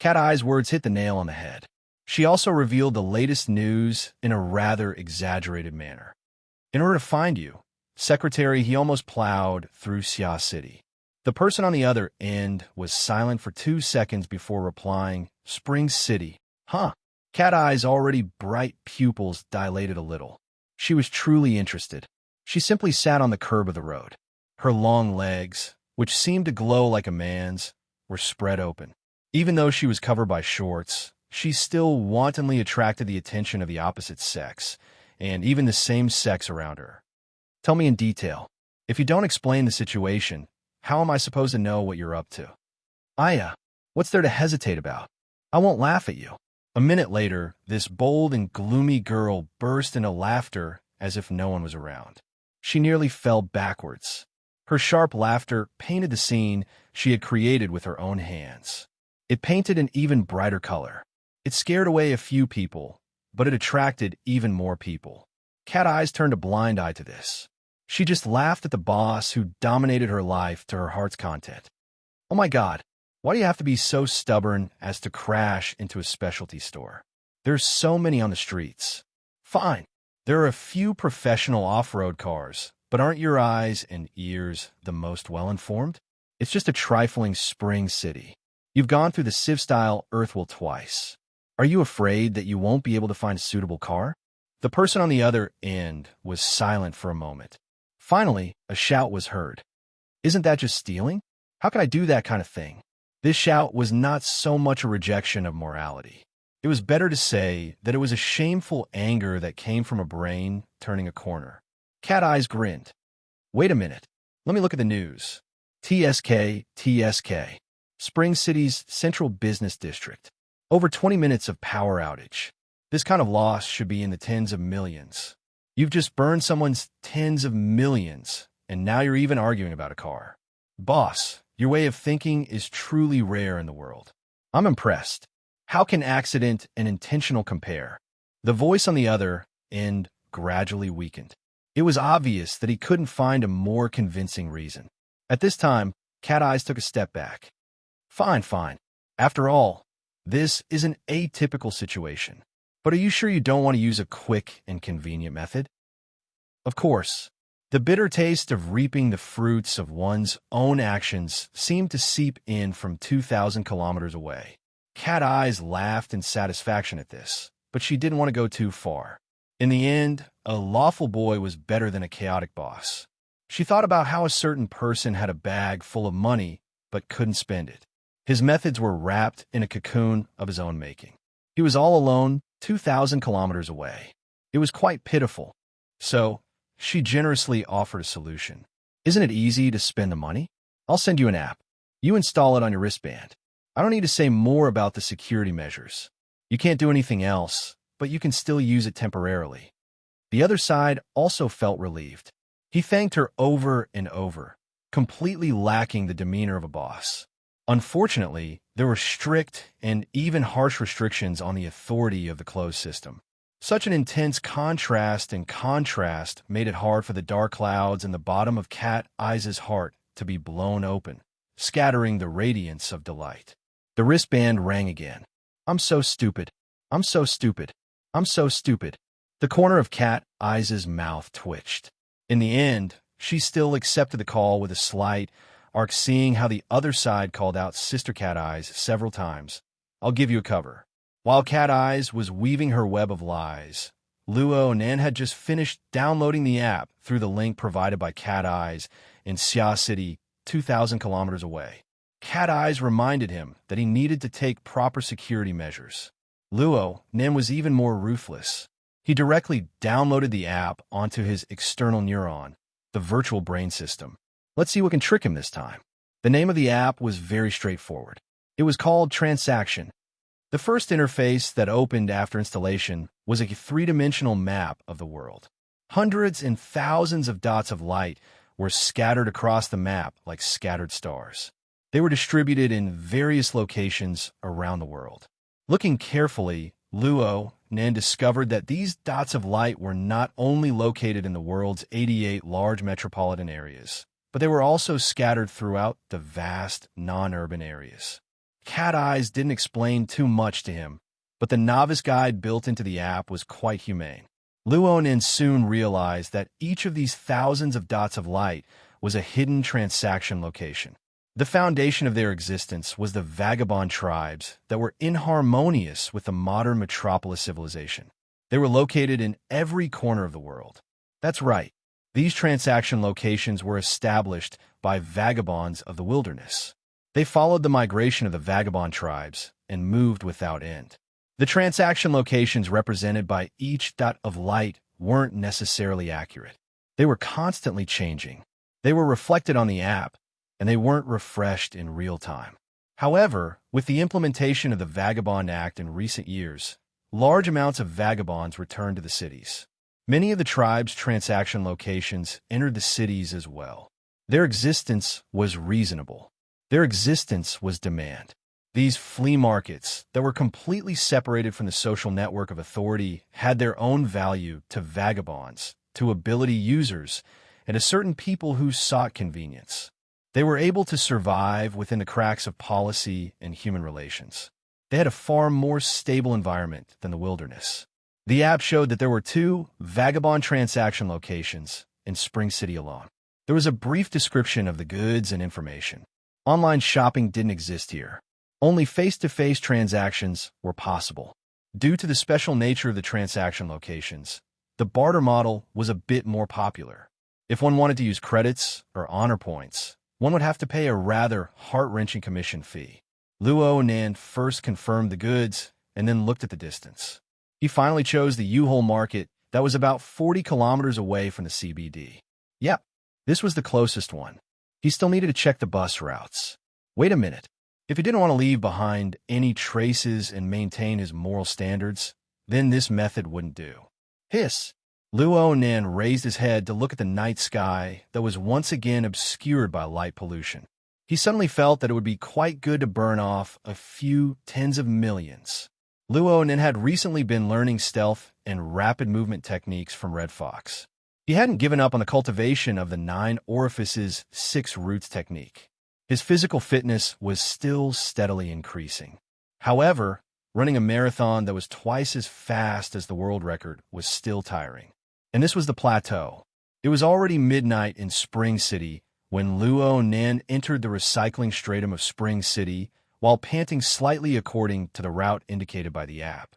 Cat Eye's words hit the nail on the head. She also revealed the latest news in a rather exaggerated manner. In order to find you, Secretary, he almost plowed through Xia City. The person on the other end was silent for 2 seconds before replying, Spring City. Huh. Cat Eye's already bright pupils dilated a little. She was truly interested. She simply sat on the curb of the road. Her long legs, which seemed to glow like a man's, were spread open. Even though she was covered by shorts, she still wantonly attracted the attention of the opposite sex, and even the same sex around her. Tell me in detail. If you don't explain the situation, how am I supposed to know what you're up to? Aya, what's there to hesitate about? I won't laugh at you. A minute later, this bold and gloomy girl burst into laughter as if no one was around. She nearly fell backwards. Her sharp laughter painted the scene she had created with her own hands. It painted an even brighter color. It scared away a few people, but it attracted even more people. Cat Eyes turned a blind eye to this. She just laughed at the boss who dominated her life to her heart's content. Oh my God, why do you have to be so stubborn as to crash into a specialty store? There's so many on the streets. Fine, there are a few professional off-road cars, but aren't your eyes and ears the most well-informed? It's just a trifling spring city. You've gone through the Civ-style Earthwheel twice. Are you afraid that you won't be able to find a suitable car? The person on the other end was silent for a moment. Finally, a shout was heard. Isn't that just stealing? How can I do that kind of thing? This shout was not so much a rejection of morality. It was better to say that it was a shameful anger that came from a brain turning a corner. Cat Eyes grinned. Wait a minute. Let me look at the news. TSK. Spring City's Central Business District. Over 20 minutes of power outage. This kind of loss should be in the tens of millions. You've just burned someone's tens of millions, and now you're even arguing about a car. Boss, your way of thinking is truly rare in the world. I'm impressed. How can accident and intentional compare? The voice on the other end gradually weakened. It was obvious that he couldn't find a more convincing reason. At this time, Cat Eyes took a step back. Fine. After all, this is an atypical situation. But are you sure you don't want to use a quick and convenient method? Of course. The bitter taste of reaping the fruits of one's own actions seemed to seep in from 2,000 kilometers away. Cat Eyes laughed in satisfaction at this, but she didn't want to go too far. In the end, a lawful boy was better than a chaotic boss. She thought about how a certain person had a bag full of money but couldn't spend it. His methods were wrapped in a cocoon of his own making. He was all alone, 2,000 kilometers away. It was quite pitiful. So, she generously offered a solution. Isn't it easy to spend the money? I'll send you an app. You install it on your wristband. I don't need to say more about the security measures. You can't do anything else, but you can still use it temporarily. The other side also felt relieved. He thanked her over and over, completely lacking the demeanor of a boss. Unfortunately, there were strict and even harsh restrictions on the authority of the closed system. Such an intense contrast made it hard for the dark clouds in the bottom of Cat Eyes' heart to be blown open, scattering the radiance of delight. The wristband rang again. I'm so stupid. The corner of Cat Eyes' mouth twitched. In the end, she still accepted the call with a slight arc, seeing how the other side called out Sister Cat Eyes several times. I'll give you a cover. While Cat Eyes was weaving her web of lies, Luo Nan had just finished downloading the app through the link provided by Cat Eyes in Xia City, 2,000 kilometers away. Cat Eyes reminded him that he needed to take proper security measures. Luo Nan was even more ruthless. He directly downloaded the app onto his external neuron, the virtual brain system. Let's see what can trick him this time. The name of the app was very straightforward. It was called Transaction. The first interface that opened after installation was a three-dimensional map of the world. Hundreds and thousands of dots of light were scattered across the map like scattered stars. They were distributed in various locations around the world. Looking carefully, Luo Nan discovered that these dots of light were not only located in the world's 88 large metropolitan areas, but they were also scattered throughout the vast non-urban areas. Cat eyes didn't explain too much to him, but the novice guide built into the app was quite humane. Luonin soon realized that each of these thousands of dots of light was a hidden transaction location. The foundation of their existence was the vagabond tribes that were inharmonious with the modern metropolis civilization. They were located in every corner of the world. That's right. These transaction locations were established by vagabonds of the wilderness. They followed the migration of the vagabond tribes and moved without end. The transaction locations represented by each dot of light weren't necessarily accurate. They were constantly changing. They were reflected on the app, and they weren't refreshed in real time. However, with the implementation of the Vagabond Act in recent years, large amounts of vagabonds returned to the cities. Many of the tribe's transaction locations entered the cities as well. Their existence was reasonable. Their existence was demand. These flea markets that were completely separated from the social network of authority had their own value to vagabonds, to ability users, and to certain people who sought convenience. They were able to survive within the cracks of policy and human relations. They had a far more stable environment than the wilderness. The app showed that there were 2 vagabond transaction locations in Spring City alone. There was a brief description of the goods and information. Online shopping didn't exist here. Only face-to-face transactions were possible. Due to the special nature of the transaction locations, the barter model was a bit more popular. If one wanted to use credits or honor points, one would have to pay a rather heart-wrenching commission fee. Luo Nan first confirmed the goods and then looked at the distance. He finally chose the U-Hole market that was about 40 kilometers away from the CBD. Yep, this was the closest one. He still needed to check the bus routes. Wait a minute. If he didn't want to leave behind any traces and maintain his moral standards, then this method wouldn't do. Hiss! Luo Nan raised his head to look at the night sky that was once again obscured by light pollution. He suddenly felt that it would be quite good to burn off a few tens of millions. Luo Nan had recently been learning stealth and rapid movement techniques from Red Fox. He hadn't given up on the cultivation of the 9 orifices 6 roots technique. His physical fitness was still steadily increasing. However, running a marathon that was twice as fast as the world record was still tiring. And this was the plateau. It was already midnight in Spring City when Luo Nan entered the recycling stratum of Spring City while panting slightly according to the route indicated by the app.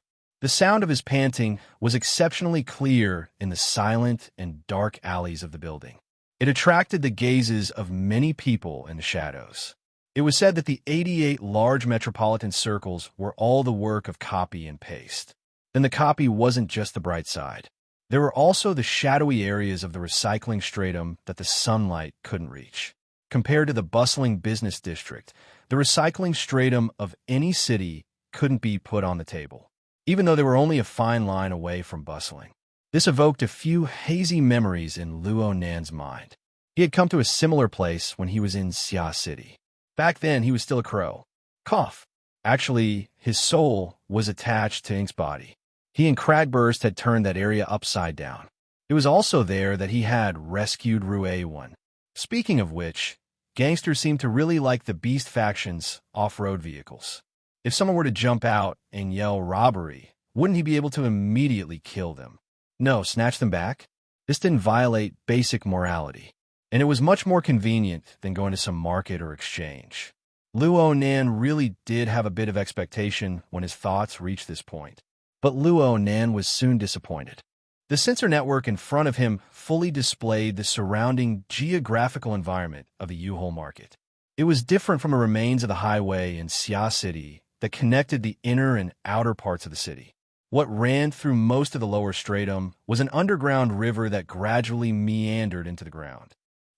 The sound of his panting was exceptionally clear in the silent and dark alleys of the building. It attracted the gazes of many people in the shadows. It was said that the 88 large metropolitan circles were all the work of copy and paste. Then the copy wasn't just the bright side. There were also the shadowy areas of the recycling stratum that the sunlight couldn't reach. Compared to the bustling business district, the recycling stratum of any city couldn't be put on the table, even though they were only a fine line away from bustling. This evoked a few hazy memories in Luo Nan's mind. He had come to a similar place when he was in Xia City. Back then, he was still a crow. Cough. Actually, his soul was attached to Ink's body. He and Cragburst had turned that area upside down. It was also there that he had rescued Rue-1. Speaking of which, gangsters seemed to really like the Beast faction's off-road vehicles. If someone were to jump out and yell robbery, wouldn't he be able to immediately kill them? No, snatch them back? This didn't violate basic morality, and it was much more convenient than going to some market or exchange. Luo Nan really did have a bit of expectation when his thoughts reached this point. But Luo Nan was soon disappointed. The sensor network in front of him fully displayed the surrounding geographical environment of the U-Hole market. It was different from the remains of the highway in Xia City that connected the inner and outer parts of the city. What ran through most of the lower stratum was an underground river that gradually meandered into the ground.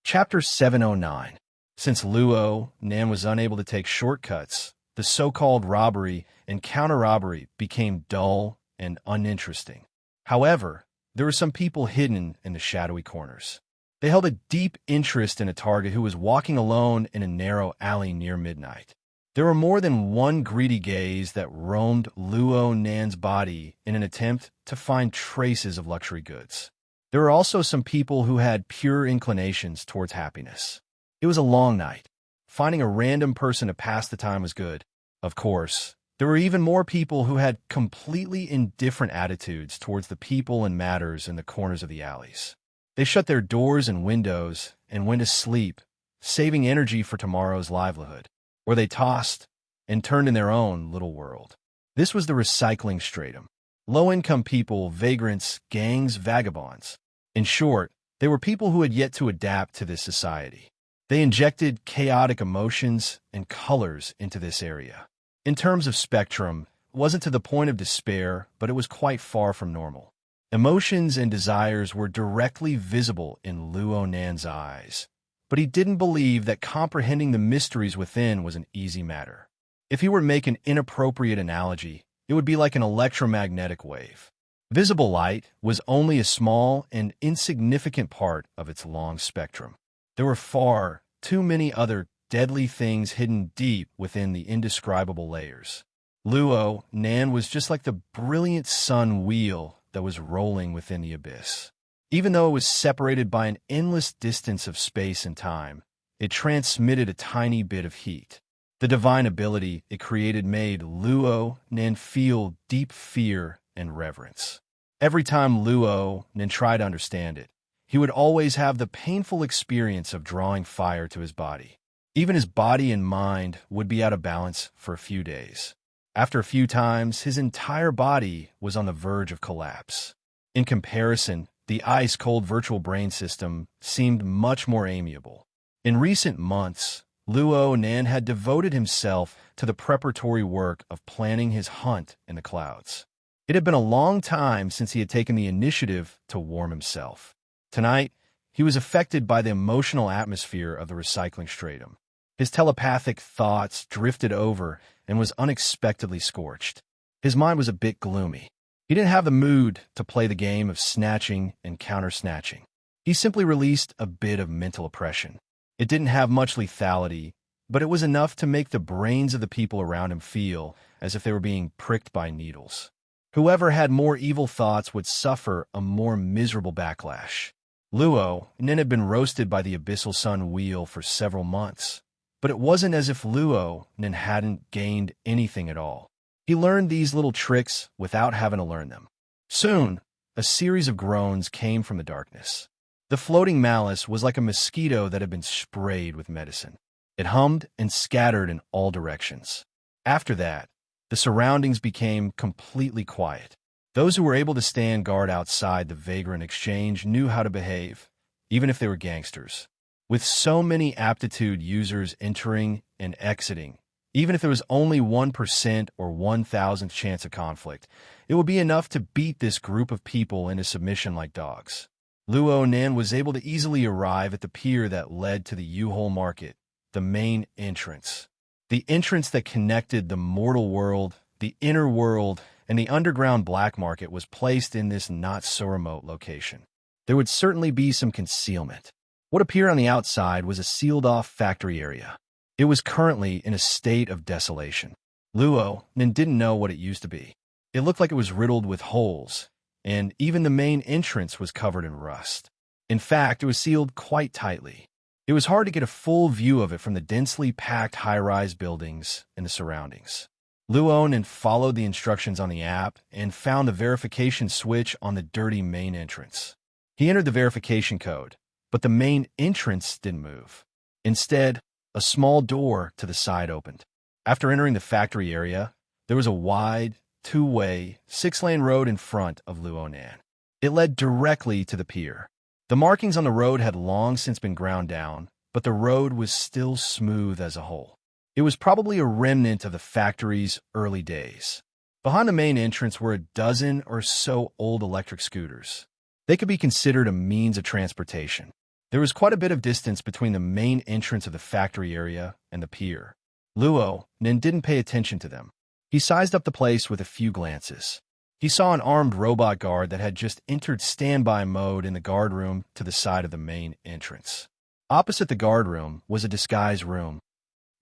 Chapter 709. Since Luo Nan was unable to take shortcuts, the so-called robbery and counter-robbery became dull and uninteresting. However, there were some people hidden in the shadowy corners. They held a deep interest in a target who was walking alone in a narrow alley near midnight. There were more than one greedy gaze that roamed Luo Nan's body in an attempt to find traces of luxury goods. There were also some people who had pure inclinations towards happiness. It was a long night. Finding a random person to pass the time was good, Of course, there were even more people who had completely indifferent attitudes towards the people and matters in the corners of the alleys. They shut their doors and windows and went to sleep, saving energy for tomorrow's livelihood, or they tossed and turned in their own little world. This was the recycling stratum. Low-income people, vagrants, gangs, vagabonds. In short, they were people who had yet to adapt to this society. They injected chaotic emotions and colors into this area. In terms of spectrum, it wasn't to the point of despair, but it was quite far from normal. Emotions and desires were directly visible in Luo Nan's eyes, but he didn't believe that comprehending the mysteries within was an easy matter. If he were to make an inappropriate analogy, it would be like an electromagnetic wave. Visible light was only a small and insignificant part of its long spectrum. There were far too many other deadly things hidden deep within the indescribable layers. Luo Nan was just like the brilliant sun wheel that was rolling within the abyss. Even though it was separated by an endless distance of space and time, it transmitted a tiny bit of heat. The divine ability it created made Luo Nan feel deep fear and reverence. Every time Luo Nan tried to understand it, he would always have the painful experience of drawing fire to his body. Even his body and mind would be out of balance for a few days. After a few times, his entire body was on the verge of collapse. In comparison, the ice-cold virtual brain system seemed much more amiable. In recent months, Luo Nan had devoted himself to the preparatory work of planning his hunt in the clouds. It had been a long time since he had taken the initiative to warm himself. Tonight, he was affected by the emotional atmosphere of the recycling stratum. His telepathic thoughts drifted over and was unexpectedly scorched. His mind was a bit gloomy. He didn't have the mood to play the game of snatching and counter-snatching. He simply released a bit of mental oppression. It didn't have much lethality, but it was enough to make the brains of the people around him feel as if they were being pricked by needles. Whoever had more evil thoughts would suffer a more miserable backlash. Luo Nan had been roasted by the abyssal sun wheel for several months, but it wasn't as if Luo Nan hadn't gained anything at all. He learned these little tricks without having to learn them. Soon, a series of groans came from the darkness. The floating malice was like a mosquito that had been sprayed with medicine. It hummed and scattered in all directions. After that, the surroundings became completely quiet. Those who were able to stand guard outside the vagrant exchange knew how to behave, even if they were gangsters. With so many aptitude users entering and exiting, even if there was only 1% or 1,000th chance of conflict, it would be enough to beat this group of people into submission like dogs. Luo Nan was able to easily arrive at the pier that led to the U-Hole Market, the main entrance. The entrance that connected the mortal world, the inner world, and the underground black market was placed in this not-so-remote location. There would certainly be some concealment. What appeared on the outside was a sealed-off factory area. It was currently in a state of desolation. Luo Nan didn't know what it used to be. It looked like it was riddled with holes, and even the main entrance was covered in rust. In fact, it was sealed quite tightly. It was hard to get a full view of it from the densely packed high-rise buildings and the surroundings. Luo Nan followed the instructions on the app and found the verification switch on the dirty main entrance. He entered the verification code, but the main entrance didn't move. Instead, a small door to the side opened. After entering the factory area, there was a wide, two-way, six-lane road in front of Luo Nan. It led directly to the pier. The markings on the road had long since been ground down, but the road was still smooth as a whole. It was probably a remnant of the factory's early days. Behind the main entrance were a dozen or so old electric scooters. They could be considered a means of transportation. There was quite a bit of distance between the main entrance of the factory area and the pier. Luo Nan didn't pay attention to them. He sized up the place with a few glances. He saw an armed robot guard that had just entered standby mode in the guard room to the side of the main entrance. Opposite the guard room was a disguise room.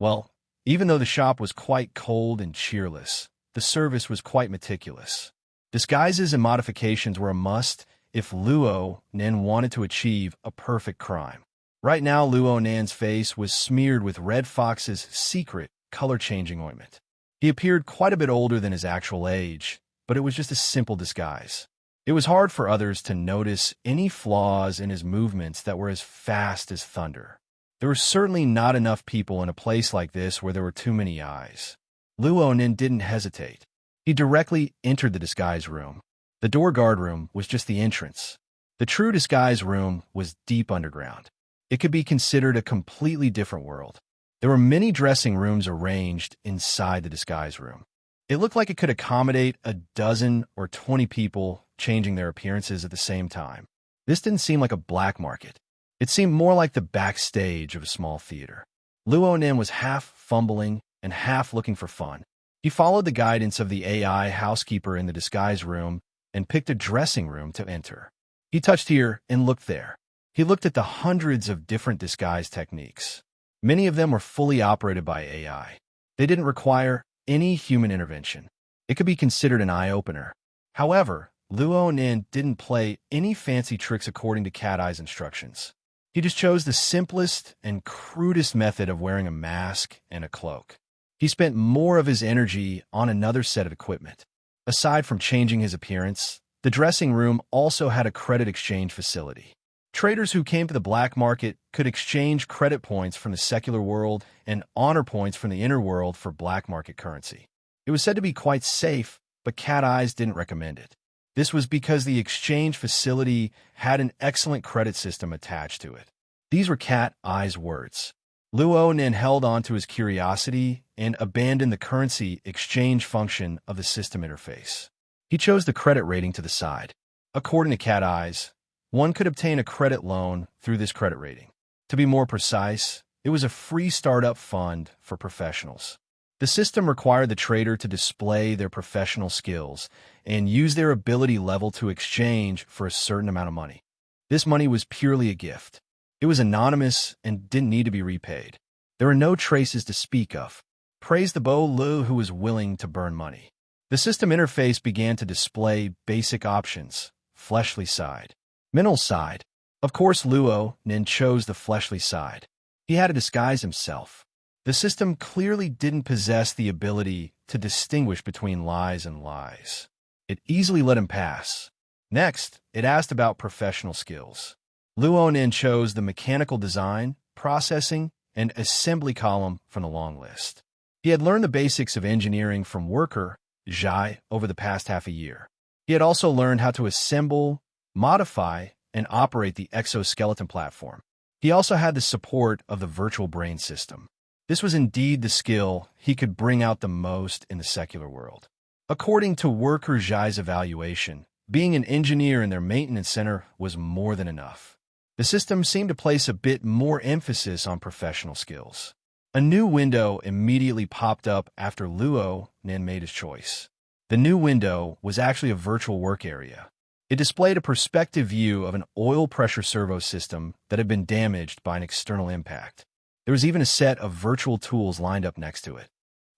Well, even though the shop was quite cold and cheerless, the service was quite meticulous. Disguises and modifications were a must if Luo Nan wanted to achieve a perfect crime. Right now, Luo Nan's face was smeared with Red Fox's secret color-changing ointment. He appeared quite a bit older than his actual age, but it was just a simple disguise. It was hard for others to notice any flaws in his movements that were as fast as thunder. There were certainly not enough people in a place like this where there were too many eyes. Luo Nin didn't hesitate. He directly entered the disguise room. The door guard room was just the entrance. The true disguise room was deep underground. It could be considered a completely different world. There were many dressing rooms arranged inside the disguise room. It looked like it could accommodate a dozen or 20 people changing their appearances at the same time. This didn't seem like a black market. It seemed more like the backstage of a small theater. Luo Nin was half fumbling and half looking for fun. He followed the guidance of the AI housekeeper in the disguise room and picked a dressing room to enter. He touched here and looked there. He looked at the hundreds of different disguise techniques. Many of them were fully operated by AI. They didn't require any human intervention. It could be considered an eye-opener. However, Luo Nin didn't play any fancy tricks according to Cat Eye's instructions. He just chose the simplest and crudest method of wearing a mask and a cloak. He spent more of his energy on another set of equipment. Aside from changing his appearance, the dressing room also had a credit exchange facility. Traders who came to the black market could exchange credit points from the secular world and honor points from the inner world for black market currency. It was said to be quite safe, but Cat Eyes didn't recommend it. This was because the exchange facility had an excellent credit system attached to it. These were Cat Eye's words. Luo Nin held on to his curiosity and abandoned the currency exchange function of the system interface. He chose the credit rating to the side. According to Cat Eyes, one could obtain a credit loan through this credit rating. To be more precise, it was a free startup fund for professionals. The system required the trader to display their professional skills and use their ability level to exchange for a certain amount of money. This money was purely a gift. It was anonymous and didn't need to be repaid. There were no traces to speak of. Praise the Bo Lu who was willing to burn money. The system interface began to display basic options: fleshly side, mental side. Of course, Luo Nin chose the fleshly side. He had to disguise himself. The system clearly didn't possess the ability to distinguish between lies and lies. It easily let him pass. Next, it asked about professional skills. Luo Nin chose the mechanical design, processing, and assembly column from the long list. He had learned the basics of engineering from worker Zhai over the past half a year. He had also learned how to assemble, modify, and operate the exoskeleton platform. He also had the support of the virtual brain system. This was indeed the skill he could bring out the most in the secular world. According to worker Zhai's evaluation, being an engineer in their maintenance center was more than enough. The system seemed to place a bit more emphasis on professional skills. A new window immediately popped up after Luo Nin made his choice. The new window was actually a virtual work area. It displayed a perspective view of an oil pressure servo system that had been damaged by an external impact. There was even a set of virtual tools lined up next to it.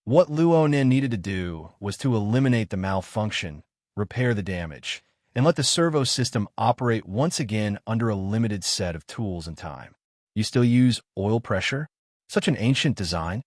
What Luo Nin needed to do was to eliminate the malfunction, repair the damage, and let the servo system operate once again under a limited set of tools and time. You still use oil pressure? Such an ancient design?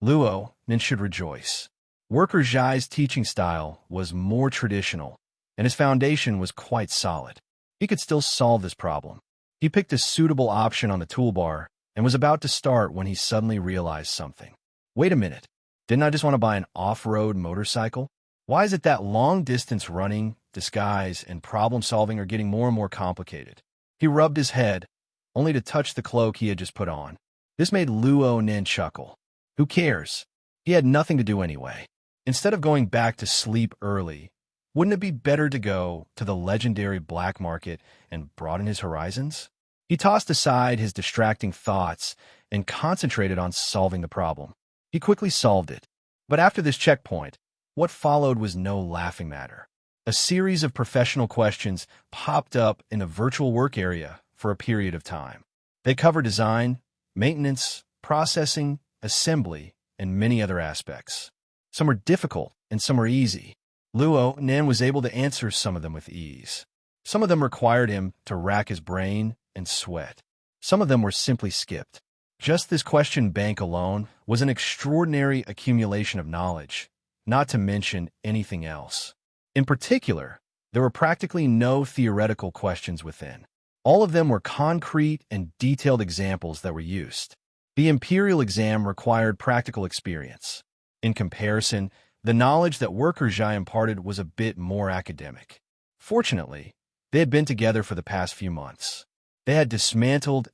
Luo Nin should rejoice. Worker Zhai's teaching style was more traditional, and his foundation was quite solid. He could still solve this problem. He picked a suitable option on the toolbar and was about to start when he suddenly realized something. Wait a minute. Didn't I just want to buy an off-road motorcycle? Why is it that long-distance running, disguise, and problem-solving are getting more and more complicated? He rubbed his head, only to touch the cloak he had just put on. This made Luo Nin chuckle. Who cares? He had nothing to do anyway. Instead of going back to sleep early, wouldn't it be better to go to the legendary black market and broaden his horizons? He tossed aside his distracting thoughts and concentrated on solving the problem. He quickly solved it. But after this checkpoint, what followed was no laughing matter. A series of professional questions popped up in the virtual work area for a period of time. They covered design, maintenance, processing, assembly, and many other aspects. Some were difficult and some were easy. Luo Nin was able to answer some of them with ease. Some of them required him to rack his brain and sweat. Some of them were simply skipped. Just this question bank alone was an extraordinary accumulation of knowledge, not to mention anything else. In particular, there were practically no theoretical questions within. All of them were concrete and detailed examples that were used. The Imperial exam required practical experience. In comparison, the knowledge that Worker Zhai imparted was a bit more academic. Fortunately, they had been together for the past few months. They had dismantled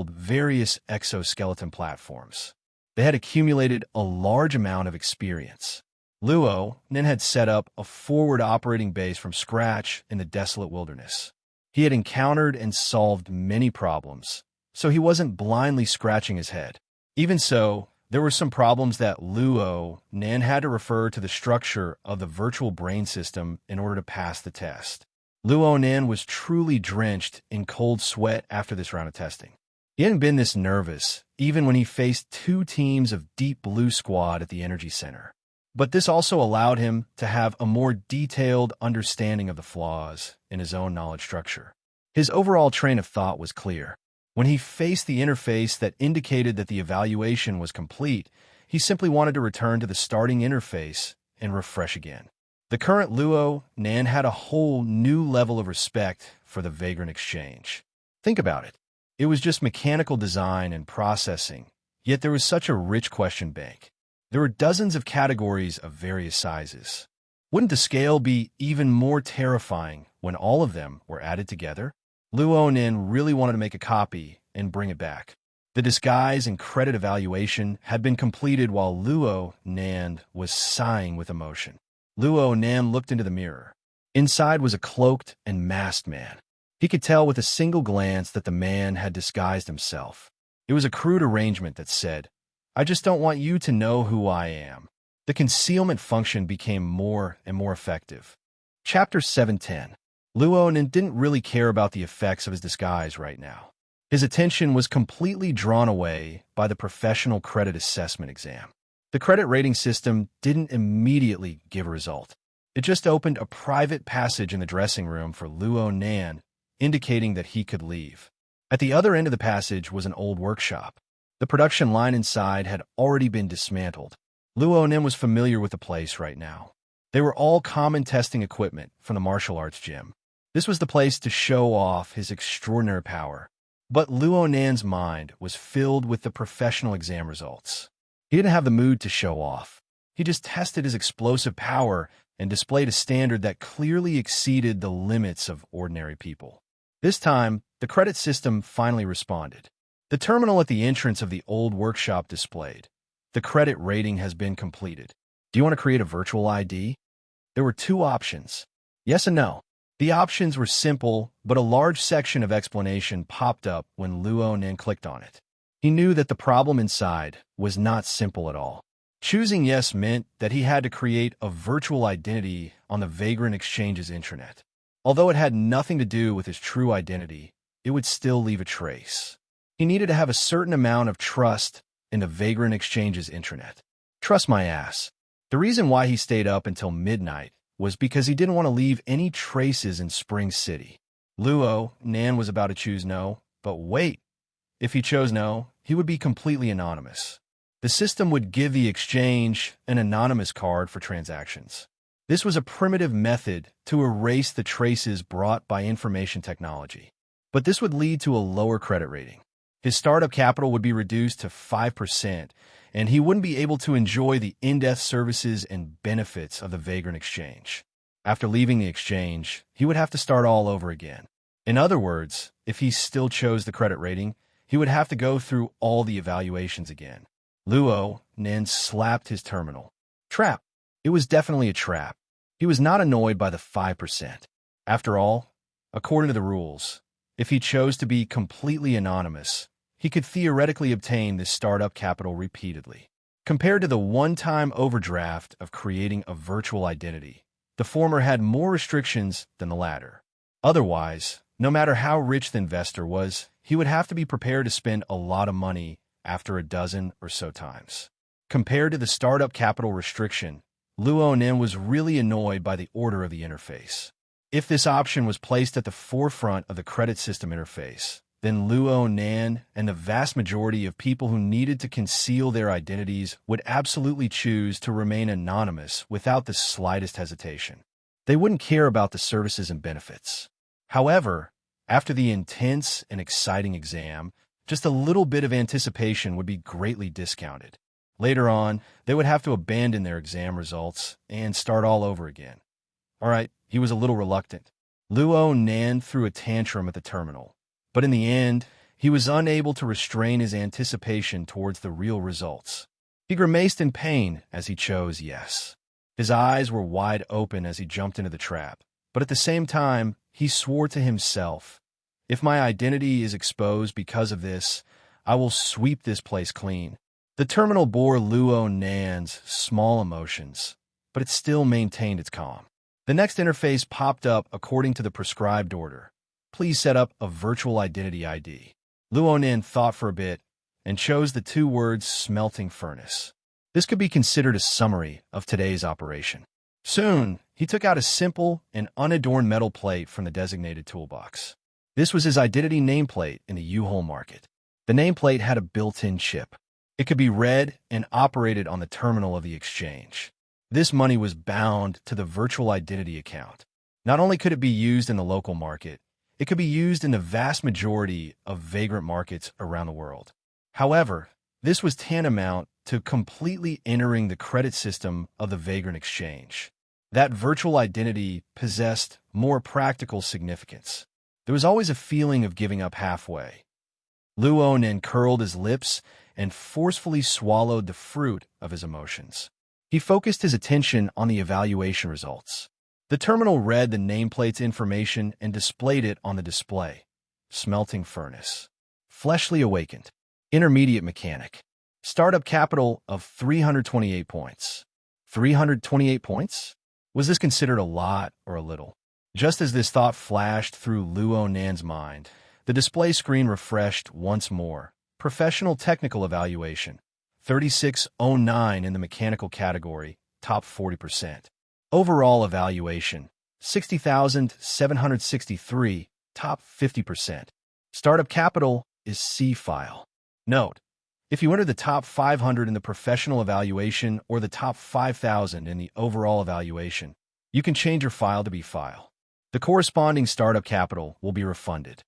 various exoskeleton platforms. They had accumulated a large amount of experience. Luo then had set up a forward operating base from scratch in the desolate wilderness. He had encountered and solved many problems, so he wasn't blindly scratching his head. Even so, there were some problems that Luo Nan had to refer to the structure of the virtual brain system in order to pass the test. Luo Nan was truly drenched in cold sweat after this round of testing. He hadn't been this nervous, even when he faced two teams of Deep Blue Squad at the Energy Center. But this also allowed him to have a more detailed understanding of the flaws in his own knowledge structure. His overall train of thought was clear. When he faced the interface that indicated that the evaluation was complete, he simply wanted to return to the starting interface and refresh again. The current Luo Nan had a whole new level of respect for the Vagrant Exchange. Think about it. It was just mechanical design and processing, yet there was such a rich question bank. There were dozens of categories of various sizes. Wouldn't the scale be even more terrifying when all of them were added together? Luo Nin really wanted to make a copy and bring it back. The disguise and credit evaluation had been completed while Luo Nan was sighing with emotion. Luo Nan looked into the mirror. Inside was a cloaked and masked man. He could tell with a single glance that the man had disguised himself. It was a crude arrangement that said, "I just don't want you to know who I am." The concealment function became more and more effective. Chapter 710. Luo Nin didn't really care about the effects of his disguise right now. His attention was completely drawn away by the professional credit assessment exam. The credit rating system didn't immediately give a result. It just opened a private passage in the dressing room for Luo Nan, indicating that he could leave. At the other end of the passage was an old workshop. The production line inside had already been dismantled. Luo Nin was familiar with the place right now. They were all common testing equipment from the martial arts gym. This was the place to show off his extraordinary power. But Luo Nan's mind was filled with the professional exam results. He didn't have the mood to show off. He just tested his explosive power and displayed a standard that clearly exceeded the limits of ordinary people. This time, the credit system finally responded. The terminal at the entrance of the old workshop displayed, "The credit rating has been completed. Do you want to create a virtual ID?" There were two options, yes and no. The options were simple, but a large section of explanation popped up when Luo Nin clicked on it. He knew that the problem inside was not simple at all. Choosing yes meant that he had to create a virtual identity on the Vagrant Exchange's intranet. Although it had nothing to do with his true identity, it would still leave a trace. He needed to have a certain amount of trust in the Vagrant Exchange's intranet. Trust my ass. The reason why he stayed up until midnight was because he didn't want to leave any traces in Spring City. Luo Nan was about to choose no, but wait. If he chose no, he would be completely anonymous. The system would give the exchange an anonymous card for transactions. This was a primitive method to erase the traces brought by information technology. But this would lead to a lower credit rating. His startup capital would be reduced to 5%, and he wouldn't be able to enjoy the in-depth services and benefits of the Vagrant Exchange. After leaving the exchange, he would have to start all over again. In other words, if he still chose the credit rating, he would have to go through all the evaluations again. Luo Nin slapped his terminal. Trap. It was definitely a trap. He was not annoyed by the 5%. After all, according to the rules, if he chose to be completely anonymous, he could theoretically obtain this startup capital repeatedly. Compared to the one-time overdraft of creating a virtual identity, the former had more restrictions than the latter. Otherwise, no matter how rich the investor was, he would have to be prepared to spend a lot of money after a dozen or so times. Compared to the startup capital restriction, Luo Nin was really annoyed by the order of the interface. If this option was placed at the forefront of the credit system interface, then Luo Nan and the vast majority of people who needed to conceal their identities would absolutely choose to remain anonymous without the slightest hesitation. They wouldn't care about the services and benefits. However, after the intense and exciting exam, just a little bit of anticipation would be greatly discounted. Later on, they would have to abandon their exam results and start all over again. All right, he was a little reluctant. Luo Nan threw a tantrum at the terminal, but in the end, he was unable to restrain his anticipation towards the real results. He grimaced in pain as he chose yes. His eyes were wide open as he jumped into the trap, but at the same time, he swore to himself, "If my identity is exposed because of this, I will sweep this place clean." The terminal bore Luo Nan's small emotions, but it still maintained its calm. The next interface popped up according to the prescribed order. Please set up a virtual identity ID. Luo Nan thought for a bit and chose the two words smelting furnace. This could be considered a summary of today's operation. Soon, he took out a simple and unadorned metal plate from the designated toolbox. This was his identity nameplate in the U-Haul market. The nameplate had a built-in chip. It could be read and operated on the terminal of the exchange. This money was bound to the virtual identity account. Not only could it be used in the local market, it could be used in the vast majority of vagrant markets around the world. However, this was tantamount to completely entering the credit system of the vagrant exchange. That virtual identity possessed more practical significance. There was always a feeling of giving up halfway. Luo Nan curled his lips and forcefully swallowed the fruit of his emotions. He focused his attention on the evaluation results. The terminal read the nameplate's information and displayed it on the display. Smelting furnace. Fleshly awakened. Intermediate mechanic. Startup capital of 328 points. 328 points? Was this considered a lot or a little? Just as this thought flashed through Luo Nan's mind, the display screen refreshed once more. Professional technical evaluation. 3609 in the mechanical category, top 40%. Overall evaluation, 60,763, top 50%. Startup capital is C file. Note, if you enter the top 500 in the professional evaluation or the top 5,000 in the overall evaluation, you can change your file to B file. The corresponding startup capital will be refunded.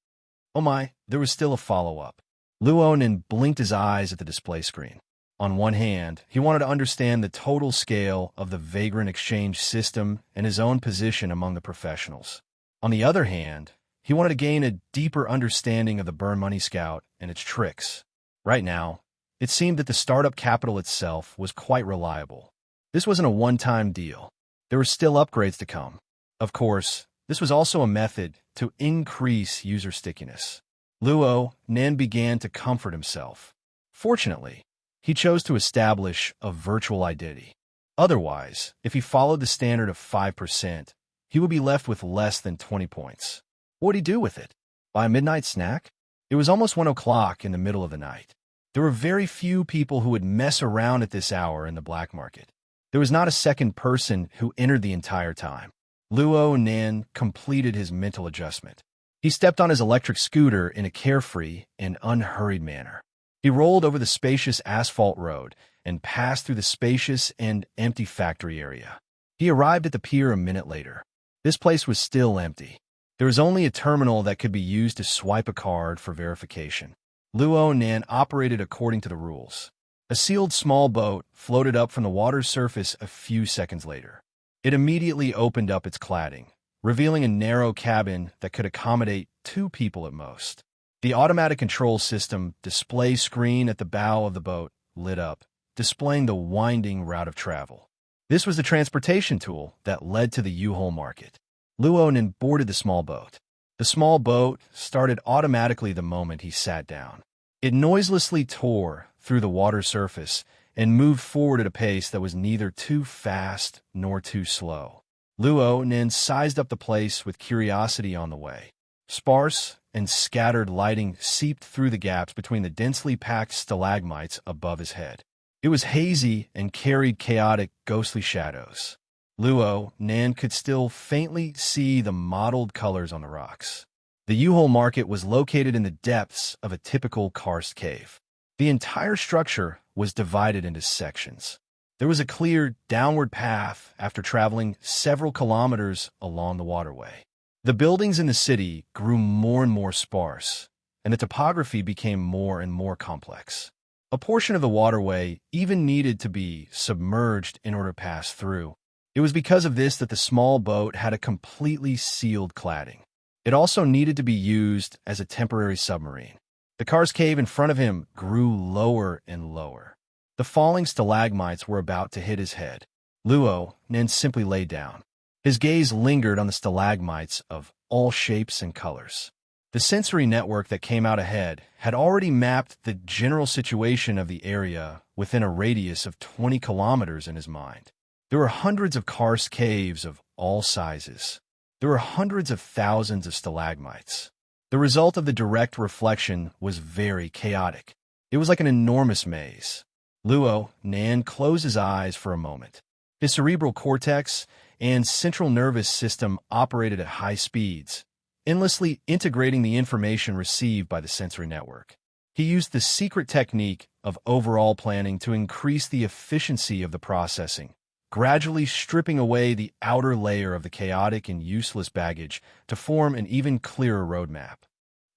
Oh my, there was still a follow-up. Luo Nan blinked his eyes at the display screen. On one hand, he wanted to understand the total scale of the vagrant exchange system and his own position among the professionals. On the other hand, he wanted to gain a deeper understanding of the Burn Money Scout and its tricks. Right now, it seemed that the startup capital itself was quite reliable. This wasn't a one-time deal. There were still upgrades to come. Of course, this was also a method to increase user stickiness. Luo Nan began to comfort himself. Fortunately, he chose to establish a virtual identity. Otherwise, if he followed the standard of 5%, he would be left with less than 20 points. What would he do with it? Buy a midnight snack? It was almost 1 o'clock in the middle of the night. There were very few people who would mess around at this hour in the black market. There was not a second person who entered the entire time. Luo Nan completed his mental adjustment. He stepped on his electric scooter in a carefree and unhurried manner. He rolled over the spacious asphalt road and passed through the spacious and empty factory area. He arrived at the pier a minute later. This place was still empty. There was only a terminal that could be used to swipe a card for verification. Luo Nan operated according to the rules. A sealed small boat floated up from the water's surface a few seconds later. It immediately opened up its cladding, revealing a narrow cabin that could accommodate 2 people at most. The automatic control system display screen at the bow of the boat lit up, displaying the winding route of travel. This was the transportation tool that led to the U-Haul market. Luo Nan boarded the small boat. The small boat started automatically the moment he sat down. It noiselessly tore through the water surface and moved forward at a pace that was neither too fast nor too slow. Luo Nan sized up the place with curiosity on the way. Sparse and scattered lighting seeped through the gaps between the densely packed stalagmites above his head. It was hazy and carried chaotic, ghostly shadows. Luo Nan could still faintly see the mottled colors on the rocks. The U-Hole market was located in the depths of a typical karst cave. The entire structure was divided into sections. There was a clear downward path after traveling several kilometers along the waterway. The buildings in the city grew more and more sparse, and the topography became more and more complex. A portion of the waterway even needed to be submerged in order to pass through. It was because of this that the small boat had a completely sealed cladding. It also needed to be used as a temporary submarine. The karst cave in front of him grew lower and lower. The falling stalagmites were about to hit his head. Luo then simply lay down. His gaze lingered on the stalagmites of all shapes and colors. The sensory network that came out ahead had already mapped the general situation of the area within a radius of 20 kilometers in his mind. There were hundreds of karst caves of all sizes. There were hundreds of thousands of stalagmites. The result of the direct reflection was very chaotic. It was like an enormous maze. Luo Nan closed his eyes for a moment. His cerebral cortex and central nervous system operated at high speeds, endlessly integrating the information received by the sensory network. He used the secret technique of overall planning to increase the efficiency of the processing, gradually stripping away the outer layer of the chaotic and useless baggage to form an even clearer roadmap.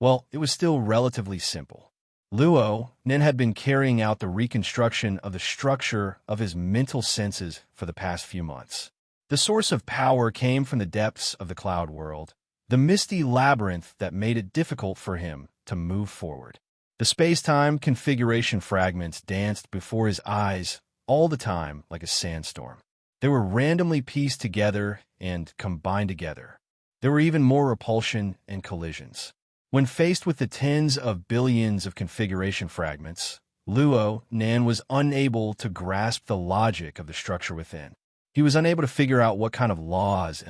Well, it was still relatively simple. Luo Nen had been carrying out the reconstruction of the structure of his mental senses for the past few months. The source of power came from the depths of the cloud world, the misty labyrinth that made it difficult for him to move forward. The space-time configuration fragments danced before his eyes all the time like a sandstorm. They were randomly pieced together and combined together. There were even more repulsion and collisions. When faced with the tens of billions of configuration fragments, Luo Nan was unable to grasp the logic of the structure within. He was unable to figure out what kind of laws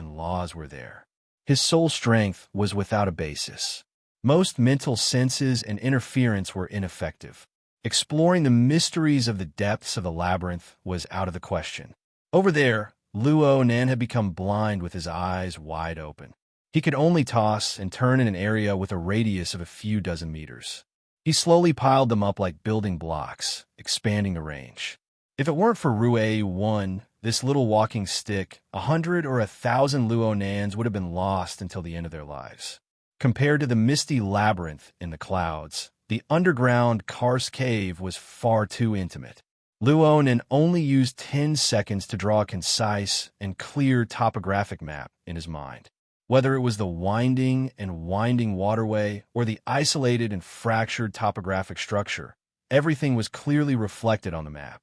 were there. His soul strength was without a basis. Most mental senses and interference were ineffective. Exploring the mysteries of the depths of the labyrinth was out of the question. Over there, Luo Nan had become blind with his eyes wide open. He could only toss and turn in an area with a radius of a few dozen meters. He slowly piled them up like building blocks, expanding the range. If it weren't for Rue 1, this little walking stick, 100 or 1,000 Luo Nans would have been lost until the end of their lives. Compared to the misty labyrinth in the clouds, the underground karst cave was far too intimate. Luo Nan only used 10 seconds to draw a concise and clear topographic map in his mind. Whether it was the winding waterway or the isolated and fractured topographic structure, everything was clearly reflected on the map.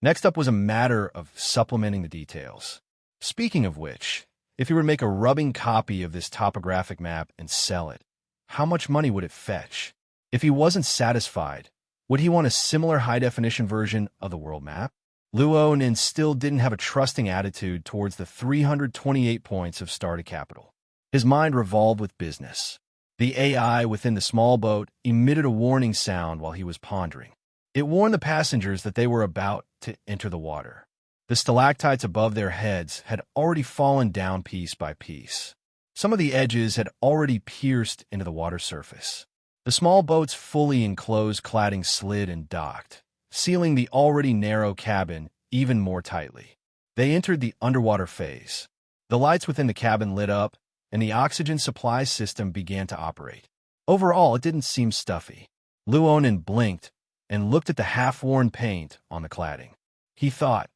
Next up was a matter of supplementing the details. Speaking of which, if he were to make a rubbing copy of this topographic map and sell it, how much money would it fetch? If he wasn't satisfied, would he want a similar high-definition version of the world map? Luo Nin still didn't have a trusting attitude towards the 328 points of starter capital. His mind revolved with business. The AI within the small boat emitted a warning sound while he was pondering. It warned the passengers that they were about to enter the water. The stalactites above their heads had already fallen down piece by piece. Some of the edges had already pierced into the water surface. The small boat's fully enclosed cladding slid and docked, sealing the already narrow cabin even more tightly. They entered the underwater phase. The lights within the cabin lit up, and the oxygen supply system began to operate. Overall, it didn't seem stuffy. Luonin blinked and looked at the half-worn paint on the cladding. He thought,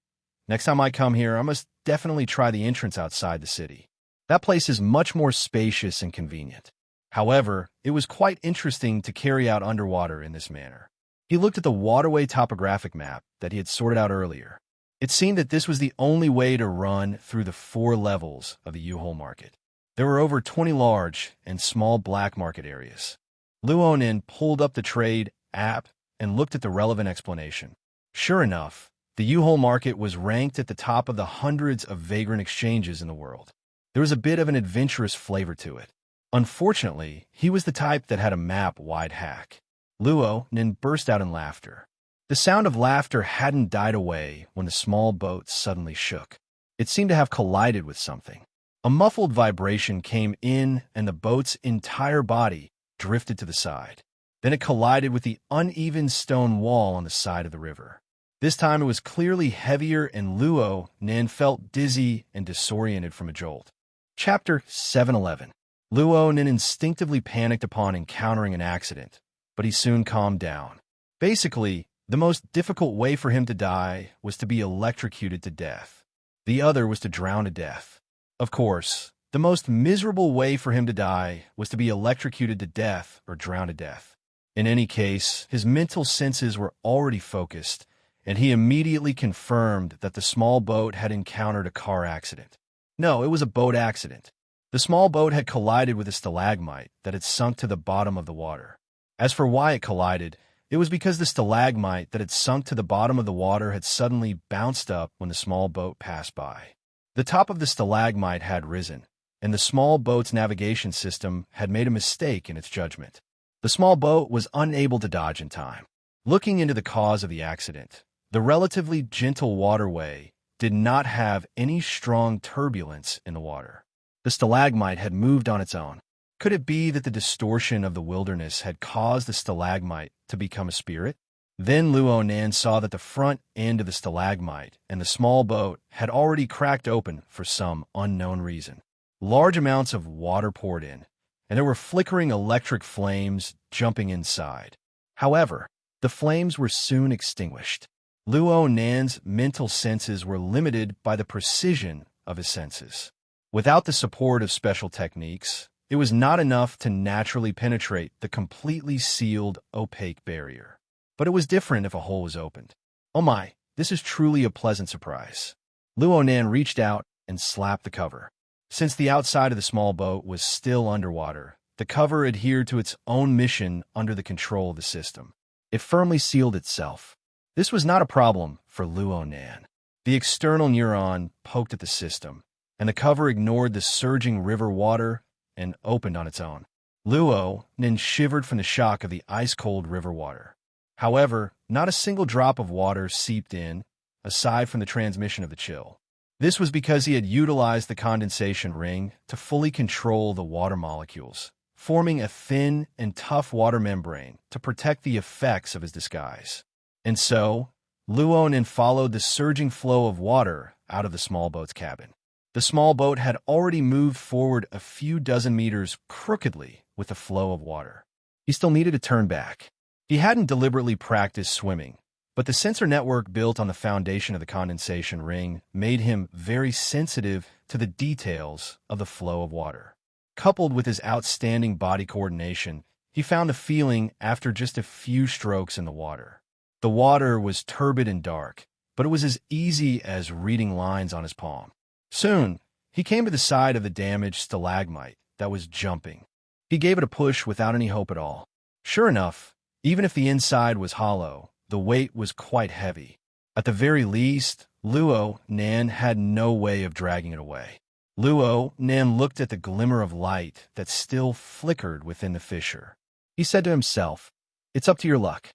next time I come here, I must definitely try the entrance outside the city. That place is much more spacious and convenient. However, it was quite interesting to carry out underwater in this manner. He looked at the waterway topographic map that he had sorted out earlier. It seemed that this was the only way to run through the 4 levels of the U-Hole market. There were over 20 large and small black market areas. Luonin pulled up the trade app and looked at the relevant explanation. Sure enough, the U-Hole market was ranked at the top of the hundreds of vagrant exchanges in the world. There was a bit of an adventurous flavor to it. Unfortunately, he was the type that had a map-wide hack. Luonin burst out in laughter. The sound of laughter hadn't died away when the small boat suddenly shook. It seemed to have collided with something. A muffled vibration came in and the boat's entire body drifted to the side. Then it collided with the uneven stone wall on the side of the river. This time it was clearly heavier and Luo Nan felt dizzy and disoriented from a jolt. Chapter 711. Luo Nan instinctively panicked upon encountering an accident, but he soon calmed down. Basically, the most difficult way for him to die was to be electrocuted to death. The other was to drown to death. Of course, the most miserable way for him to die was to be electrocuted to death or drown to death. In any case, his mental senses were already focused, and he immediately confirmed that the small boat had encountered a car accident. No, it was a boat accident. The small boat had collided with a stalagmite that had sunk to the bottom of the water. As for why it collided, it was because the stalagmite that had sunk to the bottom of the water had suddenly bounced up when the small boat passed by. The top of the stalagmite had risen, and the small boat's navigation system had made a mistake in its judgment. The small boat was unable to dodge in time. Looking into the cause of the accident, the relatively gentle waterway did not have any strong turbulence in the water. The stalagmite had moved on its own. Could it be that the distortion of the wilderness had caused the stalagmite to become a spirit? Then Luo Nan saw that the front end of the stalagmite and the small boat had already cracked open for some unknown reason. Large amounts of water poured in, and there were flickering electric flames jumping inside. However, the flames were soon extinguished. Luo Nan's mental senses were limited by the precision of his senses. Without the support of special techniques, it was not enough to naturally penetrate the completely sealed, opaque barrier. But it was different if a hole was opened. Oh my, this is truly a pleasant surprise. Luo Nan reached out and slapped the cover. Since the outside of the small boat was still underwater, the cover adhered to its own mission under the control of the system. It firmly sealed itself. This was not a problem for Luo Nan. The external neuron poked at the system, and the cover ignored the surging river water and opened on its own. Luo Nan shivered from the shock of the ice-cold river water. However, not a single drop of water seeped in, aside from the transmission of the chill. This was because he had utilized the condensation ring to fully control the water molecules, forming a thin and tough water membrane to protect the effects of his disguise. And so, Luo Nan followed the surging flow of water out of the small boat's cabin. The small boat had already moved forward a few dozen meters crookedly with the flow of water. He still needed to turn back. He hadn't deliberately practiced swimming, but the sensor network built on the foundation of the condensation ring made him very sensitive to the details of the flow of water. Coupled with his outstanding body coordination, he found a feeling after just a few strokes in the water. The water was turbid and dark, but it was as easy as reading lines on his palm. Soon, he came to the side of the damaged stalagmite that was jumping. He gave it a push without any hope at all. Sure enough, even if the inside was hollow, the weight was quite heavy. At the very least, Luo Nan had no way of dragging it away. Luo Nan looked at the glimmer of light that still flickered within the fissure. He said to himself, "It's up to your luck."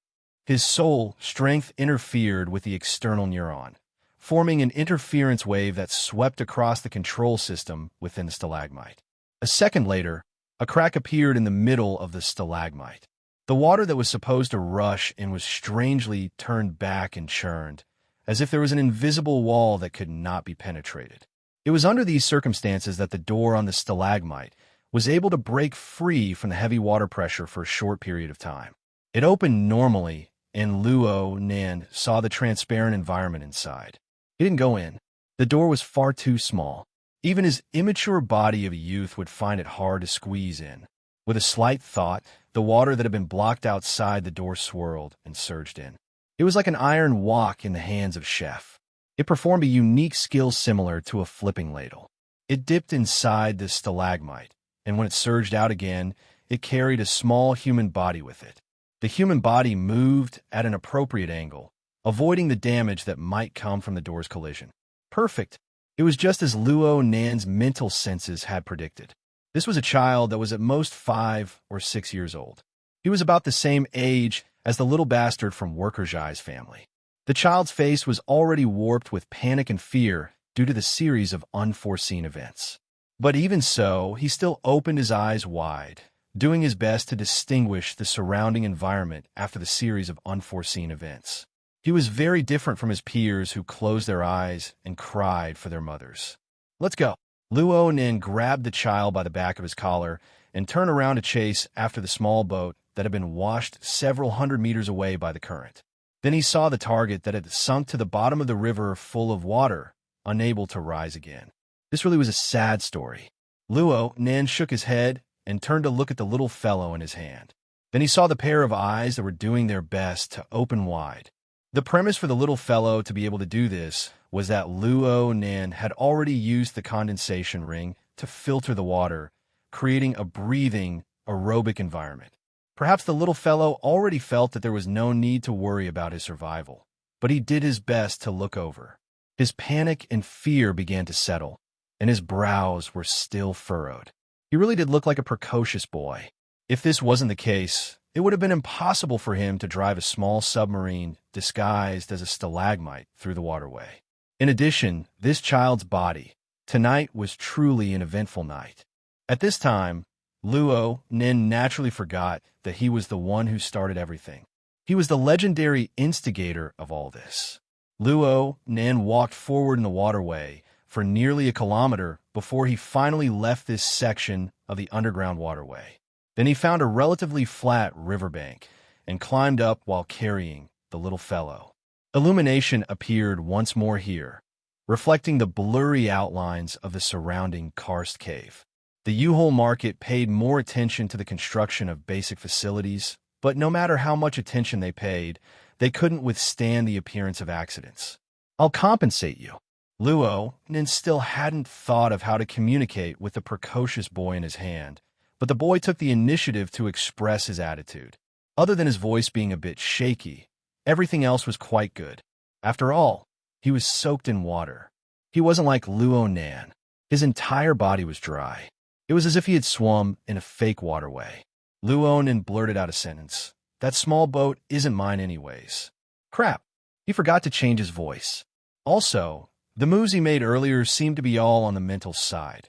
His soul strength interfered with the external neuron, forming an interference wave that swept across the control system within the stalagmite. A second later, a crack appeared in the middle of the stalagmite. The water that was supposed to rush in was strangely turned back and churned, as if there was an invisible wall that could not be penetrated. It was under these circumstances that the door on the stalagmite was able to break free from the heavy water pressure for a short period of time. It opened normally, and Luo Nan saw the transparent environment inside. He didn't go in. The door was far too small. Even his immature body of a youth would find it hard to squeeze in. With a slight thought, the water that had been blocked outside the door swirled and surged in. It was like an iron wok in the hands of Chef. It performed a unique skill similar to a flipping ladle. It dipped inside the stalagmite, and when it surged out again, it carried a small human body with it. The human body moved at an appropriate angle, avoiding the damage that might come from the door's collision. Perfect. It was just as Luo Nan's mental senses had predicted. This was a child that was at most 5 or 6 years old. He was about the same age as the little bastard from Worker Jai's family. The child's face was already warped with panic and fear due to the series of unforeseen events. But even so, he still opened his eyes wide, doing his best to distinguish the surrounding environment after the series of unforeseen events. He was very different from his peers who closed their eyes and cried for their mothers. Let's go. Luo Nin grabbed the child by the back of his collar and turned around to chase after the small boat that had been washed several hundred meters away by the current. Then he saw the target that had sunk to the bottom of the river full of water, unable to rise again. This really was a sad story. Luo Nin shook his head and turned to look at the little fellow in his hand. Then he saw the pair of eyes that were doing their best to open wide. The premise for the little fellow to be able to do this was that Luo Nin had already used the condensation ring to filter the water, creating a breathing, aerobic environment. Perhaps the little fellow already felt that there was no need to worry about his survival, but he did his best to look over. His panic and fear began to settle, and his brows were still furrowed. He really did look like a precocious boy. If this wasn't the case, it would have been impossible for him to drive a small submarine disguised as a stalagmite through the waterway. In addition, this child's body, tonight was truly an eventful night. At this time, Luo Nin naturally forgot that he was the one who started everything. He was the legendary instigator of all this. Luo Nin walked forward in the waterway for nearly a kilometer before he finally left this section of the underground waterway. Then he found a relatively flat riverbank and climbed up while carrying the little fellow. Illumination appeared once more here, reflecting the blurry outlines of the surrounding karst cave. The U-Hole market paid more attention to the construction of basic facilities, but no matter how much attention they paid, they couldn't withstand the appearance of accidents. I'll compensate you. Luo Nin still hadn't thought of how to communicate with the precocious boy in his hand, but the boy took the initiative to express his attitude. Other than his voice being a bit shaky, everything else was quite good. After all, he was soaked in water. He wasn't like Luo Nin. His entire body was dry. It was as if he had swum in a fake waterway. Luo Nin blurted out a sentence. That small boat isn't mine anyways. Crap. He forgot to change his voice. Also, the moves he made earlier seemed to be all on the mental side.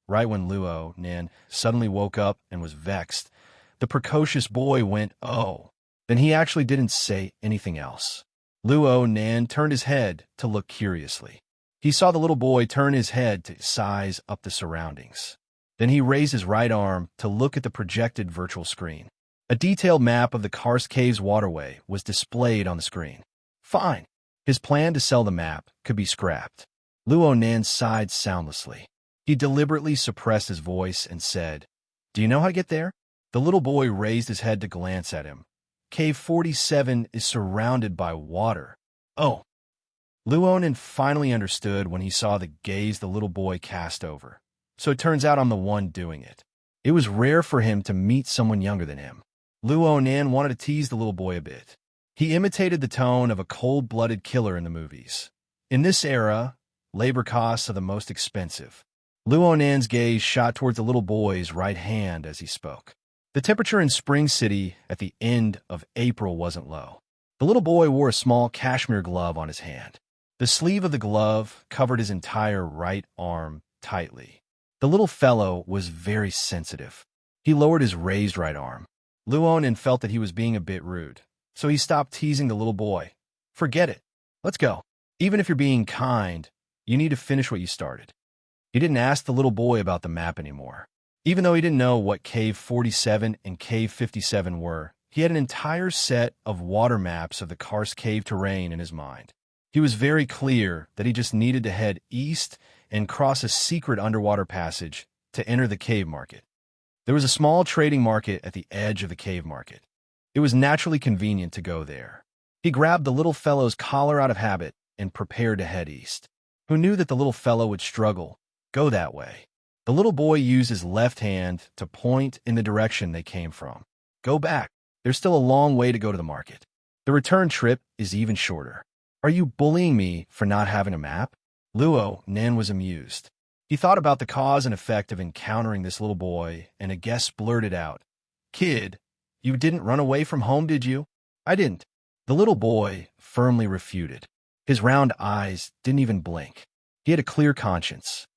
Right when Luo Nin suddenly woke up and was vexed, the precocious boy went, "Oh." Then he actually didn't say anything else. Luo Nin turned his head to look curiously. He saw the little boy turn his head to size up the surroundings. Then he raised his right arm to look at the projected virtual screen. A detailed map of the karst cave's waterway was displayed on the screen. Fine. His plan to sell the map could be scrapped. Luo Nin sighed soundlessly. He deliberately suppressed his voice and said, "Do you know how to get there?" The little boy raised his head to glance at him. Cave 47 is surrounded by water. Oh. Luo Nin finally understood when he saw the gaze the little boy cast over. So it turns out I'm the one doing it. It was rare for him to meet someone younger than him. Luo Nin wanted to tease the little boy a bit. He imitated the tone of a cold-blooded killer in the movies. In this era, labor costs are the most expensive. Luo Nin's gaze shot towards the little boy's right hand as he spoke. The temperature in Spring City at the end of April wasn't low. The little boy wore a small cashmere glove on his hand. The sleeve of the glove covered his entire right arm tightly. The little fellow was very sensitive. He lowered his raised right arm. Luo Nin felt that he was being a bit rude, so he stopped teasing the little boy. Forget it. Let's go. Even if you're being kind, you need to finish what you started. He didn't ask the little boy about the map anymore. Even though he didn't know what Cave 47 and Cave 57 were, he had an entire set of water maps of the karst cave terrain in his mind. He was very clear that he just needed to head east and cross a secret underwater passage to enter the cave market. There was a small trading market at the edge of the cave market. It was naturally convenient to go there. He grabbed the little fellow's collar out of habit and prepared to head east. Who knew that the little fellow would struggle? Go that way. The little boy used his left hand to point in the direction they came from. Go back. There's still a long way to go to the market. The return trip is even shorter. Are you bullying me for not having a map? Luo Nin was amused. He thought about the cause and effect of encountering this little boy, and a guest blurted out, "Kid, you didn't run away from home, did you?" "I didn't." The little boy firmly refuted. His round eyes didn't even blink. He had a clear conscience.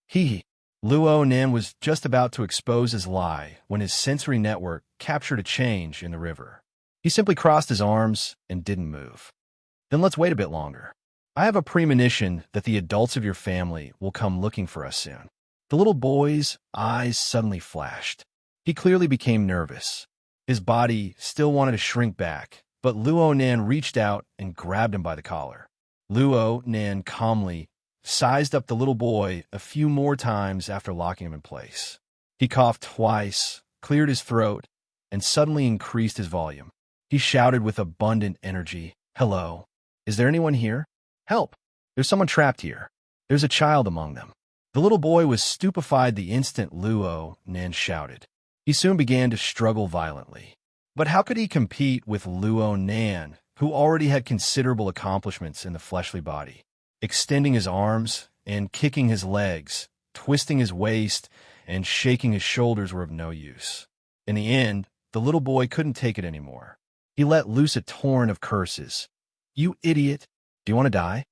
He Luo Nen was just about to expose his lie when his sensory network captured a change in the river. He simply crossed his arms and didn't move. Then let's wait a bit longer. I have a premonition that the adults of your family will come looking for us soon. The little boy's eyes suddenly flashed. He clearly became nervous. His body still wanted to shrink back, but Luo Nan reached out and grabbed him by the collar. Luo Nan calmly sized up the little boy a few more times after locking him in place. He coughed twice, cleared his throat, and suddenly increased his volume. He shouted with abundant energy, "Hello. Is there anyone here? Help! There's someone trapped here. There's a child among them." The little boy was stupefied the instant Luo Nan shouted. He soon began to struggle violently. But how could he compete with Luo Nan, who already had considerable accomplishments in the fleshly body? Extending his arms and kicking his legs, twisting his waist, and shaking his shoulders were of no use. In the end, the little boy couldn't take it anymore. He let loose a torrent of curses. "You idiot! Do you want to die?"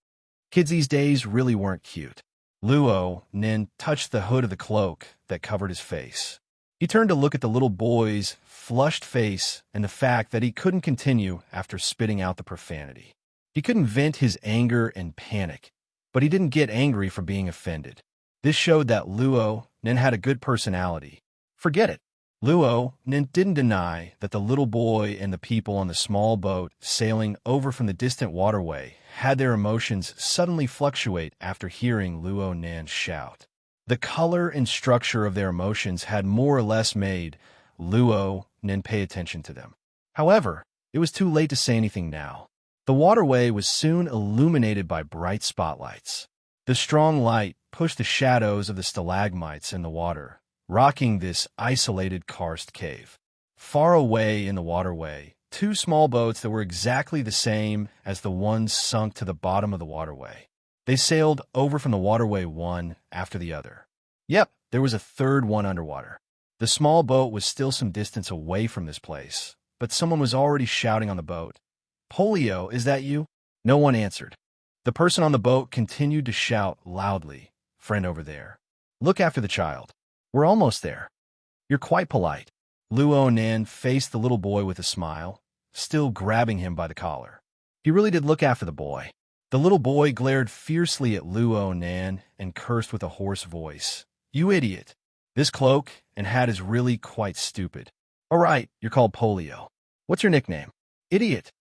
Kids these days really weren't cute. Luo Nin touched the hood of the cloak that covered his face. He turned to look at the little boy's flushed face and the fact that he couldn't continue after spitting out the profanity. He couldn't vent his anger and panic, but he didn't get angry for being offended. This showed that Luo Nin had a good personality. Forget it. Luo Nin didn't deny that the little boy and the people on the small boat sailing over from the distant waterway had their emotions suddenly fluctuate after hearing Luo Nan's shout. The color and structure of their emotions had more or less made Luo Nin pay attention to them. However, it was too late to say anything now. The waterway was soon illuminated by bright spotlights. The strong light pushed the shadows of the stalagmites in the water, rocking this isolated karst cave. Far away in the waterway, two small boats that were exactly the same as the ones sunk to the bottom of the waterway. They sailed over from the waterway one after the other. Yep, there was a third one underwater. The small boat was still some distance away from this place, but someone was already shouting on the boat. "Polio, is that you?" No one answered. The person on the boat continued to shout loudly, "Friend over there. Look after the child. We're almost there." "You're quite polite." Luo Nan faced the little boy with a smile, still grabbing him by the collar. He really did look after the boy. The little boy glared fiercely at Luo Nan and cursed with a hoarse voice. "You idiot. This cloak and hat is really quite stupid. All right, you're called Polio. What's your nickname?" "Idiot."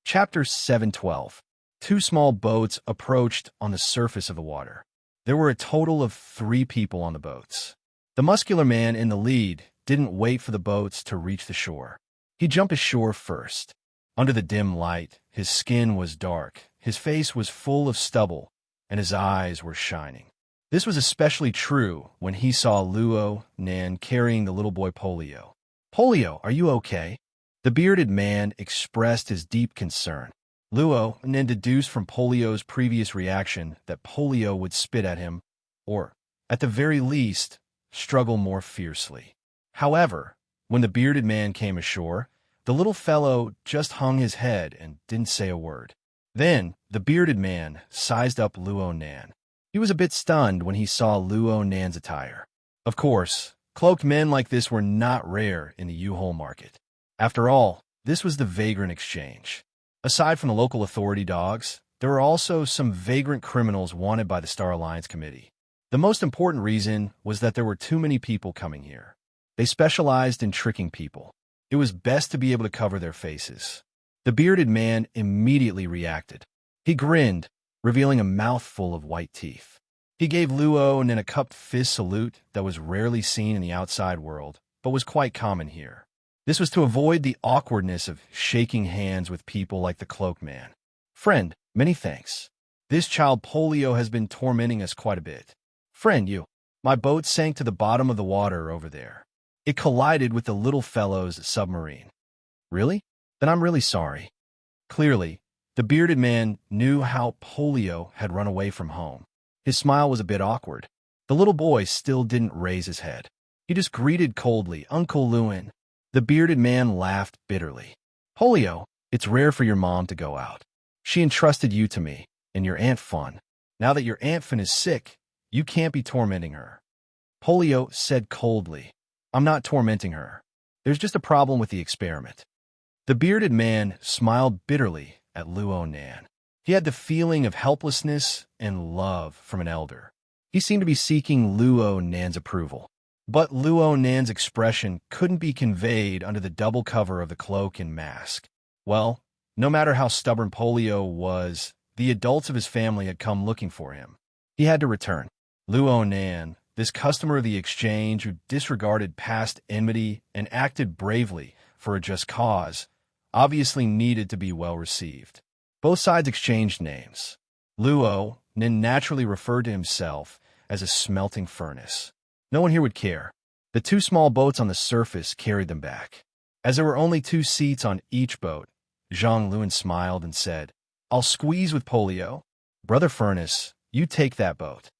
Chapter 712. Two small boats approached on the surface of the water. There were a total of 3 people on the boats. The muscular man in the lead didn't wait for the boats to reach the shore. He jumped ashore first. Under the dim light, his skin was dark, his face was full of stubble, and his eyes were shining. This was especially true when he saw Luo Nan carrying the little boy Polio. "Polio, are you okay?" The bearded man expressed his deep concern. Luo Nan deduced from Polio's previous reaction that Polio would spit at him, or, at the very least, struggle more fiercely. However, when the bearded man came ashore, the little fellow just hung his head and didn't say a word. Then, the bearded man sized up Luo Nan. He was a bit stunned when he saw Luo Nan's attire. Of course, cloaked men like this were not rare in the U-Hole market. After all, this was the vagrant exchange. Aside from the local authority dogs, there were also some vagrant criminals wanted by the Star Alliance Committee. The most important reason was that there were too many people coming here. They specialized in tricking people. It was best to be able to cover their faces. The bearded man immediately reacted. He grinned, revealing a mouthful of white teeth. He gave Luo Nin a cupped fist salute that was rarely seen in the outside world, but was quite common here. This was to avoid the awkwardness of shaking hands with people like the cloak man. "Friend, many thanks. This child Polio has been tormenting us quite a bit. Friend, you. My boat sank to the bottom of the water over there. It collided with the little fellow's submarine." "Really? Then I'm really sorry." Clearly, the bearded man knew how Polio had run away from home. His smile was a bit awkward. The little boy still didn't raise his head. He just greeted coldly, "Uncle Lewin." The bearded man laughed bitterly. "Polio, it's rare for your mom to go out. She entrusted you to me, and your Aunt Fun. Now that your Aunt Fun is sick, you can't be tormenting her." Polio said coldly. I'm not tormenting her. There's just a problem with the experiment. The bearded man smiled bitterly at Luo Nan. He had the feeling of helplessness and love from an elder. He seemed to be seeking Luo Nan's approval. But Luo Nan's expression couldn't be conveyed under the double cover of the cloak and mask. Well, no matter how stubborn Polio was, the adults of his family had come looking for him. He had to return. Luo Nan, this customer of the exchange who disregarded past enmity and acted bravely for a just cause, obviously needed to be well received. Both sides exchanged names. Luo Nan naturally referred to himself as a smelting furnace. No one here would care. The two small boats on the surface carried them back. As there were only 2 seats on each boat, Zhang Luan smiled and said, I'll squeeze with Polio. Brother Furnace, you take that boat.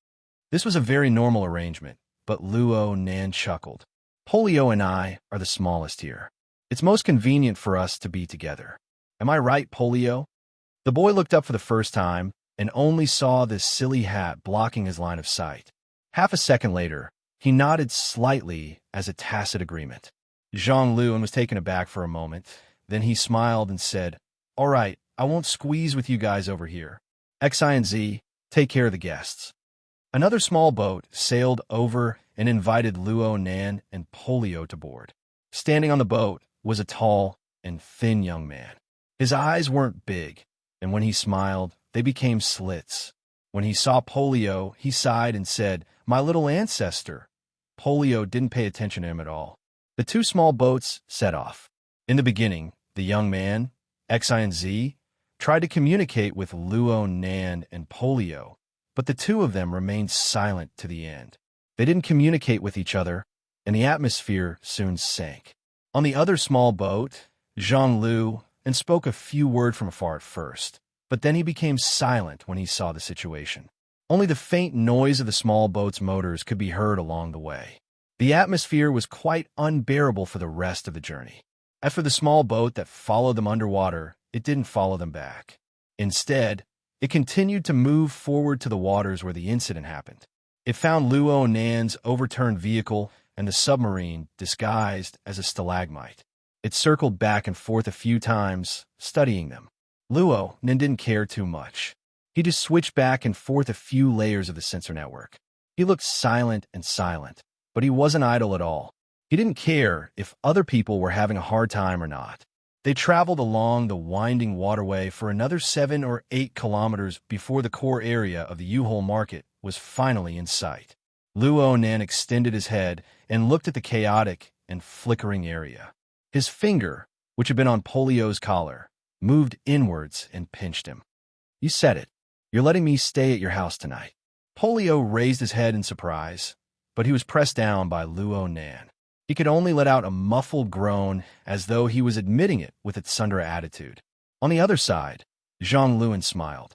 This was a very normal arrangement, but Luo Nan chuckled. Polio and I are the smallest here. It's most convenient for us to be together. Am I right, Polio? The boy looked up for the first time and only saw this silly hat blocking his line of sight. Half a second later, he nodded slightly as a tacit agreement. Zhang Luan was taken aback for a moment. Then he smiled and said, All right, I won't squeeze with you guys over here. X, I, and Z, take care of the guests. Another small boat sailed over and invited Luo Nan and Polio to board. Standing on the boat was a tall and thin young man. His eyes weren't big, and when he smiled, they became slits. When he saw Polio, he sighed and said, My little ancestor. Polio didn't pay attention to him at all. The 2 small boats set off. In the beginning, the young man, X, I, and Z, tried to communicate with Luo Nan and Polio, but the 2 of them remained silent to the end. They didn't communicate with each other, and the atmosphere soon sank. On the other small boat, Zhang Lu and spoke a few words from afar at first, but then he became silent when he saw the situation. Only the faint noise of the small boat's motors could be heard along the way. The atmosphere was quite unbearable for the rest of the journey. As for the small boat that followed them underwater, it didn't follow them back. Instead, it continued to move forward to the waters where the incident happened. It found Luo Nan's overturned vehicle and the submarine disguised as a stalagmite. It circled back and forth a few times, studying them. Luo Nan didn't care too much. He just switched back and forth a few layers of the sensor network. He looked silent and silent, but he wasn't idle at all. He didn't care if other people were having a hard time or not. They traveled along the winding waterway for another 7 or 8 kilometers before the core area of the Yuhol market was finally in sight. Luo Nan extended his head and looked at the chaotic and flickering area. His finger, which had been on Polio's collar, moved inwards and pinched him. You said it. You're letting me stay at your house tonight. Polio raised his head in surprise, but he was pressed down by Luo Nan. He could only let out a muffled groan as though he was admitting it with its Sundra attitude. On the other side, Zhang Luan smiled.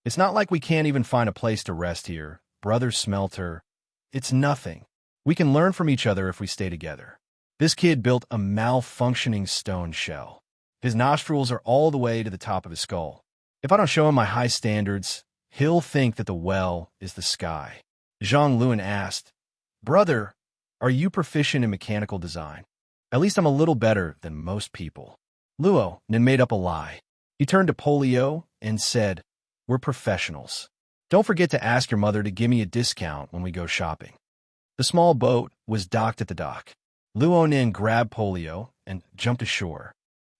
It's not like we can't even find a place to rest here, Brother Smelter. It's nothing. We can learn from each other if we stay together. This kid built a malfunctioning stone shell. His nostrils are all the way to the top of his skull. If I don't show him my high standards, he'll think that the well is the sky. Zhang Luan asked, Brother, are you proficient in mechanical design? At least I'm a little better than most people. Luo Nan made up a lie. He turned to Polio and said, We're professionals. Don't forget to ask your mother to give me a discount when we go shopping. The small boat was docked at the dock. Luo Nan grabbed Polio and jumped ashore.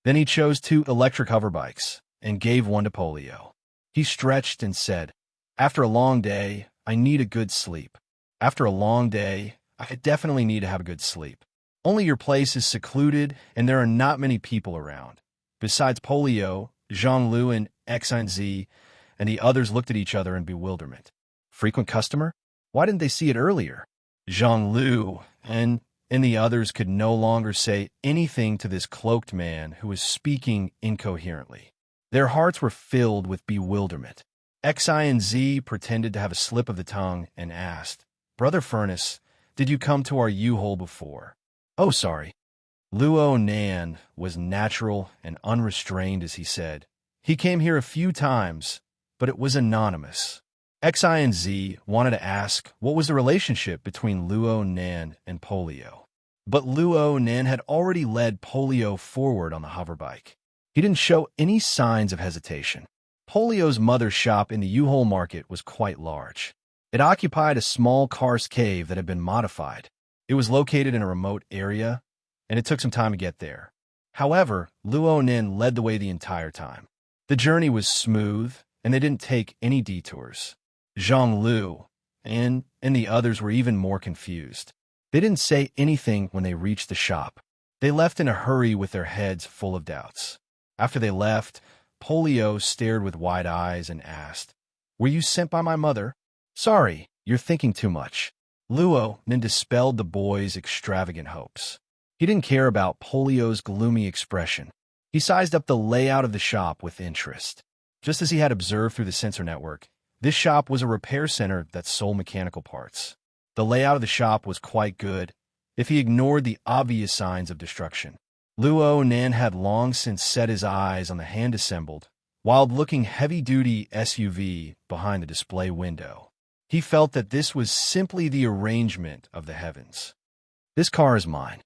Then he chose 2 electric hoverbikes and gave one to Polio. He stretched and said, After a long day, I need a good sleep. After a long day, I definitely need to have a good sleep. Only your place is secluded and there are not many people around. Besides Polio, Zhang Luan, XNZ, and the others looked at each other in bewilderment. Frequent customer? Why didn't they see it earlier? Zhang Lu and the others could no longer say anything to this cloaked man who was speaking incoherently. Their hearts were filled with bewilderment. XI and Z pretended to have a slip of the tongue and asked, Brother Furnace, did you come to our U-hole before? Oh, sorry. Luo Nan was natural and unrestrained as he said. He came here a few times, but it was anonymous. X, Y, and Z wanted to ask what was the relationship between Luo Nan and Polio. But Luo Nan had already led Polio forward on the hoverbike. He didn't show any signs of hesitation. Polio's mother's shop in the U-Hole market was quite large. It occupied a small karst cave that had been modified. It was located in a remote area, and it took some time to get there. However, Luo Nin led the way the entire time. The journey was smooth, and they didn't take any detours. Zhang Lu and the others were even more confused. They didn't say anything when they reached the shop. They left in a hurry with their heads full of doubts. After they left, Polio stared with wide eyes and asked, "Were you sent by my mother?" "Sorry, you're thinking too much." Luo then dispelled the boy's extravagant hopes. He didn't care about Polio's gloomy expression. He sized up the layout of the shop with interest. Just as he had observed through the sensor network, this shop was a repair center that sold mechanical parts. The layout of the shop was quite good, if he ignored the obvious signs of destruction. Luo Nan had long since set his eyes on the hand-assembled, wild-looking heavy-duty SUV behind the display window. He felt that this was simply the arrangement of the heavens. "This car is mine.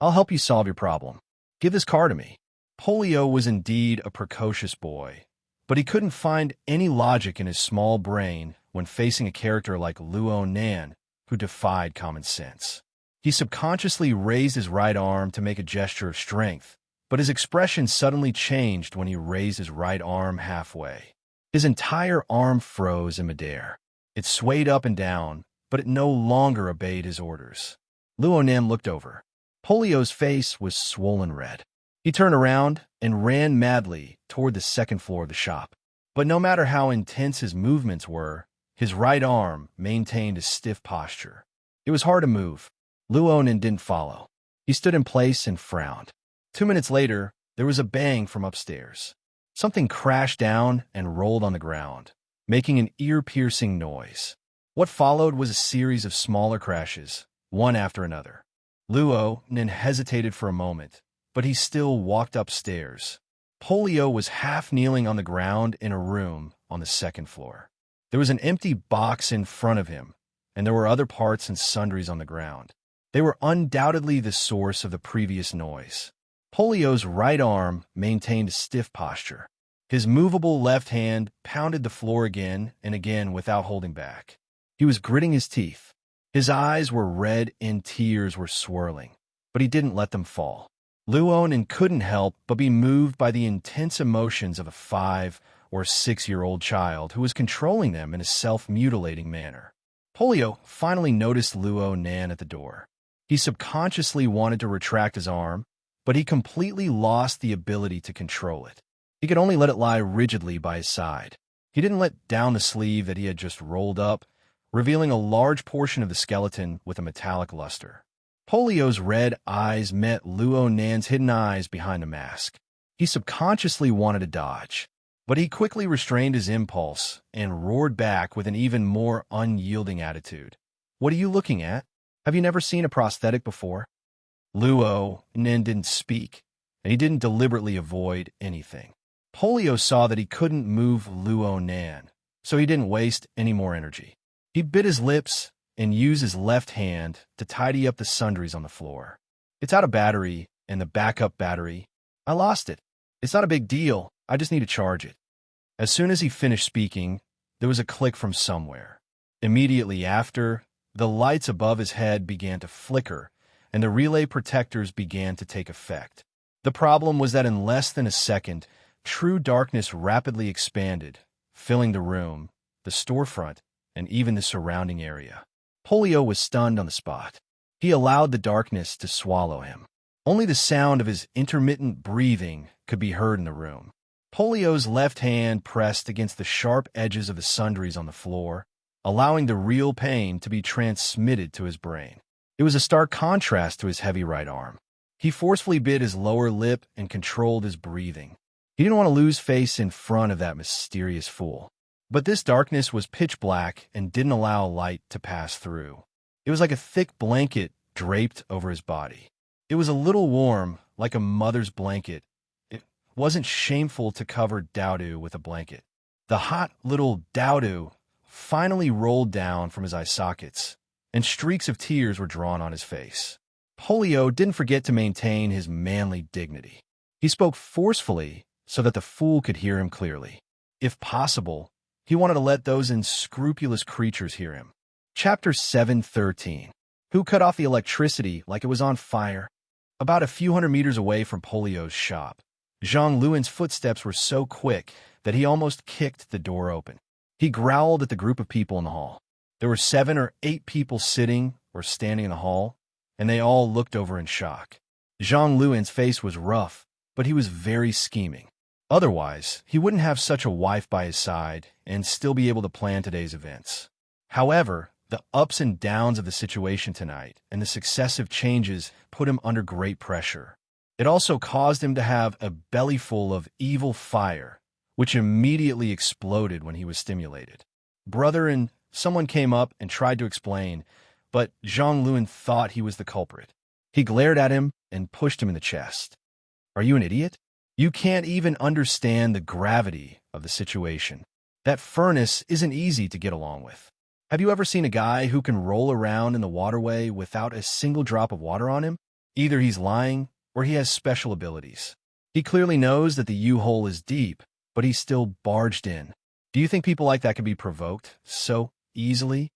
I'll help you solve your problem. Give this car to me." Polio was indeed a precocious boy, but he couldn't find any logic in his small brain when facing a character like Luo Nan, who defied common sense. He subconsciously raised his right arm to make a gesture of strength, but his expression suddenly changed when he raised his right arm halfway. His entire arm froze in midair. It swayed up and down, but it no longer obeyed his orders. Luo Nan looked over. Polio's face was swollen red. He turned around and ran madly toward the second floor of the shop. But no matter how intense his movements were, his right arm maintained a stiff posture. It was hard to move. Luo Nan didn't follow. He stood in place and frowned. 2 minutes later, there was a bang from upstairs. Something crashed down and rolled on the ground, making an ear-piercing noise. What followed was a series of smaller crashes, one after another. Luo Nan hesitated for a moment, but he still walked upstairs. Polio was half kneeling on the ground in a room on the second floor. There was an empty box in front of him, and there were other parts and sundries on the ground. They were undoubtedly the source of the previous noise. Polio's right arm maintained a stiff posture. His movable left hand pounded the floor again and again without holding back. He was gritting his teeth. His eyes were red and tears were swirling, but he didn't let them fall. Luo Nan couldn't help but be moved by the intense emotions of a 5- or 6-year-old child who was controlling them in a self-mutilating manner. Polio finally noticed Luo Nan at the door. He subconsciously wanted to retract his arm, but he completely lost the ability to control it. He could only let it lie rigidly by his side. He didn't let down the sleeve that he had just rolled up, revealing a large portion of the skeleton with a metallic luster. Polio's red eyes met Luo Nan's hidden eyes behind the mask. He subconsciously wanted to dodge, but he quickly restrained his impulse and roared back with an even more unyielding attitude. "What are you looking at? Have you never seen a prosthetic before?" Luo Nan didn't speak, and he didn't deliberately avoid anything. Polio saw that he couldn't move Luo Nan, so he didn't waste any more energy. He bit his lips and used his left hand to tidy up the sundries on the floor. "It's out of battery, and the backup battery. I lost it. It's not a big deal. I just need to charge it." As soon as he finished speaking, there was a click from somewhere. Immediately after, the lights above his head began to flicker, and the relay protectors began to take effect. The problem was that in less than a second, true darkness rapidly expanded, filling the room, the storefront, and even the surrounding area. Polio was stunned on the spot. He allowed the darkness to swallow him. Only the sound of his intermittent breathing could be heard in the room. Polio's left hand pressed against the sharp edges of the sundries on the floor, allowing the real pain to be transmitted to his brain. It was a stark contrast to his heavy right arm. He forcefully bit his lower lip and controlled his breathing. He didn't want to lose face in front of that mysterious fool. But this darkness was pitch black and didn't allow light to pass through. It was like a thick blanket draped over his body. It was a little warm, like a mother's blanket. It wasn't shameful to cover Dowdu with a blanket. The hot little Dowdu finally rolled down from his eye sockets, and streaks of tears were drawn on his face. Polio didn't forget to maintain his manly dignity. He spoke forcefully so that the fool could hear him clearly. If possible, he wanted to let those unscrupulous creatures hear him. Chapter 7:13. Who cut off the electricity like it was on fire? About a few hundred meters away from Polio's shop, Zhang Luan's footsteps were so quick that he almost kicked the door open. He growled at the group of people in the hall. There were 7 or 8 people sitting or standing in the hall, and they all looked over in shock. Zhang Luan's face was rough, but he was very scheming. Otherwise, he wouldn't have such a wife by his side and still be able to plan today's events. However, the ups and downs of the situation tonight and the successive changes put him under great pressure. It also caused him to have a bellyful of evil fire, which immediately exploded when he was stimulated. Brother and someone came up and tried to explain, but Zhang Luan thought he was the culprit. He glared at him and pushed him in the chest. Are you an idiot? You can't even understand the gravity of the situation. That furnace isn't easy to get along with. Have you ever seen a guy who can roll around in the waterway without a single drop of water on him? Either he's lying or he has special abilities. He clearly knows that the U-hole is deep, but he still barged in. Do you think people like that can be provoked so easily?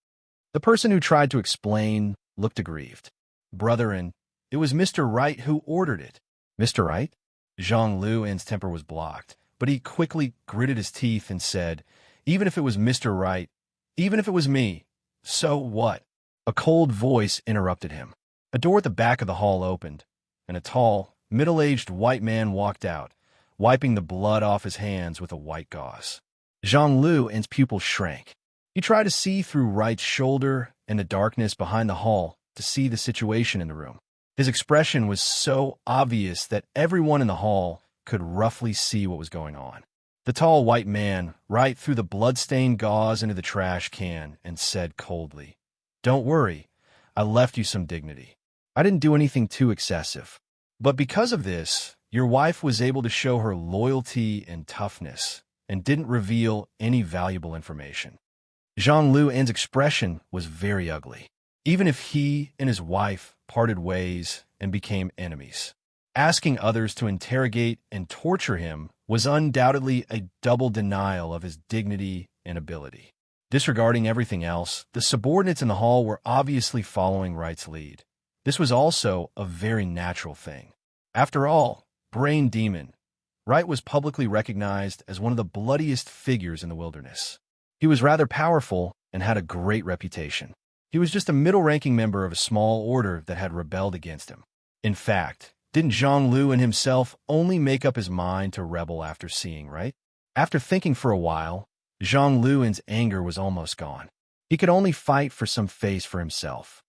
The person who tried to explain looked aggrieved. Brethren, it was Mr. Wright who ordered it. Mr. Wright? Zhang Luan's temper was blocked, but he quickly gritted his teeth and said, even if it was Mr. Wright, even if it was me, so what? A cold voice interrupted him. A door at the back of the hall opened, and a tall, middle-aged white man walked out, wiping the blood off his hands with a white gauze. Zhang Luan's pupils shrank. He tried to see through Wright's shoulder and the darkness behind the hall to see the situation in the room. His expression was so obvious that everyone in the hall could roughly see what was going on. The tall white man right threw the blood-stained gauze into the trash can and said coldly, "Don't worry, I left you some dignity. I didn't do anything too excessive. But because of this, your wife was able to show her loyalty and toughness and didn't reveal any valuable information." Zhang Luan's expression was very ugly, even if he and his wife parted ways and became enemies. Asking others to interrogate and torture him was undoubtedly a double denial of his dignity and ability. Disregarding everything else, the subordinates in the hall were obviously following Wright's lead. This was also a very natural thing. After all, Brain Demon, Wright was publicly recognized as one of the bloodiest figures in the wilderness. He was rather powerful and had a great reputation. He was just a middle-ranking member of a small order that had rebelled against him. In fact, didn't Zhang Luan himself only make up his mind to rebel after seeing Wright? After thinking for a while, Zhang Luan's anger was almost gone. He could only fight for some face for himself.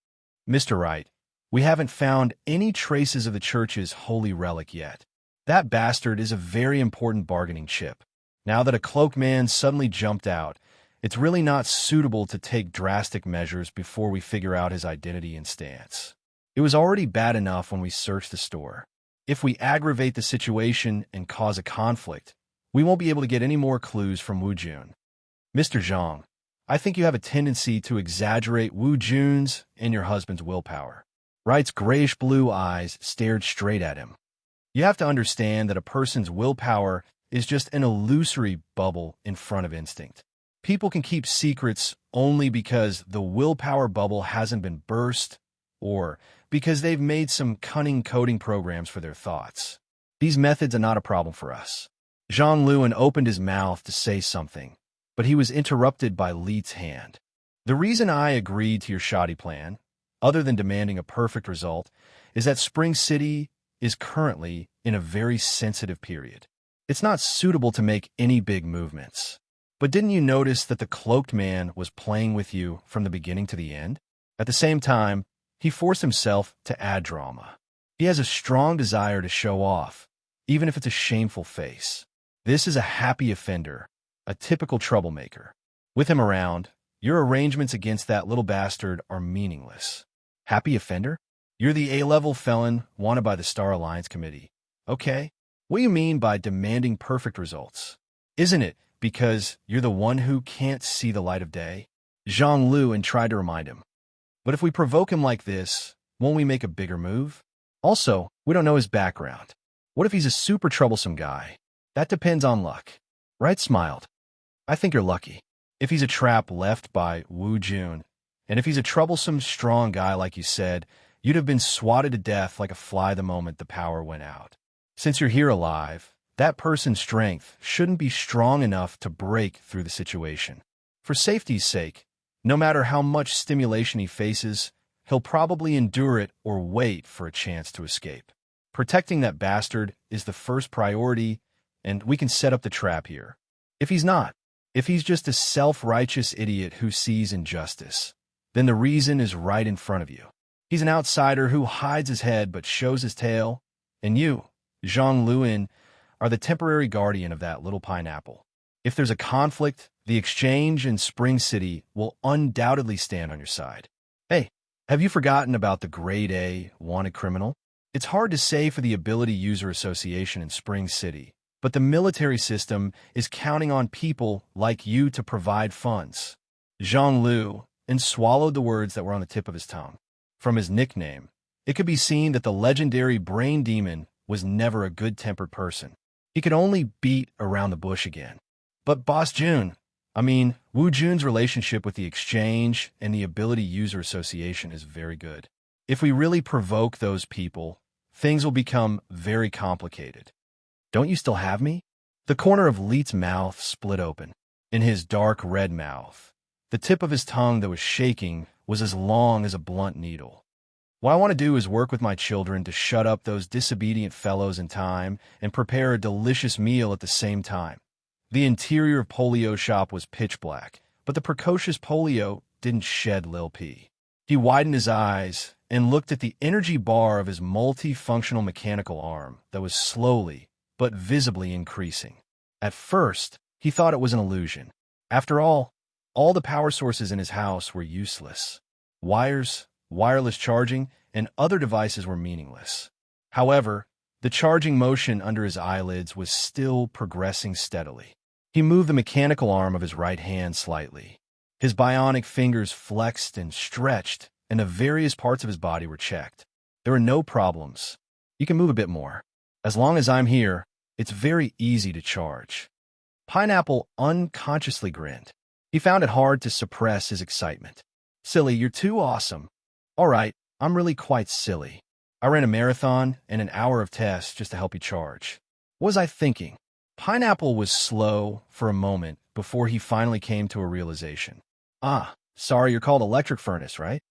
Mr. Wright, we haven't found any traces of the church's holy relic yet. That bastard is a very important bargaining chip. Now that a cloaked man suddenly jumped out, it's really not suitable to take drastic measures before we figure out his identity and stance. It was already bad enough when we searched the store. If we aggravate the situation and cause a conflict, we won't be able to get any more clues from Wu Jun. Mr. Zhang, I think you have a tendency to exaggerate Wu Jun's and your husband's willpower. Wright's grayish-blue eyes stared straight at him. You have to understand that a person's willpower is just an illusory bubble in front of instinct. People can keep secrets only because the willpower bubble hasn't been burst or because they've made some cunning coding programs for their thoughts. These methods are not a problem for us. Zhang Luan opened his mouth to say something, but he was interrupted by Li's hand. The reason I agreed to your shoddy plan, other than demanding a perfect result, is that Spring City is currently in a very sensitive period. It's not suitable to make any big movements. But didn't you notice that the cloaked man was playing with you from the beginning to the end? At the same time, he forced himself to add drama. He has a strong desire to show off, even if it's a shameful face. This is a happy offender, a typical troublemaker. With him around, your arrangements against that little bastard are meaningless. Happy offender? You're the A-level felon wanted by the Star Alliance Committee. Okay, what do you mean by demanding perfect results? Isn't it because you're the one who can't see the light of day? Zhang Luan tried to remind him. But if we provoke him like this, won't we make a bigger move? Also, we don't know his background. What if he's a super troublesome guy? That depends on luck. Wright smiled. I think you're lucky. If he's a trap left by Wu Jun, and if he's a troublesome, strong guy like you said, you'd have been swatted to death like a fly the moment the power went out. Since you're here alive, that person's strength shouldn't be strong enough to break through the situation. For safety's sake, no matter how much stimulation he faces, he'll probably endure it or wait for a chance to escape. Protecting that bastard is the first priority, and we can set up the trap here. If he's not, if he's just a self-righteous idiot who sees injustice, then the reason is right in front of you. He's an outsider who hides his head but shows his tail, and you, Zhang Luan, are the temporary guardian of that little pineapple. If there's a conflict, the exchange in Spring City will undoubtedly stand on your side. Hey, have you forgotten about the Grade A wanted criminal? It's hard to say for the Ability User Association in Spring City, but the military system is counting on people like you to provide funds. Zhang Luan swallowed the words that were on the tip of his tongue. From his nickname, it could be seen that the legendary Brain Demon was never a good-tempered person. He could only beat around the bush again. But Wu Jun's relationship with the Exchange and the Ability User Association is very good. If we really provoke those people, things will become very complicated. Don't you still have me? The corner of Leet's mouth split open. In his dark red mouth, the tip of his tongue that was shaking was as long as a blunt needle. What I want to do is work with my children to shut up those disobedient fellows in time and prepare a delicious meal at the same time. The interior of Polio's shop was pitch black, but the precocious Polio didn't shed Lil P. He widened his eyes and looked at the energy bar of his multifunctional mechanical arm that was slowly but visibly increasing. At first, he thought it was an illusion. After all the power sources in his house were useless. Wires, wireless charging, and other devices were meaningless. However, the charging motion under his eyelids was still progressing steadily. He moved the mechanical arm of his right hand slightly. His bionic fingers flexed and stretched, and the various parts of his body were checked. There were no problems. You can move a bit more. As long as I'm here, it's very easy to charge. Pineapple unconsciously grinned. He found it hard to suppress his excitement. Silly, you're too awesome. All right, I'm really quite silly. I ran a marathon and an hour of tests just to help you charge. What was I thinking? Pineapple was slow for a moment before he finally came to a realization. Sorry, you're called Electric Furnace, right?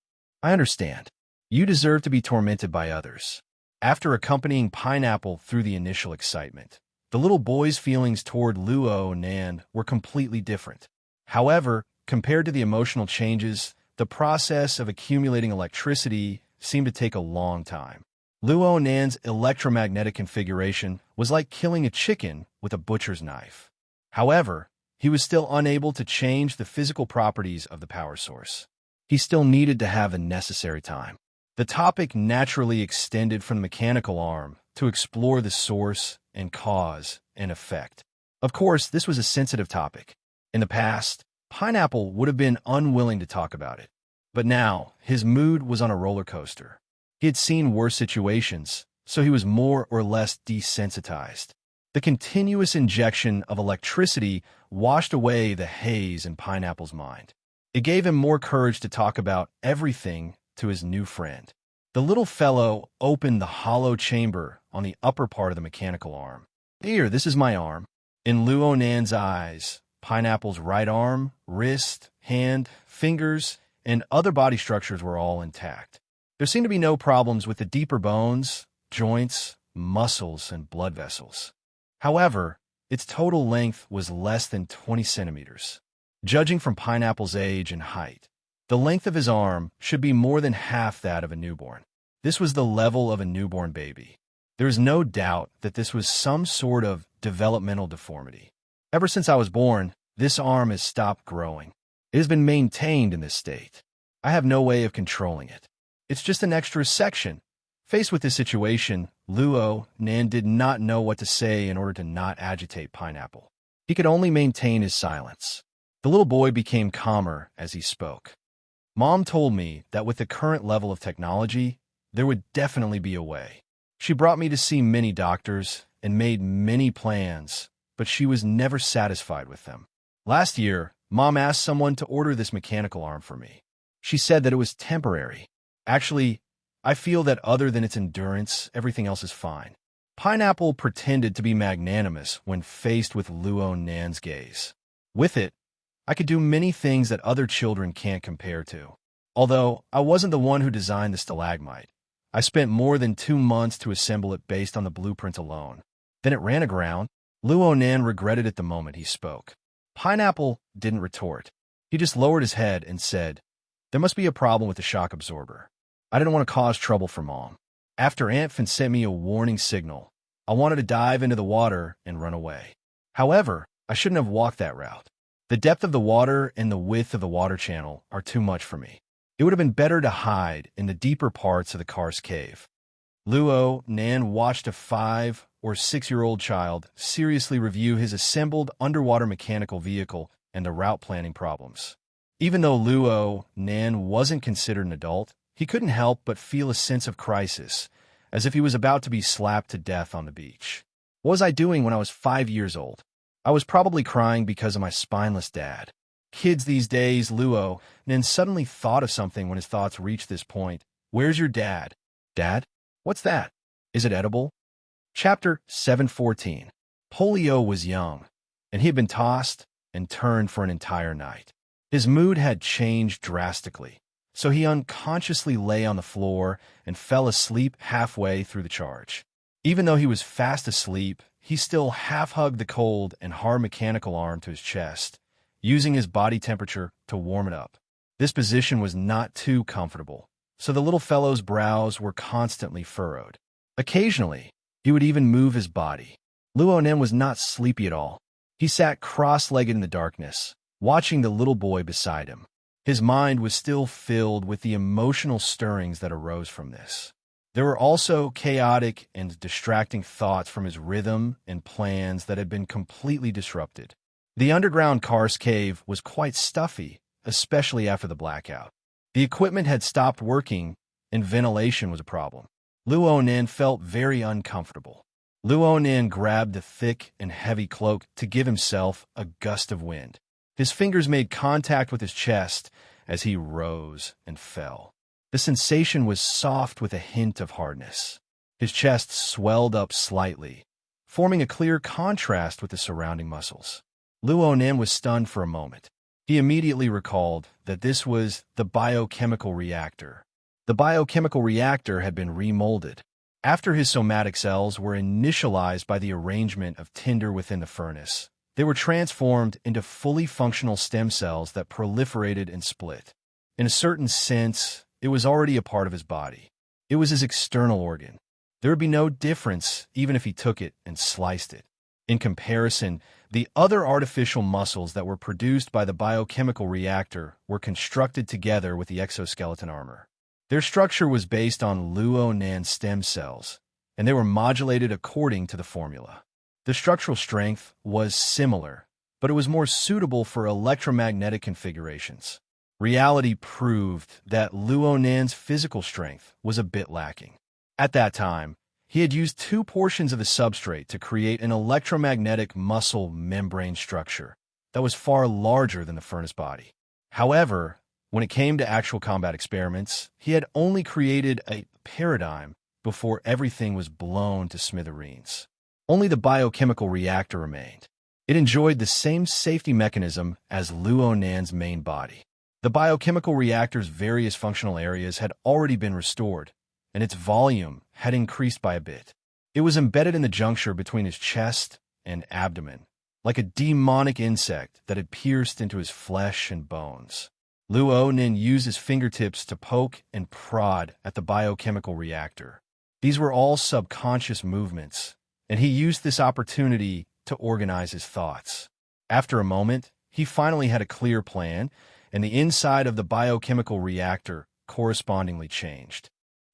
I understand. You deserve to be tormented by others. After accompanying Pineapple through the initial excitement, the little boy's feelings toward Luo Nan were completely different. However, compared to the emotional changes, the process of accumulating electricity seemed to take a long time. Luo Nan's electromagnetic configuration was like killing a chicken with a butcher's knife. However, he was still unable to change the physical properties of the power source. He still needed to have the necessary time. The topic naturally extended from the mechanical arm to explore the source and cause and effect. Of course, this was a sensitive topic. In the past, Pineapple would have been unwilling to talk about it. But now, his mood was on a roller coaster. He had seen worse situations, so he was more or less desensitized. The continuous injection of electricity washed away the haze in Pineapple's mind. It gave him more courage to talk about everything to his new friend. The little fellow opened the hollow chamber on the upper part of the mechanical arm. Here, this is my arm. In Luo Nan's eyes, Pineapple's right arm, wrist, hand, fingers, and other body structures were all intact. There seemed to be no problems with the deeper bones, joints, muscles, and blood vessels. However, its total length was less than 20 centimeters. Judging from Pineapple's age and height, the length of his arm should be more than half that of a newborn. This was the level of a newborn baby. There is no doubt that this was some sort of developmental deformity. Ever since I was born, this arm has stopped growing. It has been maintained in this state. I have no way of controlling it. It's just an extra section. Faced with this situation, Luo Nan did not know what to say in order to not agitate Pineapple. He could only maintain his silence. The little boy became calmer as he spoke. Mom told me that with the current level of technology, there would definitely be a way. She brought me to see many doctors and made many plans, but she was never satisfied with them. Last year, Mom asked someone to order this mechanical arm for me. She said that it was temporary. Actually, I feel that other than its endurance, everything else is fine. Pineapple pretended to be magnanimous when faced with Luo Nan's gaze. With it, I could do many things that other children can't compare to. Although I wasn't the one who designed the stalagmite, I spent more than 2 months to assemble it based on the blueprint alone. Then it ran aground. Luo Nan regretted it the moment he spoke. Pineapple didn't retort. He just lowered his head and said, "There must be a problem with the shock absorber." I didn't want to cause trouble for Mom. After Antfin sent me a warning signal, I wanted to dive into the water and run away. However, I shouldn't have walked that route. The depth of the water and the width of the water channel are too much for me. It would have been better to hide in the deeper parts of the karst cave. Luo Nan watched a 5- or 6-year-old child seriously review his assembled underwater mechanical vehicle and the route planning problems. Even though Luo Nan wasn't considered an adult, he couldn't help but feel a sense of crisis, as if he was about to be slapped to death on the beach. What was I doing when I was 5 years old? I was probably crying because of my spineless dad. Kids these days, Luo Nan suddenly thought of something when his thoughts reached this point. Where's your dad? Dad? What's that? Is it edible? Chapter 714. Polio was young, and he had been tossed and turned for an entire night. His mood had changed drastically, so he unconsciously lay on the floor and fell asleep halfway through the charge. Even though he was fast asleep, he still half-hugged the cold and hard mechanical arm to his chest, using his body temperature to warm it up. This position was not too comfortable, so the little fellow's brows were constantly furrowed. Occasionally, he would even move his body. Luo Nan was not sleepy at all. He sat cross-legged in the darkness, watching the little boy beside him. His mind was still filled with the emotional stirrings that arose from this. There were also chaotic and distracting thoughts from his rhythm and plans that had been completely disrupted. The underground karst cave was quite stuffy, especially after the blackout. The equipment had stopped working, and ventilation was a problem. Luo Nan felt very uncomfortable. Luo Nan grabbed the thick and heavy cloak to give himself a gust of wind. His fingers made contact with his chest as he rose and fell. The sensation was soft with a hint of hardness. His chest swelled up slightly, forming a clear contrast with the surrounding muscles. Luo Nan was stunned for a moment. He immediately recalled that this was the biochemical reactor. The biochemical reactor had been remolded. After his somatic cells were initialized by the arrangement of tinder within the furnace, they were transformed into fully functional stem cells that proliferated and split. In a certain sense, it was already a part of his body. It was his external organ. There would be no difference even if he took it and sliced it. In comparison, the other artificial muscles that were produced by the biochemical reactor were constructed together with the exoskeleton armor. Their structure was based on Luo Nan's stem cells, and they were modulated according to the formula. The structural strength was similar, but it was more suitable for electromagnetic configurations. Reality proved that Luo Nan's physical strength was a bit lacking. At that time, he had used 2 portions of the substrate to create an electromagnetic muscle membrane structure that was far larger than the furnace body. However, when it came to actual combat experiments, he had only created a paradigm before everything was blown to smithereens. Only the biochemical reactor remained. It enjoyed the same safety mechanism as Luo Nan's main body. The biochemical reactor's various functional areas had already been restored, and its volume had increased by a bit. It was embedded in the juncture between his chest and abdomen, like a demonic insect that had pierced into his flesh and bones. Luo Nan used his fingertips to poke and prod at the biochemical reactor. These were all subconscious movements, and he used this opportunity to organize his thoughts. After a moment, he finally had a clear plan, and the inside of the biochemical reactor correspondingly changed.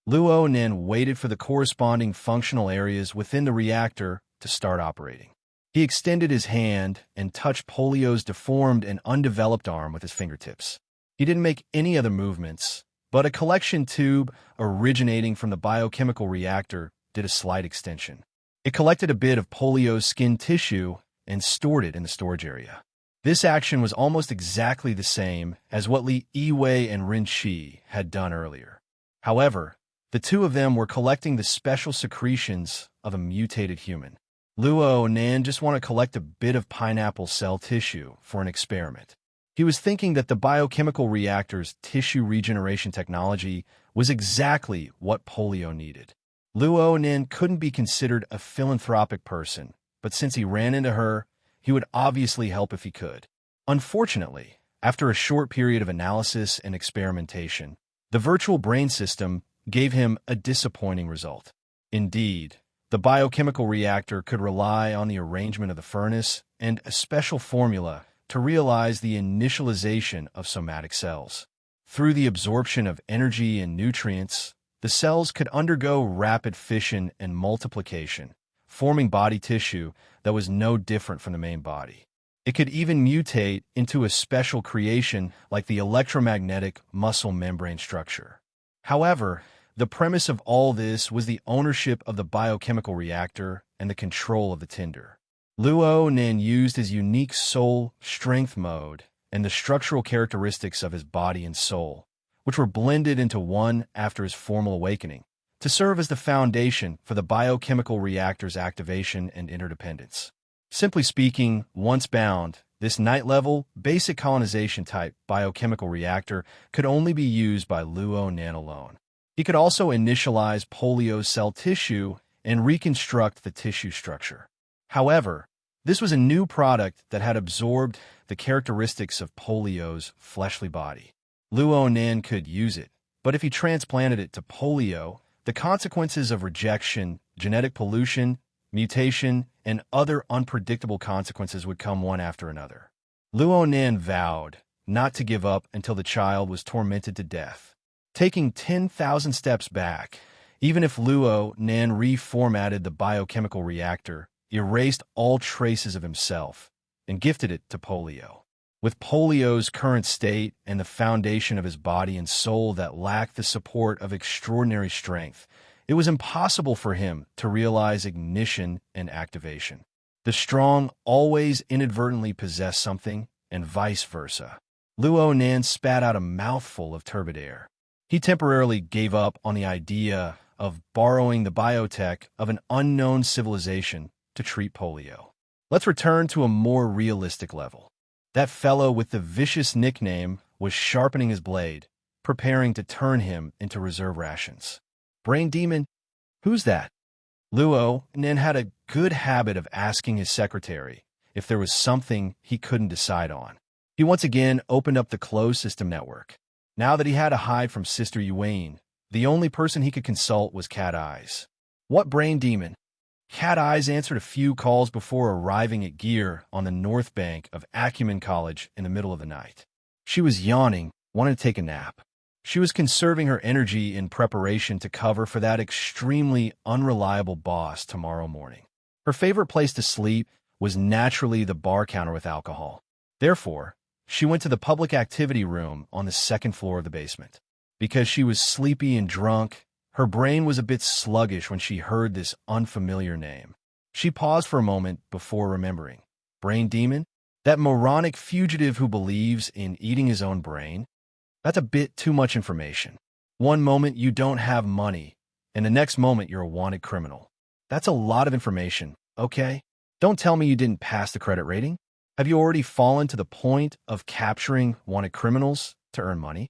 Luo Nan waited for the corresponding functional areas within the reactor to start operating. He extended his hand and touched Polio's deformed and undeveloped arm with his fingertips. He didn't make any other movements, but a collection tube originating from the biochemical reactor did a slight extension. It collected a bit of Polio's skin tissue and stored it in the storage area. This action was almost exactly the same as what Li Yiwei and Rin Shi had done earlier. However, the two of them were collecting the special secretions of a mutated human. Luo Nan just wanted to collect a bit of pineapple cell tissue for an experiment. He was thinking that the biochemical reactor's tissue regeneration technology was exactly what Polio needed. Luo Nan couldn't be considered a philanthropic person, but since he ran into her, he would obviously help if he could. Unfortunately, after a short period of analysis and experimentation, the virtual brain system gave him a disappointing result. Indeed, the biochemical reactor could rely on the arrangement of the furnace and a special formula to realize the initialization of somatic cells. Through the absorption of energy and nutrients, the cells could undergo rapid fission and multiplication, forming body tissue that was no different from the main body. It could even mutate into a special creation like the electromagnetic muscle membrane structure. However, the premise of all this was the ownership of the biochemical reactor and the control of the tinder. Luo Nan used his unique soul strength mode and the structural characteristics of his body and soul, which were blended into one after his formal awakening, to serve as the foundation for the biochemical reactor's activation and interdependence. Simply speaking, once bound, this night-level, basic colonization-type biochemical reactor could only be used by Luo Nan alone. He could also initialize Polio's cell tissue and reconstruct the tissue structure. However, this was a new product that had absorbed the characteristics of Polio's fleshly body. Luo Nan could use it, but if he transplanted it to Polio, the consequences of rejection, genetic pollution, mutation, and other unpredictable consequences would come one after another. Luo Nan vowed not to give up until the child was tormented to death. Taking 10,000 steps back, even if Luo Nan reformatted the biochemical reactor, erased all traces of himself, and gifted it to Polio. With Polio's current state and the foundation of his body and soul that lacked the support of extraordinary strength, it was impossible for him to realize ignition and activation. The strong always inadvertently possess something, and vice versa. Luo Nan spat out a mouthful of turbid air. He temporarily gave up on the idea of borrowing the biotech of an unknown civilization to treat Polio. Let's return to a more realistic level. That fellow with the vicious nickname was sharpening his blade, preparing to turn him into reserve rations. Brain demon? Who's that? Luo Nan had a good habit of asking his secretary if there was something he couldn't decide on. He once again opened up the closed system network. Now that he had to hide from Sister Yuan, the only person he could consult was Cat Eyes. What brain demon? Cat Eyes answered a few calls before arriving at Gear on the north bank of Acumen College in the middle of the night. She was yawning, wanted to take a nap. She was conserving her energy in preparation to cover for that extremely unreliable boss tomorrow morning. Her favorite place to sleep was naturally the bar counter with alcohol. Therefore, she went to the public activity room on the second floor of the basement. Because she was sleepy and drunk, her brain was a bit sluggish when she heard this unfamiliar name. She paused for a moment before remembering. Brain demon? That moronic fugitive who believes in eating his own brain? That's a bit too much information. One moment you don't have money, and the next moment you're a wanted criminal. That's a lot of information, okay? Don't tell me you didn't pass the credit rating. Have you already fallen to the point of capturing wanted criminals to earn money?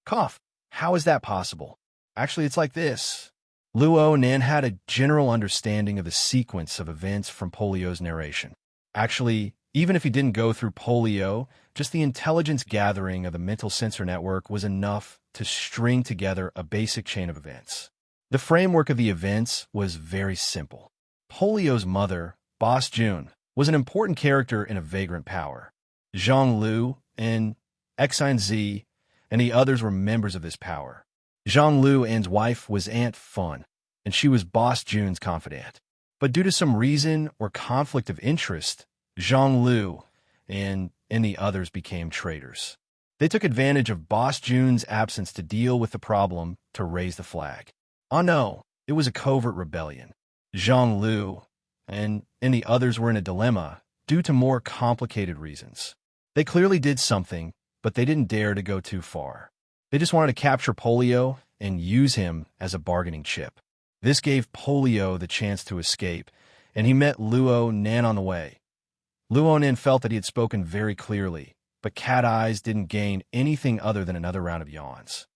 Cough. How is that possible? Actually, it's like this. Luo Nan had a general understanding of the sequence of events from Polio's narration. Actually, even if he didn't go through Polio, just the intelligence gathering of the mental sensor network was enough to string together a basic chain of events. The framework of the events was very simple. Polio's mother, Boss June, was an important character in a vagrant power. Zhang Lu and Xin and the others were members of this power. Zhang Lu An's wife was Aunt Fun, and she was Boss June's confidant. But due to some reason or conflict of interest, Zhang Lu and the others became traitors. They took advantage of Boss Jun's absence to deal with the problem to raise the flag. Oh no, it was a covert rebellion. Zhang Lu and the others were in a dilemma due to more complicated reasons. They clearly did something, but they didn't dare to go too far. They just wanted to capture Polio and use him as a bargaining chip. This gave Polio the chance to escape, and he met Luo Nan on the way. Luo Nan felt that he had spoken very clearly, but Cat Eyes didn't gain anything other than another round of yawns.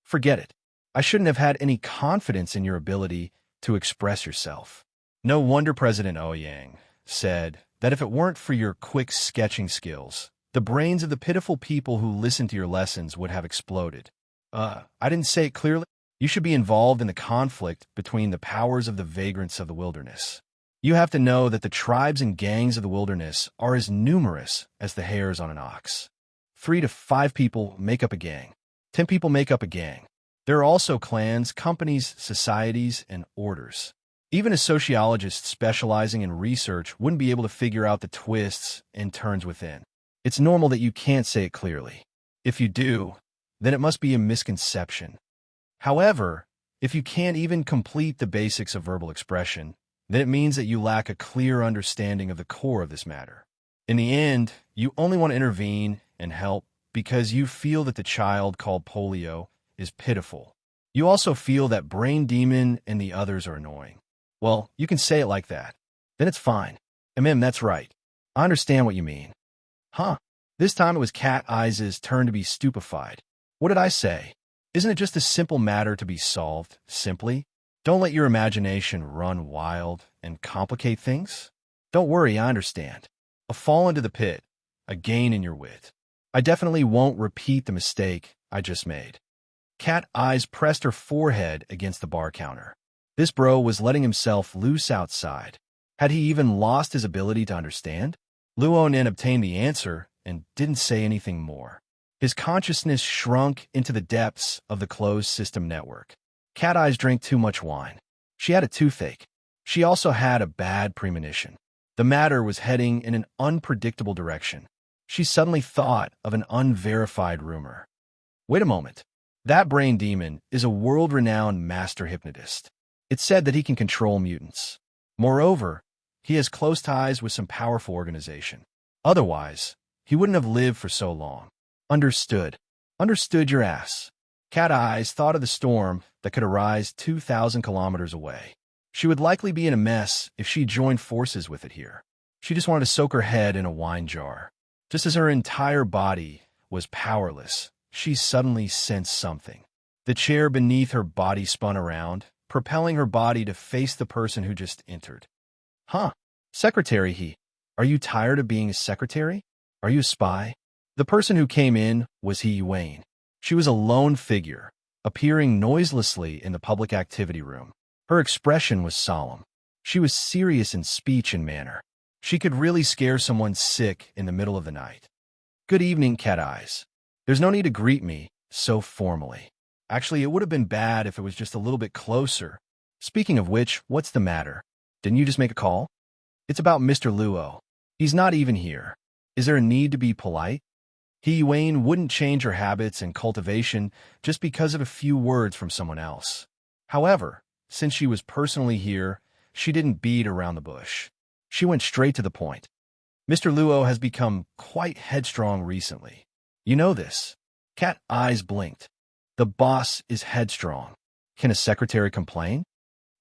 Forget it. I shouldn't have had any confidence in your ability to express yourself. No wonder President Ouyang said that if it weren't for your quick sketching skills, the brains of the pitiful people who listened to your lessons would have exploded. I didn't say it clearly. You should be involved in the conflict between the powers of the vagrants of the wilderness. You have to know that the tribes and gangs of the wilderness are as numerous as the hairs on an ox. 3 to 5 people make up a gang. 10 people make up a gang. There are also clans, companies, societies, and orders. Even a sociologist specializing in research wouldn't be able to figure out the twists and turns within. It's normal that you can't say it clearly. If you do, then it must be a misconception. However, if you can't even complete the basics of verbal expression, then it means that you lack a clear understanding of the core of this matter. In the end, you only want to intervene and help because you feel that the child called Polio is pitiful. You also feel that Brain Demon and the others are annoying. Well, you can say it like that. Then it's fine. That's right. I understand what you mean. Huh. This time it was Cat Eyes' turn to be stupefied. What did I say? Isn't it just a simple matter to be solved, simply? Don't let your imagination run wild and complicate things. Don't worry, I understand. A fall into the pit, a gain in your wit. I definitely won't repeat the mistake I just made. Cat Eyes pressed her forehead against the bar counter. This bro was letting himself loose outside. Had he even lost his ability to understand? Luo Nin obtained the answer and didn't say anything more. His consciousness shrunk into the depths of the closed system network. Cat Eyes drank too much wine. She had a toothache. She also had a bad premonition. The matter was heading in an unpredictable direction. She suddenly thought of an unverified rumor. Wait a moment. That Brain Demon is a world-renowned master hypnotist. It's said that he can control mutants. Moreover, he has close ties with some powerful organization. Otherwise, he wouldn't have lived for so long. Understood. Understood your ass. Cat Eyes thought of the storm that could arise 2,000 kilometers away. She would likely be in a mess if she joined forces with it here. She just wanted to soak her head in a wine jar. Just as her entire body was powerless, she suddenly sensed something. The chair beneath her body spun around, propelling her body to face the person who just entered. Huh? Secretary, are you tired of being a secretary? Are you a spy? The person who came in was Wayne. She was a lone figure, appearing noiselessly in the public activity room. Her expression was solemn. She was serious in speech and manner. She could really scare someone sick in the middle of the night. Good evening, Cat Eyes. There's no need to greet me so formally. Actually, it would have been bad if it was just a little bit closer. Speaking of which, what's the matter? Didn't you just make a call? It's about Mr. Luo. He's not even here. Is there a need to be polite? Wayne wouldn't change her habits and cultivation just because of a few words from someone else. However, since she was personally here, she didn't beat around the bush. She went straight to the point. Mr. Luo has become quite headstrong recently. You know this. Cat Eyes blinked. The boss is headstrong. Can a secretary complain?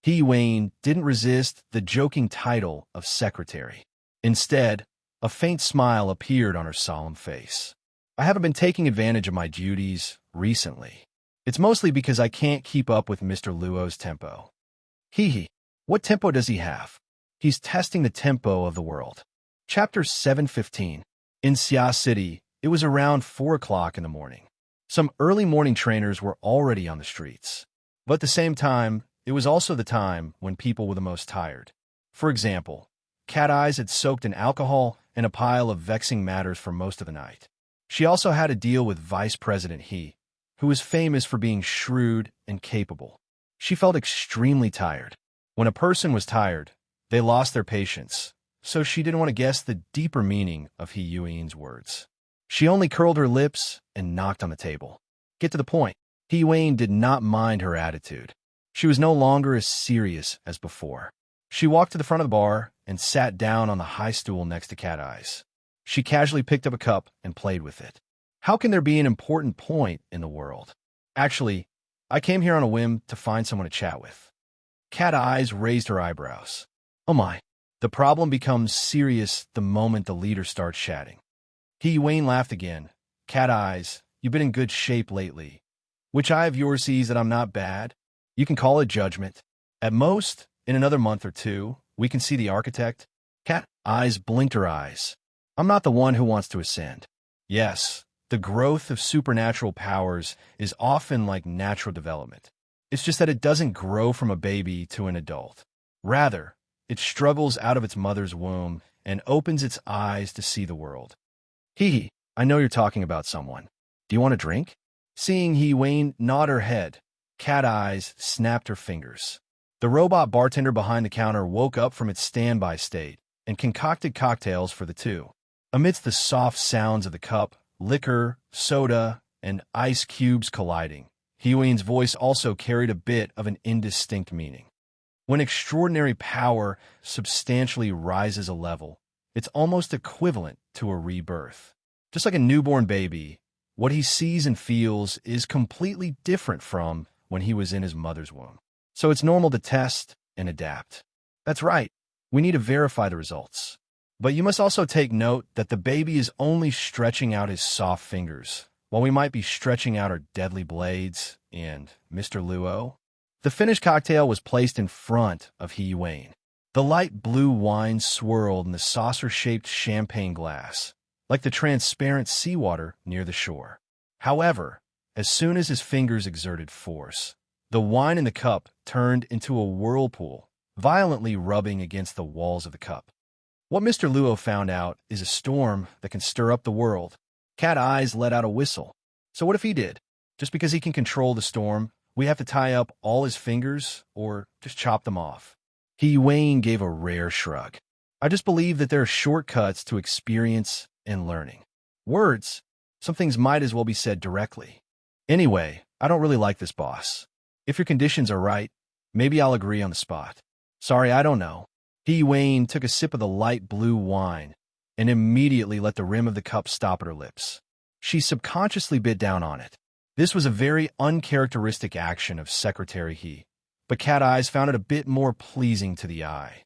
Wayne didn't resist the joking title of secretary. Instead, a faint smile appeared on her solemn face. I haven't been taking advantage of my duties recently. It's mostly because I can't keep up with Mr. Luo's tempo. What tempo does he have? He's testing the tempo of the world. Chapter 715. In Xia City, it was around 4 o'clock in the morning. Some early morning trainers were already on the streets. But at the same time, it was also the time when people were the most tired. For example, Cat Eyes had soaked in alcohol and a pile of vexing matters for most of the night. She also had to deal with Vice President who was famous for being shrewd and capable. She felt extremely tired. When a person was tired, They lost their patience, so she didn't want to guess the deeper meaning of He Yuan's words. She only curled her lips and knocked on the table. Get to the point. He Yuan did not mind her attitude. She was no longer as serious as before. She walked to the front of the bar and sat down on the high stool next to Cat Eyes. She casually picked up a cup and played with it. How can there be an important point in the world? Actually, I came here on a whim to find someone to chat with. Cat Eyes raised her eyebrows. Oh my. The problem becomes serious the moment the leader starts chatting. He Yuan laughed again. Cat Eyes, you've been in good shape lately. Which eye of yours sees that I'm not bad? You can call it judgment. At most, in another month or two, we can see the architect. Cat Eyes blinked her eyes. I'm not the one who wants to ascend. Yes, the growth of supernatural powers is often like natural development. It's just that it doesn't grow from a baby to an adult. Rather, it struggles out of its mother's womb and opens its eyes to see the world. Hee, I know you're talking about someone. Do you want a drink? Seeing He Yuan nod her head, Cat Eyes snapped her fingers. The robot bartender behind the counter woke up from its standby state and concocted cocktails for the two. Amidst the soft sounds of the cup, liquor, soda, and ice cubes colliding, He Yuan's voice also carried a bit of an indistinct meaning. When extraordinary power substantially rises a level, it's almost equivalent to a rebirth. Just like a newborn baby, what he sees and feels is completely different from when he was in his mother's womb. So it's normal to test and adapt. That's right, we need to verify the results. But you must also take note that the baby is only stretching out his soft fingers, while we might be stretching out our deadly blades, and Mr. Luo. The finished cocktail was placed in front of He Yuan. The light blue wine swirled in the saucer-shaped champagne glass, like the transparent seawater near the shore. However, as soon as his fingers exerted force, the wine in the cup turned into a whirlpool, violently rubbing against the walls of the cup. What Mr. Luo found out is a storm that can stir up the world. Cat Eyes let out a whistle. So what if he did? Just because he can control the storm, we have to tie up all his fingers or just chop them off? He Yuan gave a rare shrug. I just believe that there are shortcuts to experience and learning. Words, some things might as well be said directly. Anyway, I don't really like this boss. If your conditions are right, maybe I'll agree on the spot. Sorry, I don't know. He Yuan took a sip of the light blue wine and immediately let the rim of the cup stop at her lips. She subconsciously bit down on it. This was a very uncharacteristic action of Secretary He, but Cat Eyes found it a bit more pleasing to the eye.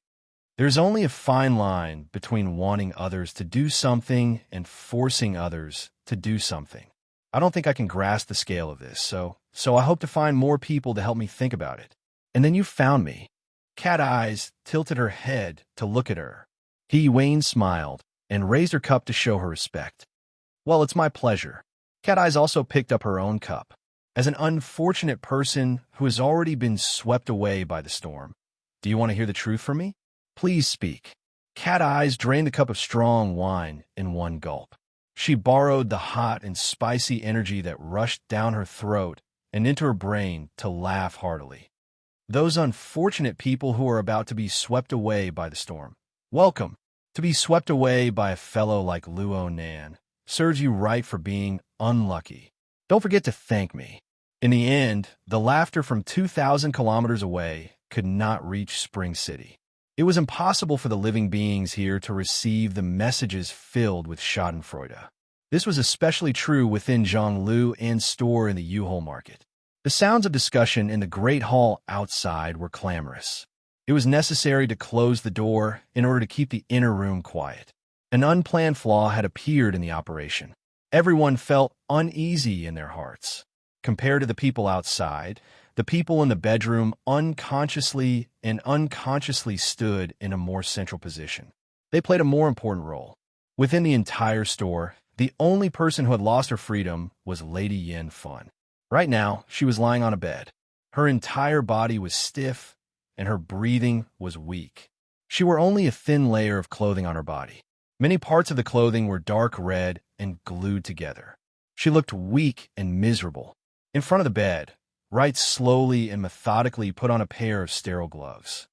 There's only a fine line between wanting others to do something and forcing others to do something. I don't think I can grasp the scale of this, so I hope to find more people to help me think about it. And then you found me. Cat Eyes tilted her head to look at her. He Yuan smiled and raised her cup to show her respect. Well, it's my pleasure. Cat Eyes also picked up her own cup. As an unfortunate person who has already been swept away by the storm, do you want to hear the truth from me? Please speak. Cat Eyes drained the cup of strong wine in one gulp. She borrowed the hot and spicy energy that rushed down her throat and into her brain to laugh heartily. Those unfortunate people who are about to be swept away by the storm. Welcome. To be swept away by a fellow like Luo Nan serves you right for being unlucky. Don't forget to thank me. In the end, the laughter from 2,000 kilometers away could not reach Spring City. It was impossible for the living beings here to receive the messages filled with schadenfreude. This was especially true within Zhonglu and store in the Yuhol market. The sounds of discussion in the great hall outside were clamorous. It was necessary to close the door in order to keep the inner room quiet. An unplanned flaw had appeared in the operation. Everyone felt uneasy in their hearts. Compared to the people outside, the people in the bedroom unconsciously stood in a more central position. They played a more important role. Within the entire store, the only person who had lost her freedom was Lady Yin Fun. Right now, she was lying on a bed. Her entire body was stiff, and her breathing was weak. She wore only a thin layer of clothing on her body. Many parts of the clothing were dark red and glued together. She looked weak and miserable. In front of the bed, Wright slowly and methodically put on a pair of sterile gloves.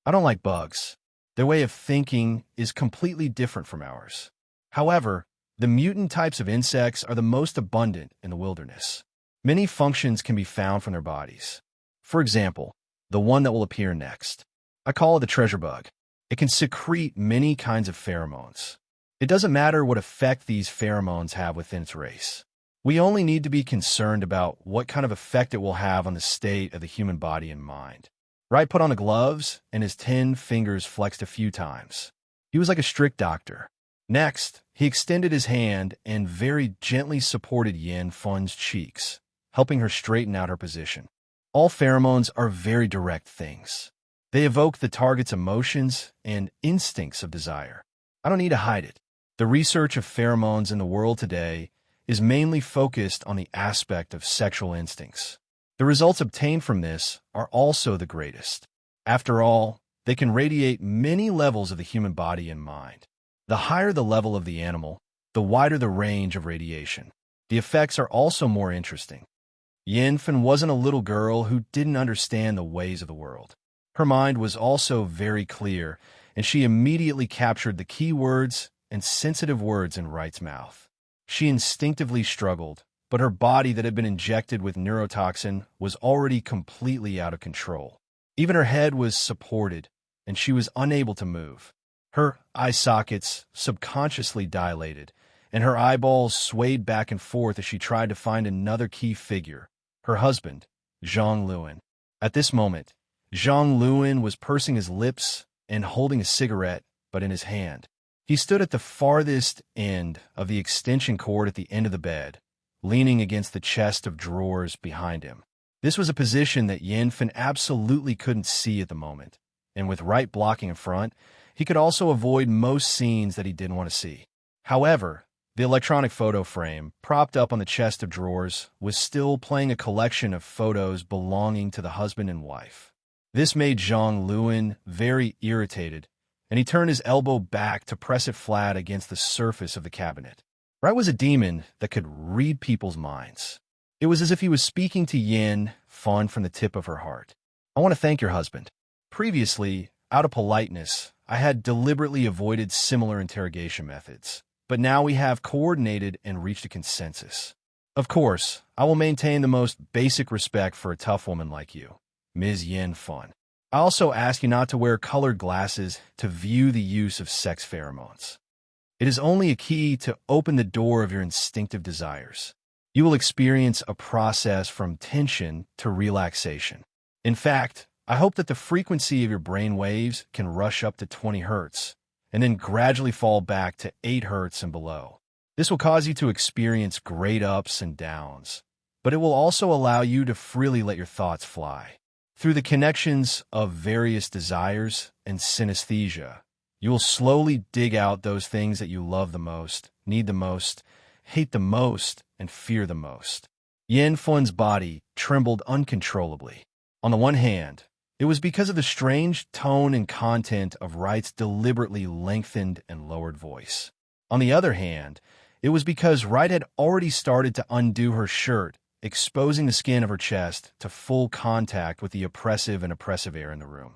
I don't like bugs. Their way of thinking is completely different from ours. However, the mutant types of insects are the most abundant in the wilderness. Many functions can be found from their bodies. For example, the one that will appear next. I call it the treasure bug. It can secrete many kinds of pheromones. It doesn't matter what effect these pheromones have within its race. We only need to be concerned about what kind of effect it will have on the state of the human body and mind. Wright put on the gloves, and his 10 fingers flexed a few times. He was like a strict doctor. Next, he extended his hand and very gently supported Yin Fun's cheeks, helping her straighten out her position. All pheromones are very direct things. They evoke the target's emotions and instincts of desire. I don't need to hide it. The research of pheromones in the world today is mainly focused on the aspect of sexual instincts. The results obtained from this are also the greatest. After all, they can radiate many levels of the human body and mind. The higher the level of the animal, the wider the range of radiation. The effects are also more interesting. Yin-Fan wasn't a little girl who didn't understand the ways of the world. Her mind was also very clear, and she immediately captured the key words and sensitive words in Wright's mouth. She instinctively struggled, but her body that had been injected with neurotoxin was already completely out of control. Even her head was supported, and she was unable to move. Her eye sockets subconsciously dilated, and her eyeballs swayed back and forth as she tried to find another key figure, her husband, Zhang Luan. At this moment, Zhang Luan was pursing his lips and holding a cigarette, but in his hand. He stood at the farthest end of the extension cord at the end of the bed, leaning against the chest of drawers behind him. This was a position that Yin-Fan absolutely couldn't see at the moment, and with Wright blocking in front, he could also avoid most scenes that he didn't want to see. However, the electronic photo frame, propped up on the chest of drawers, was still playing a collection of photos belonging to the husband and wife. This made Zhang Luan very irritated, and he turned his elbow back to press it flat against the surface of the cabinet. Wright was a demon that could read people's minds. It was as if he was speaking to Yin Fan from the tip of her heart. I want to thank your husband. Previously, out of politeness, I had deliberately avoided similar interrogation methods, but now we have coordinated and reached a consensus. Of course, I will maintain the most basic respect for a tough woman like you, Ms. Yin Fan. I also ask you not to wear colored glasses to view the use of sex pheromones. It is only a key to open the door of your instinctive desires. You will experience a process from tension to relaxation. In fact, I hope that the frequency of your brain waves can rush up to 20 hertz and then gradually fall back to 8 hertz and below. This will cause you to experience great ups and downs, but it will also allow you to freely let your thoughts fly. Through the connections of various desires and synesthesia, you will slowly dig out those things that you love the most, need the most, hate the most, and fear the most. Yin Fan's body trembled uncontrollably. On the one hand, it was because of the strange tone and content of Wright's deliberately lengthened and lowered voice. On the other hand, it was because Wright had already started to undo her shirt, exposing the skin of her chest to full contact with the oppressive air in the room.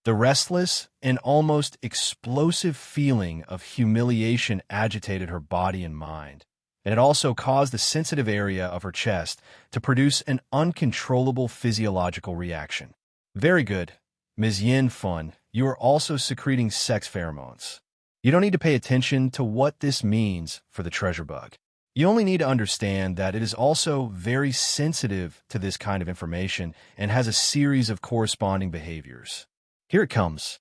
The restless and almost explosive feeling of humiliation agitated her body and mind, and it also caused the sensitive area of her chest to produce an uncontrollable physiological reaction. Very good, Ms. Yin Fan, you are also secreting sex pheromones. You don't need to pay attention to what this means for the treasure bug. You only need to understand that it is also very sensitive to this kind of information and has a series of corresponding behaviors. Here it comes.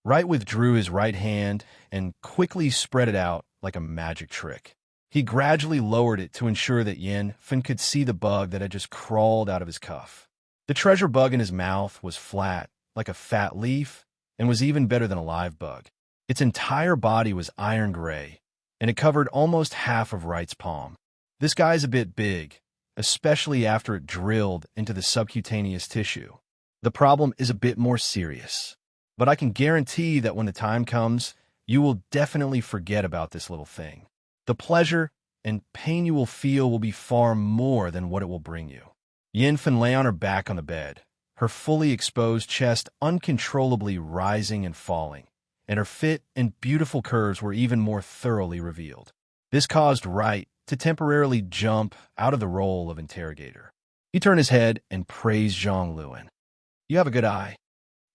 Wright withdrew his right hand and quickly spread it out like a magic trick. He gradually lowered it to ensure that Yin Fan could see the bug that had just crawled out of his cuff. The treasure bug in his mouth was flat, like a fat leaf, and was even better than a live bug. Its entire body was iron gray, and it covered almost half of Wright's palm. This guy's a bit big, especially after it drilled into the subcutaneous tissue. The problem is a bit more serious, but I can guarantee that when the time comes, you will definitely forget about this little thing. The pleasure and pain you will feel will be far more than what it will bring you. Yin Fan lay on her back on the bed, her fully exposed chest uncontrollably rising and falling, and her fit and beautiful curves were even more thoroughly revealed. This caused Wright to temporarily jump out of the role of interrogator. He turned his head and praised Zhang Luan. "You have a good eye."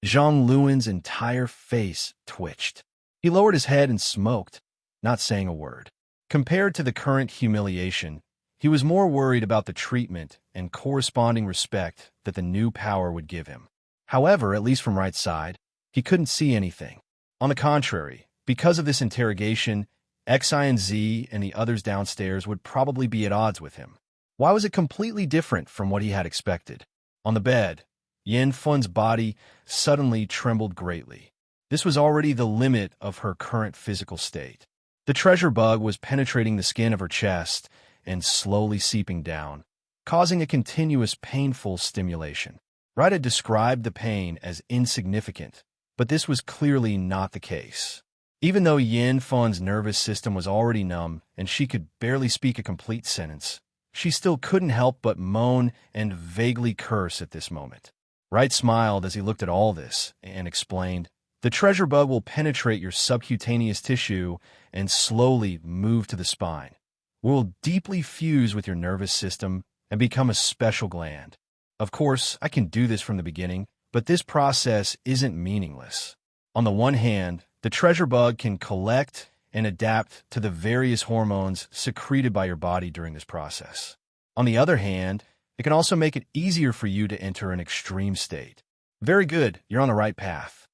Zhang Luan's entire face twitched. He lowered his head and smoked, not saying a word. Compared to the current humiliation, he was more worried about the treatment and corresponding respect that the new power would give him. However, at least from Wright's side, he couldn't see anything. On the contrary, because of this interrogation, XI and the others downstairs would probably be at odds with him. Why was it completely different from what he had expected? On the bed, Yin Fun's body suddenly trembled greatly. This was already the limit of her current physical state. The treasure bug was penetrating the skin of her chest and slowly seeping down, causing a continuous painful stimulation. Wright had described the pain as insignificant, but this was clearly not the case. Even though Yin Fun's nervous system was already numb and she could barely speak a complete sentence, she still couldn't help but moan and vaguely curse at this moment. Wright smiled as he looked at all this and explained, "The treasure bug will penetrate your subcutaneous tissue and slowly move to the spine. It will deeply fuse with your nervous system and become a special gland. Of course, I can do this from the beginning, but this process isn't meaningless. On the one hand, the treasure bug can collect and adapt to the various hormones secreted by your body during this process. On the other hand, it can also make it easier for you to enter an extreme state." "Very good, you're on the right path."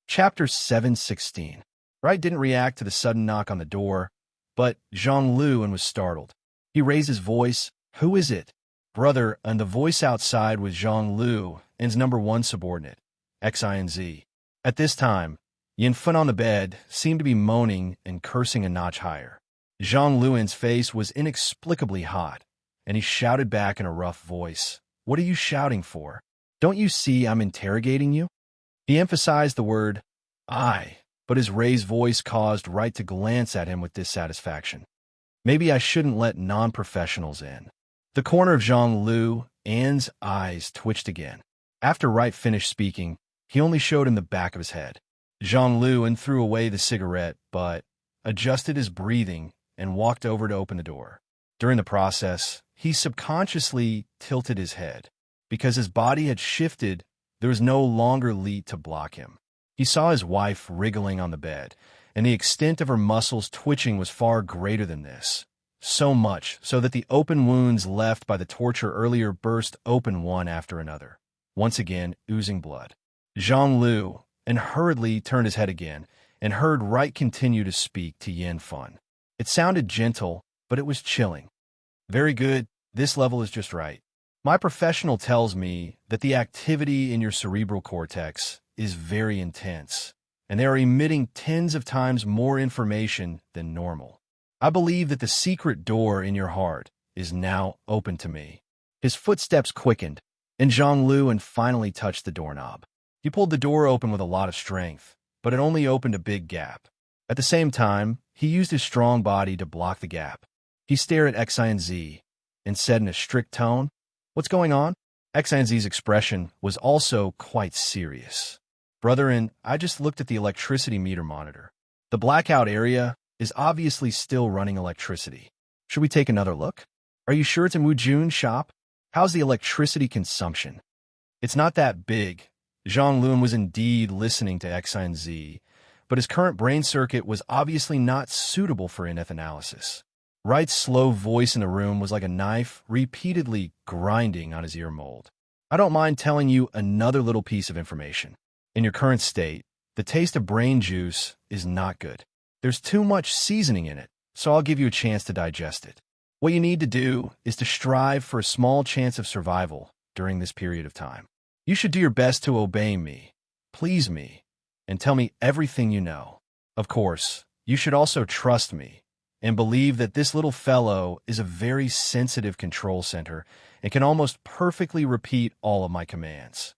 Chapter 716. Wright didn't react to the sudden knock on the door, but Zhang Luan was startled. He raised his voice, "Who is it?" "Brother," and the voice outside was Zhang Luan's #1 subordinate, XI. At this time, Yin Fun on the bed seemed to be moaning and cursing a notch higher. Zhang Luan's face was inexplicably hot, and he shouted back in a rough voice, "What are you shouting for? Don't you see I'm interrogating you?" He emphasized the word "I," but his raised voice caused Wright to glance at him with dissatisfaction. "Maybe I shouldn't let non-professionals in." The corner of Zhang Luan's eyes twitched again. After Wright finished speaking, he only showed him the back of his head. Zhang Luan threw away the cigarette, but adjusted his breathing and walked over to open the door. During the process, he subconsciously tilted his head. Because his body had shifted, there was no longer light to block him. He saw his wife wriggling on the bed, and the extent of her muscles twitching was far greater than this. So much so that the open wounds left by the torture earlier burst open one after another, once again oozing blood. Zhang Luan hurriedly turned his head again and heard Wright continue to speak to Yin Fun. It sounded gentle, but it was chilling. "Very good, this level is just right. My professional tells me that the activity in your cerebral cortex is very intense, and they are emitting tens of times more information than normal. I believe that the secret door in your heart is now open to me." His footsteps quickened, and Zhang Luan finally touched the doorknob. He pulled the door open with a lot of strength, but it only opened a big gap. At the same time, he used his strong body to block the gap. He stared at XI and said in a strict tone, "What's going on?" XI's expression was also quite serious. "Brother, I just looked at the electricity meter monitor. The blackout area is obviously still running electricity. Should we take another look? Are you sure it's a Mujun shop? How's the electricity consumption?" "It's not that big." Zhang Luan was indeed listening to XI, but his current brain circuit was obviously not suitable for in-depth analysis. Wright's slow voice in the room was like a knife repeatedly grinding on his ear mold. "I don't mind telling you another little piece of information. In your current state, the taste of brain juice is not good. There's too much seasoning in it, so I'll give you a chance to digest it. What you need to do is to strive for a small chance of survival during this period of time. You should do your best to obey me, please me, and tell me everything you know. Of course, you should also trust me and believe that this little fellow is a very sensitive control center and can almost perfectly repeat all of my commands."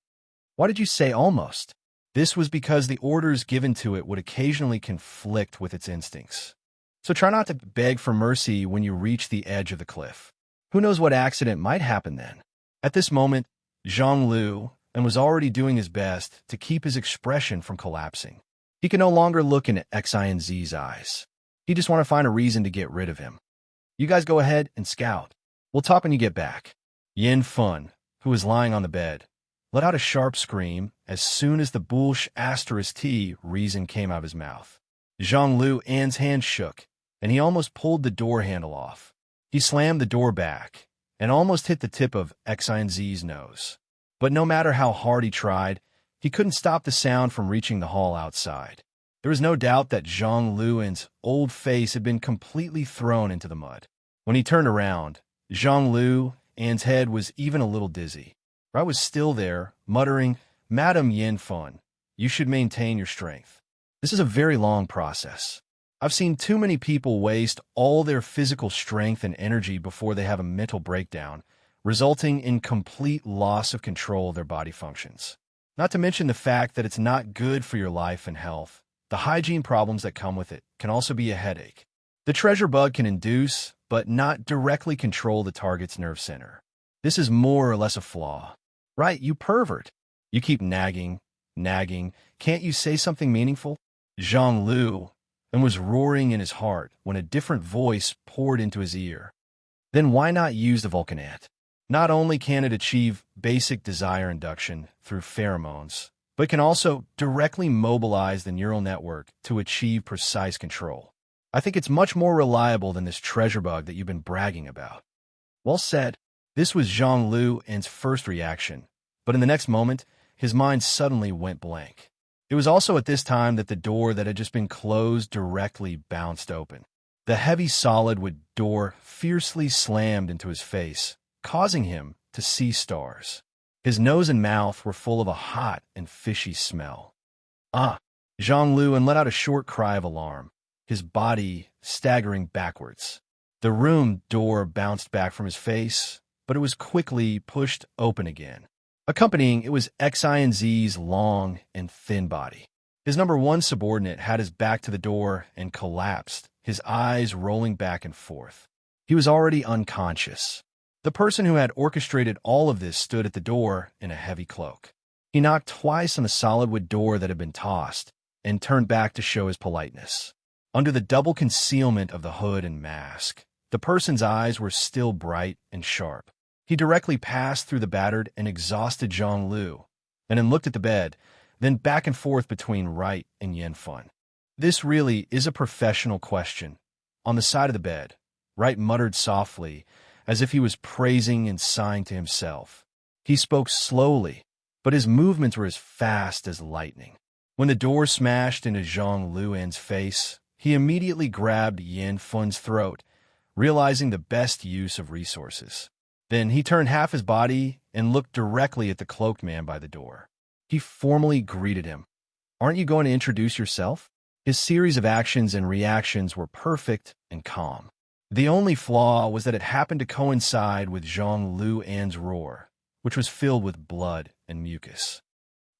"Why did you say almost?" "This was because the orders given to it would occasionally conflict with its instincts. So try not to beg for mercy when you reach the edge of the cliff. Who knows what accident might happen then?" At this moment, Zhang Luan was already doing his best to keep his expression from collapsing. He could no longer look into Xinz's eyes. He just wanted to find a reason to get rid of him. You guys go ahead and scout. We'll talk when you get back. Yin Fun, who was lying on the bed, let out a sharp scream as soon as the bullsh asterisk T reason came out of his mouth. Zhang Lu An's hand shook, and he almost pulled the door handle off. He slammed the door back and almost hit the tip of Xinz's nose. But no matter how hard he tried, he couldn't stop the sound from reaching the hall outside. There was no doubt that Zhang Luan's old face had been completely thrown into the mud. When he turned around, Zhang Lu An's head was even a little dizzy. I was still there, muttering, "Madam Yin Fun, you should maintain your strength. This is a very long process. I've seen too many people waste all their physical strength and energy before they have a mental breakdown, resulting in complete loss of control of their body functions. Not to mention the fact that it's not good for your life and health. The hygiene problems that come with it can also be a headache. The treasure bug can induce, but not directly control the target's nerve center. This is more or less a flaw. Right, you pervert. You keep nagging. Can't you say something meaningful?" Zhang Lu and was roaring in his heart when a different voice poured into his ear. Then why not use the Vulcanant? Not only can it achieve basic desire induction through pheromones, but can also directly mobilize the neural network to achieve precise control. I think it's much more reliable than this treasure bug that you've been bragging about. Well said. This was Zhang Lu An's first reaction, but in the next moment, his mind suddenly went blank. It was also at this time that the door that had just been closed directly bounced open. The heavy solid wood door fiercely slammed into his face, causing him to see stars. His nose and mouth were full of a hot and fishy smell. "Ah!" Zhang Lu An let out a short cry of alarm, his body staggering backwards. The room door bounced back from his face, but it was quickly pushed open again. Accompanying it was Xinz's long and thin body. His number one subordinate had his back to the door and collapsed, his eyes rolling back and forth. He was already unconscious. The person who had orchestrated all of this stood at the door in a heavy cloak. He knocked twice on the solid wood door that had been tossed and turned back to show his politeness. Under the double concealment of the hood and mask, the person's eyes were still bright and sharp. He directly passed through the battered and exhausted Zhang Lu, and then looked at the bed, then back and forth between Wright and Yin Fun. "This really is a professional question." On the side of the bed, Wright muttered softly, as if he was praising and sighing to himself. He spoke slowly, but his movements were as fast as lightning. When the door smashed into Zhang Lu An's face, he immediately grabbed Yin Fun's throat, realizing the best use of resources. Then he turned half his body and looked directly at the cloaked man by the door. He formally greeted him. "Aren't you going to introduce yourself?" His series of actions and reactions were perfect and calm. The only flaw was that it happened to coincide with Zhang Lu An's roar, which was filled with blood and mucus.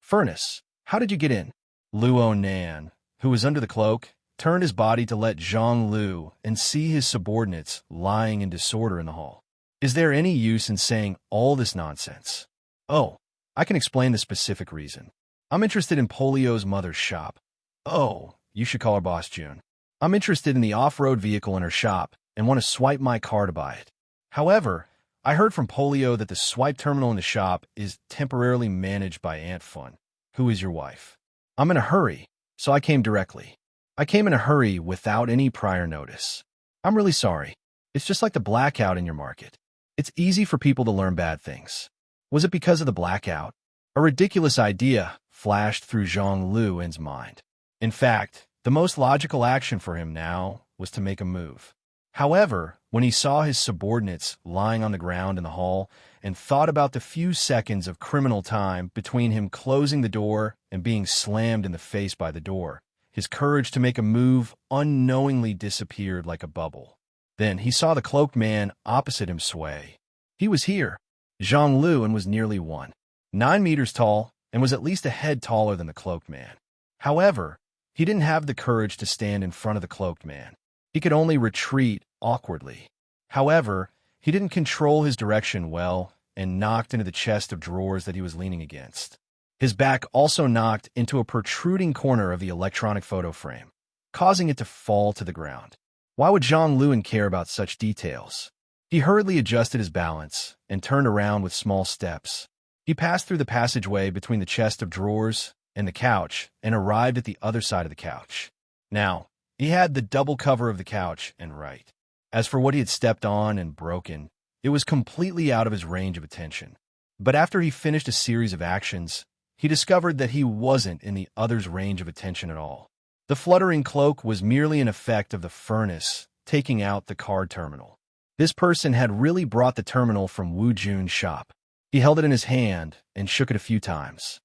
"Furnace, how did you get in?" Luo Nan, who was under the cloak, turned his body to let Zhang Lu and see his subordinates lying in disorder in the hall. "Is there any use in saying all this nonsense?" "Oh, I can explain the specific reason. I'm interested in Polio's mother's shop." "Oh, you should call her boss, June. I'm interested in the off-road vehicle in her shop and want to swipe my car to buy it. However, I heard from Polio that the swipe terminal in the shop is temporarily managed by Aunt Fun, who is your wife. I'm in a hurry, so I came directly. I came in a hurry without any prior notice. I'm really sorry. It's just like the blackout in your market. It's easy for people to learn bad things. Was it because of the blackout?" A ridiculous idea flashed through Zhang Lu An's mind. In fact, the most logical action for him now was to make a move. However, when he saw his subordinates lying on the ground in the hall and thought about the few seconds of criminal time between him closing the door and being slammed in the face by the door, his courage to make a move unknowingly disappeared like a bubble. Then he saw the cloaked man opposite him sway. He was here. Zhang Lu An was nearly 1.9 meters tall and was at least a head taller than the cloaked man. However, he didn't have the courage to stand in front of the cloaked man. He could only retreat awkwardly. However, he didn't control his direction well and knocked into the chest of drawers that he was leaning against. His back also knocked into a protruding corner of the electronic photo frame, causing it to fall to the ground. Why would Zhang Luan care about such details? He hurriedly adjusted his balance and turned around with small steps. He passed through the passageway between the chest of drawers and the couch and arrived at the other side of the couch. Now, he had the double cover of the couch and right. As for what he had stepped on and broken, it was completely out of his range of attention. But after he finished a series of actions, he discovered that he wasn't in the other's range of attention at all. The fluttering cloak was merely an effect of the furnace taking out the card terminal. This person had really brought the terminal from Wu Jun's shop. He held it in his hand and shook it a few times.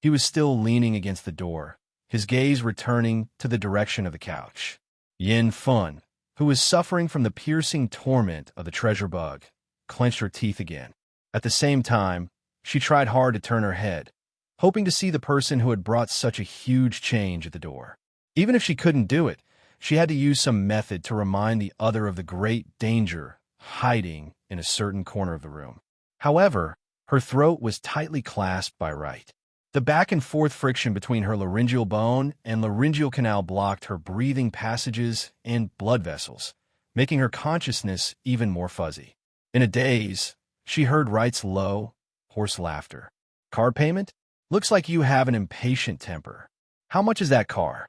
He was still leaning against the door, his gaze returning to the direction of the couch. Yin Fun, who was suffering from the piercing torment of the treasure bug, clenched her teeth again. At the same time, she tried hard to turn her head, hoping to see the person who had brought such a huge change at the door. Even if she couldn't do it, she had to use some method to remind the other of the great danger hiding in a certain corner of the room. However, her throat was tightly clasped by right. The back-and-forth friction between her laryngeal bone and laryngeal canal blocked her breathing passages and blood vessels, making her consciousness even more fuzzy. In a daze, she heard Wright's low, hoarse laughter. "Car payment? Looks like you have an impatient temper. How much is that car?"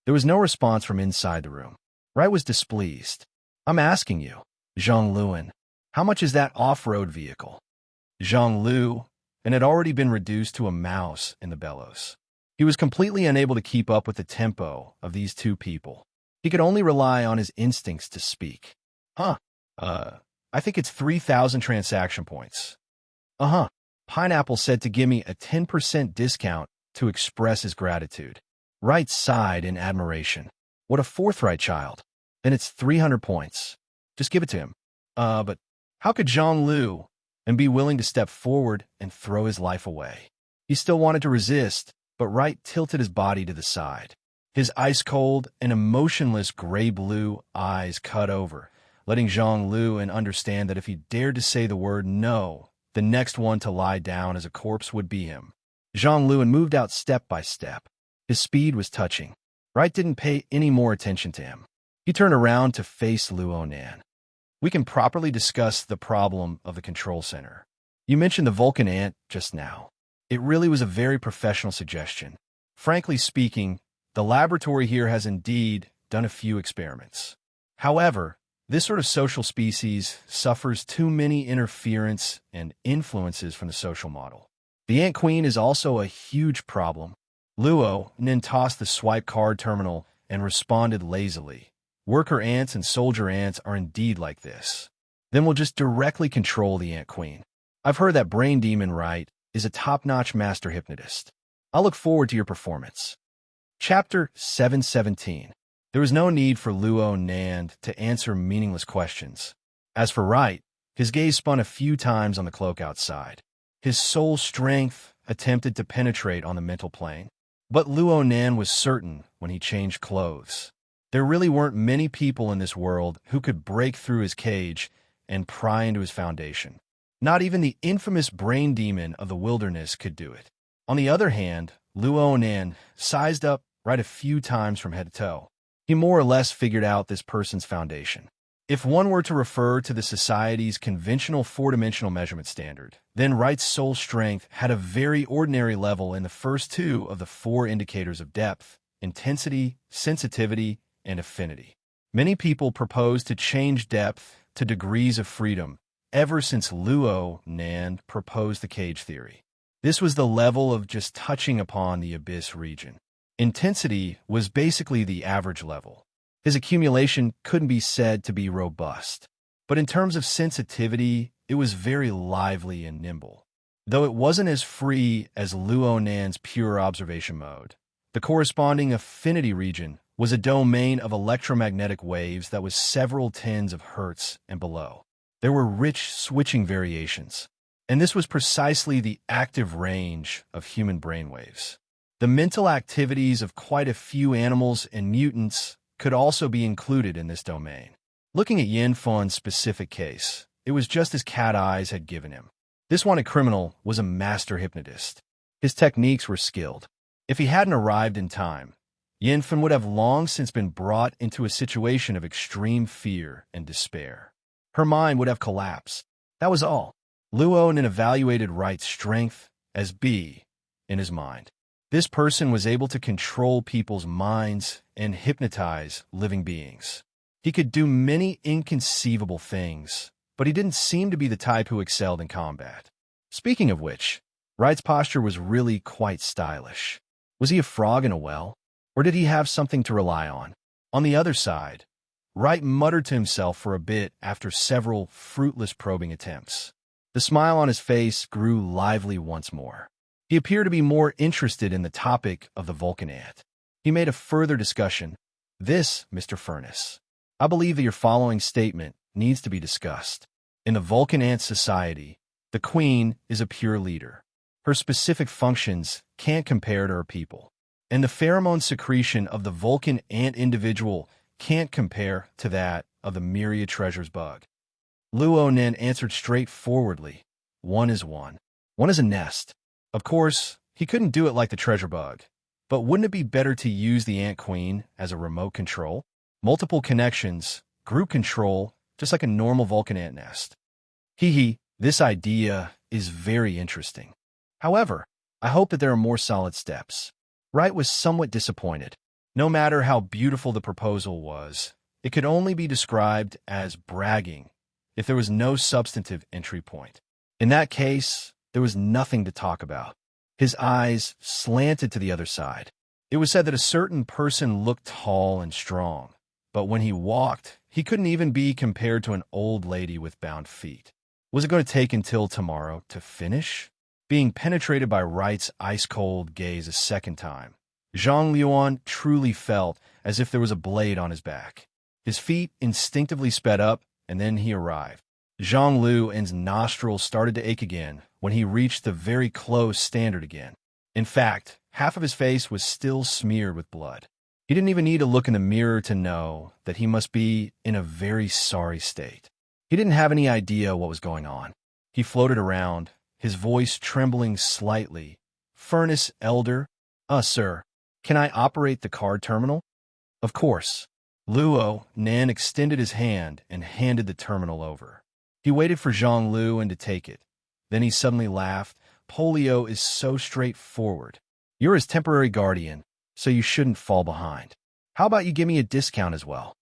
There was no response from inside the room. Wright was displeased. "I'm asking you, Zhang Luan, how much is that off-road vehicle?" Zhang Lu, and had already been reduced to a mouse in the bellows. He was completely unable to keep up with the tempo of these two people. He could only rely on his instincts to speak. I think it's 3,000 transaction points." Pineapple said to give me a 10% discount to express his gratitude. Wright sighed in admiration. "What a forthright child. Then it's 300 points. Just give it to him." But how could Zhang Lu and be willing to step forward and throw his life away? He still wanted to resist, but Wright tilted his body to the side. His ice-cold and emotionless gray-blue eyes cut over, letting Zhang Luan understand that if he dared to say the word no, the next one to lie down as a corpse would be him. Zhang Luan moved out step by step. His speed was touching. Wright didn't pay any more attention to him. He turned around to face Luo Nan. "We can properly discuss the problem of the control center. You mentioned the Vulcan ant just now. It really was a very professional suggestion. Frankly speaking, the laboratory here has indeed done a few experiments. However, this sort of social species suffers too many interference and influences from the social model. The Ant Queen is also a huge problem." Luo Nan tossed the swipe card terminal and responded lazily. "Worker ants and soldier ants are indeed like this. Then we'll just directly control the Ant Queen. I've heard that Brain Demon Wright is a top-notch master hypnotist. I'll look forward to your performance." Chapter 717. There was no need for Luo Nan to answer meaningless questions. As for Wright, his gaze spun a few times on the cloak outside. His soul strength attempted to penetrate on the mental plane. But Luo Nan was certain when he changed clothes. There really weren't many people in this world who could break through his cage and pry into his foundation. Not even the infamous brain demon of the wilderness could do it. On the other hand, Luo Nan sized up Wright a few times from head to toe. He more or less figured out this person's foundation. If one were to refer to the society's conventional four-dimensional measurement standard, then Wright's soul strength had a very ordinary level in the first two of the four indicators of depth: intensity, sensitivity, and affinity. Many people propose to change depth to degrees of freedom ever since Luo Nan proposed the cage theory. This was the level of just touching upon the abyss region. Intensity was basically the average level. His accumulation couldn't be said to be robust. But in terms of sensitivity, it was very lively and nimble. Though it wasn't as free as Luo Nan's pure observation mode, the corresponding affinity region was a domain of electromagnetic waves that was several tens of hertz and below. There were rich switching variations, and this was precisely the active range of human brainwaves. The mental activities of quite a few animals and mutants could also be included in this domain. Looking at Yin Fun's specific case, it was just as Cat Eyes had given him. This wanted criminal was a master hypnotist. His techniques were skilled. If he hadn't arrived in time, Yinfen would have long since been brought into a situation of extreme fear and despair. Her mind would have collapsed. That was all. Luo evaluated Wright's strength as B in his mind. This person was able to control people's minds and hypnotize living beings. He could do many inconceivable things, but he didn't seem to be the type who excelled in combat. Speaking of which, Wright's posture was really quite stylish. Was he a frog in a well? Or did he have something to rely on? On the other side, Wright muttered to himself for a bit after several fruitless probing attempts. The smile on his face grew lively once more. He appeared to be more interested in the topic of the Vulcan ant. He made a further discussion. This, Mr. Furness, I believe that your following statement needs to be discussed. In the Vulcan ant society, the queen is a pure leader. Her specific functions can't compare to her people. And the pheromone secretion of the Vulcan ant individual can't compare to that of the myriad treasures bug. Luo Nen answered straightforwardly. One is one. One is a nest. Of course, he couldn't do it like the treasure bug. But wouldn't it be better to use the ant queen as a remote control? Multiple connections, group control, just like a normal Vulcan ant nest. This idea is very interesting. However, I hope that there are more solid steps. Wright was somewhat disappointed. No matter how beautiful the proposal was, it could only be described as bragging if there was no substantive entry point. In that case, there was nothing to talk about. His eyes slanted to the other side. It was said that a certain person looked tall and strong, but when he walked, he couldn't even be compared to an old lady with bound feet. Was it going to take until tomorrow to finish? Being penetrated by Wright's ice-cold gaze a second time, Zhang Liuan truly felt as if there was a blade on his back. His feet instinctively sped up, and then he arrived. Zhang Luo's nostrils started to ache again when he reached the very close standard again. In fact, half of his face was still smeared with blood. He didn't even need to look in the mirror to know that he must be in a very sorry state. He didn't have any idea what was going on. He floated around, his voice trembling slightly. Furnace Elder? Sir, can I operate the card terminal? Of course. Luo Nan extended his hand and handed the terminal over. He waited for Zhang Luo to take it. Then he suddenly laughed. Polio is so straightforward. You're his temporary guardian, so you shouldn't fall behind. How about you give me a discount as well?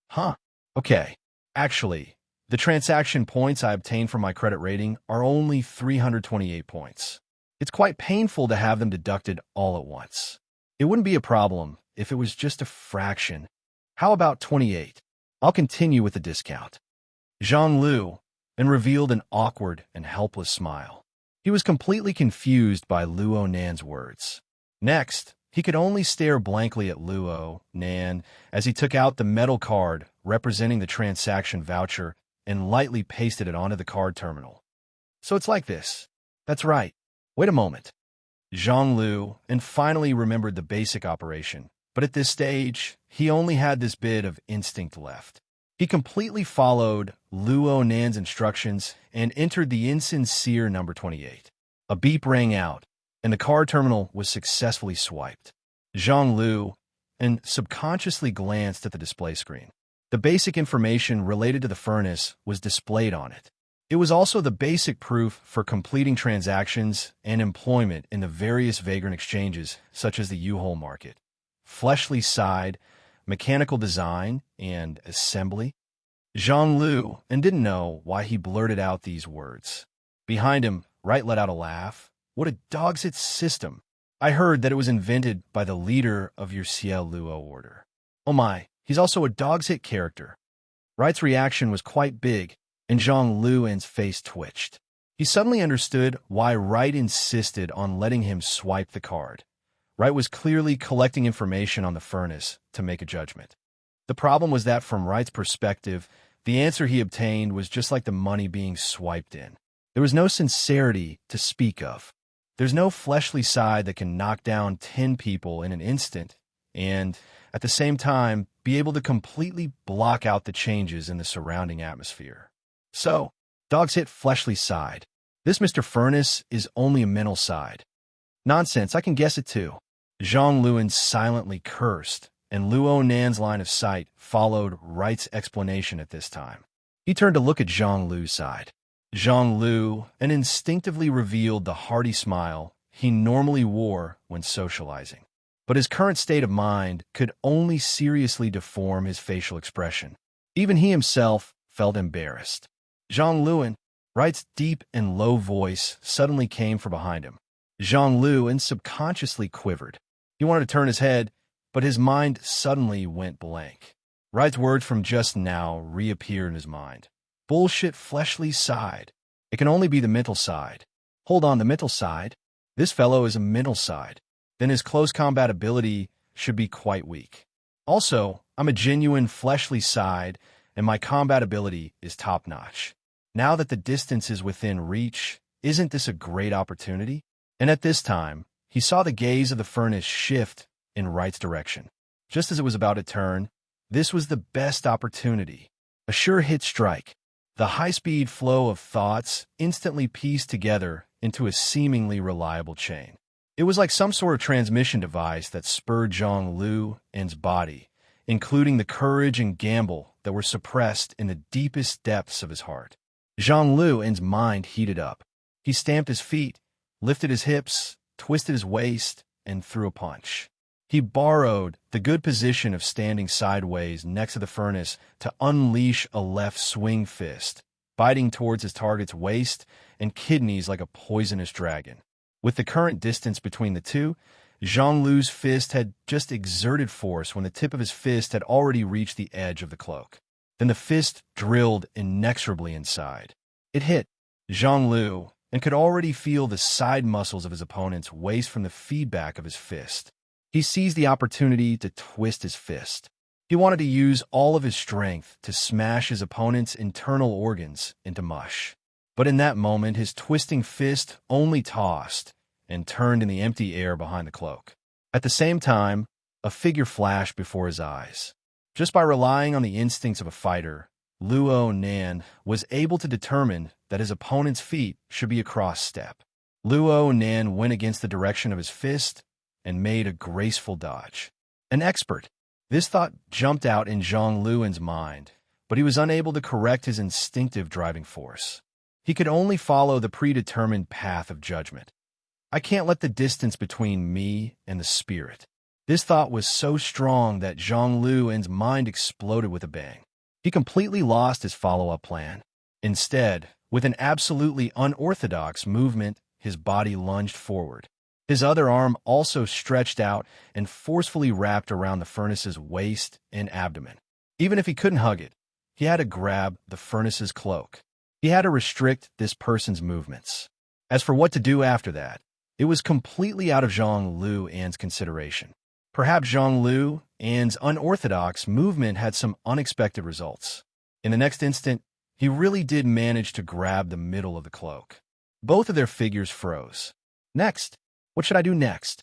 Huh. Okay. Actually, the transaction points I obtained from my credit rating are only 328 points. It's quite painful to have them deducted all at once. It wouldn't be a problem if it was just a fraction. How about 28? I'll continue with the discount. Zhang Lu and revealed an awkward and helpless smile. He was completely confused by Luo Nan's words. Next, he could only stare blankly at Luo Nan as he took out the metal card representing the transaction voucher and lightly pasted it onto the card terminal. So it's like this. That's right. Wait a moment. Zhang Lu and finally remembered the basic operation, but at this stage, he only had this bit of instinct left. He completely followed Luo Nan's instructions and entered the insincere number 28. A beep rang out, and the card terminal was successfully swiped. Zhang Lu and subconsciously glanced at the display screen. The basic information related to the furnace was displayed on it. It was also the basic proof for completing transactions and employment in the various vagrant exchanges, such as the U-Hole market, fleshly side, mechanical design, and assembly. Zhang Lu and didn't know why he blurted out these words. Behind him, Wright let out a laugh. What a dog's-it system. I heard that it was invented by the leader of your Ciel Luo order. Oh my, he's also a dog's-it character. Wright's reaction was quite big, and Zhang Luo's face twitched. He suddenly understood why Wright insisted on letting him swipe the card. Wright was clearly collecting information on the furnace to make a judgment. The problem was that from Wright's perspective, the answer he obtained was just like the money being swiped in. There was no sincerity to speak of. There's no fleshly side that can knock down 10 people in an instant and, at the same time, be able to completely block out the changes in the surrounding atmosphere. So, dogs hit fleshly side. This Mr. Furnace is only a mental side. Nonsense, I can guess it too. Zhang Luan silently cursed, and Luo Nan's line of sight followed Wright's explanation at this time. He turned to look at Zhang Lu's side. Zhang Lu and instinctively revealed the hearty smile he normally wore when socializing. But his current state of mind could only seriously deform his facial expression. Even he himself felt embarrassed. Zhang Luan, Wright's deep and low voice suddenly came from behind him. Zhang Luan subconsciously quivered. He wanted to turn his head, but his mind suddenly went blank. Wright's words from just now reappeared in his mind. Bullshit fleshly side. It can only be the mental side. Hold on, the mental side? This fellow is a mental side. Then his close combat ability should be quite weak. Also, I'm a genuine fleshly side, and my combat ability is top-notch. Now that the distance is within reach, isn't this a great opportunity? And at this time, he saw the gaze of the furnace shift in Wright's direction. Just as it was about to turn, this was the best opportunity. A sure hit strike. The high-speed flow of thoughts instantly pieced together into a seemingly reliable chain. It was like some sort of transmission device that spurred Zhang Luan's body, including the courage and gamble that were suppressed in the deepest depths of his heart. Zhang Luan's mind heated up. He stamped his feet, lifted his hips, twisted his waist, and threw a punch. He borrowed the good position of standing sideways next to the furnace to unleash a left swing fist, biting towards his target's waist and kidneys like a poisonous dragon. With the current distance between the two, Zhang Lu's fist had just exerted force when the tip of his fist had already reached the edge of the cloak. Then the fist drilled inexorably inside. It hit Zhang Lu and could already feel the side muscles of his opponent's waist from the feedback of his fist. He seized the opportunity to twist his fist. He wanted to use all of his strength to smash his opponent's internal organs into mush. But in that moment, his twisting fist only tossed and turned in the empty air behind the cloak. At the same time, a figure flashed before his eyes. Just by relying on the instincts of a fighter, Luo Nan was able to determine that his opponent's feet should be a cross step. Luo Nan went against the direction of his fist and made a graceful dodge. An expert. This thought jumped out in Zhang Luan's mind, but he was unable to correct his instinctive driving force. He could only follow the predetermined path of judgment. I can't let the distance between me and the spirit. This thought was so strong that Zhang Luan's mind exploded with a bang. He completely lost his follow-up plan. Instead, with an absolutely unorthodox movement, his body lunged forward. His other arm also stretched out and forcefully wrapped around the furnace's waist and abdomen. Even if he couldn't hug it, he had to grab the furnace's cloak. He had to restrict this person's movements. As for what to do after that, it was completely out of Zhang Luan's consideration. Perhaps Zhang Luan's unorthodox movement had some unexpected results. In the next instant, he really did manage to grab the middle of the cloak. Both of their figures froze. Next, what should I do next?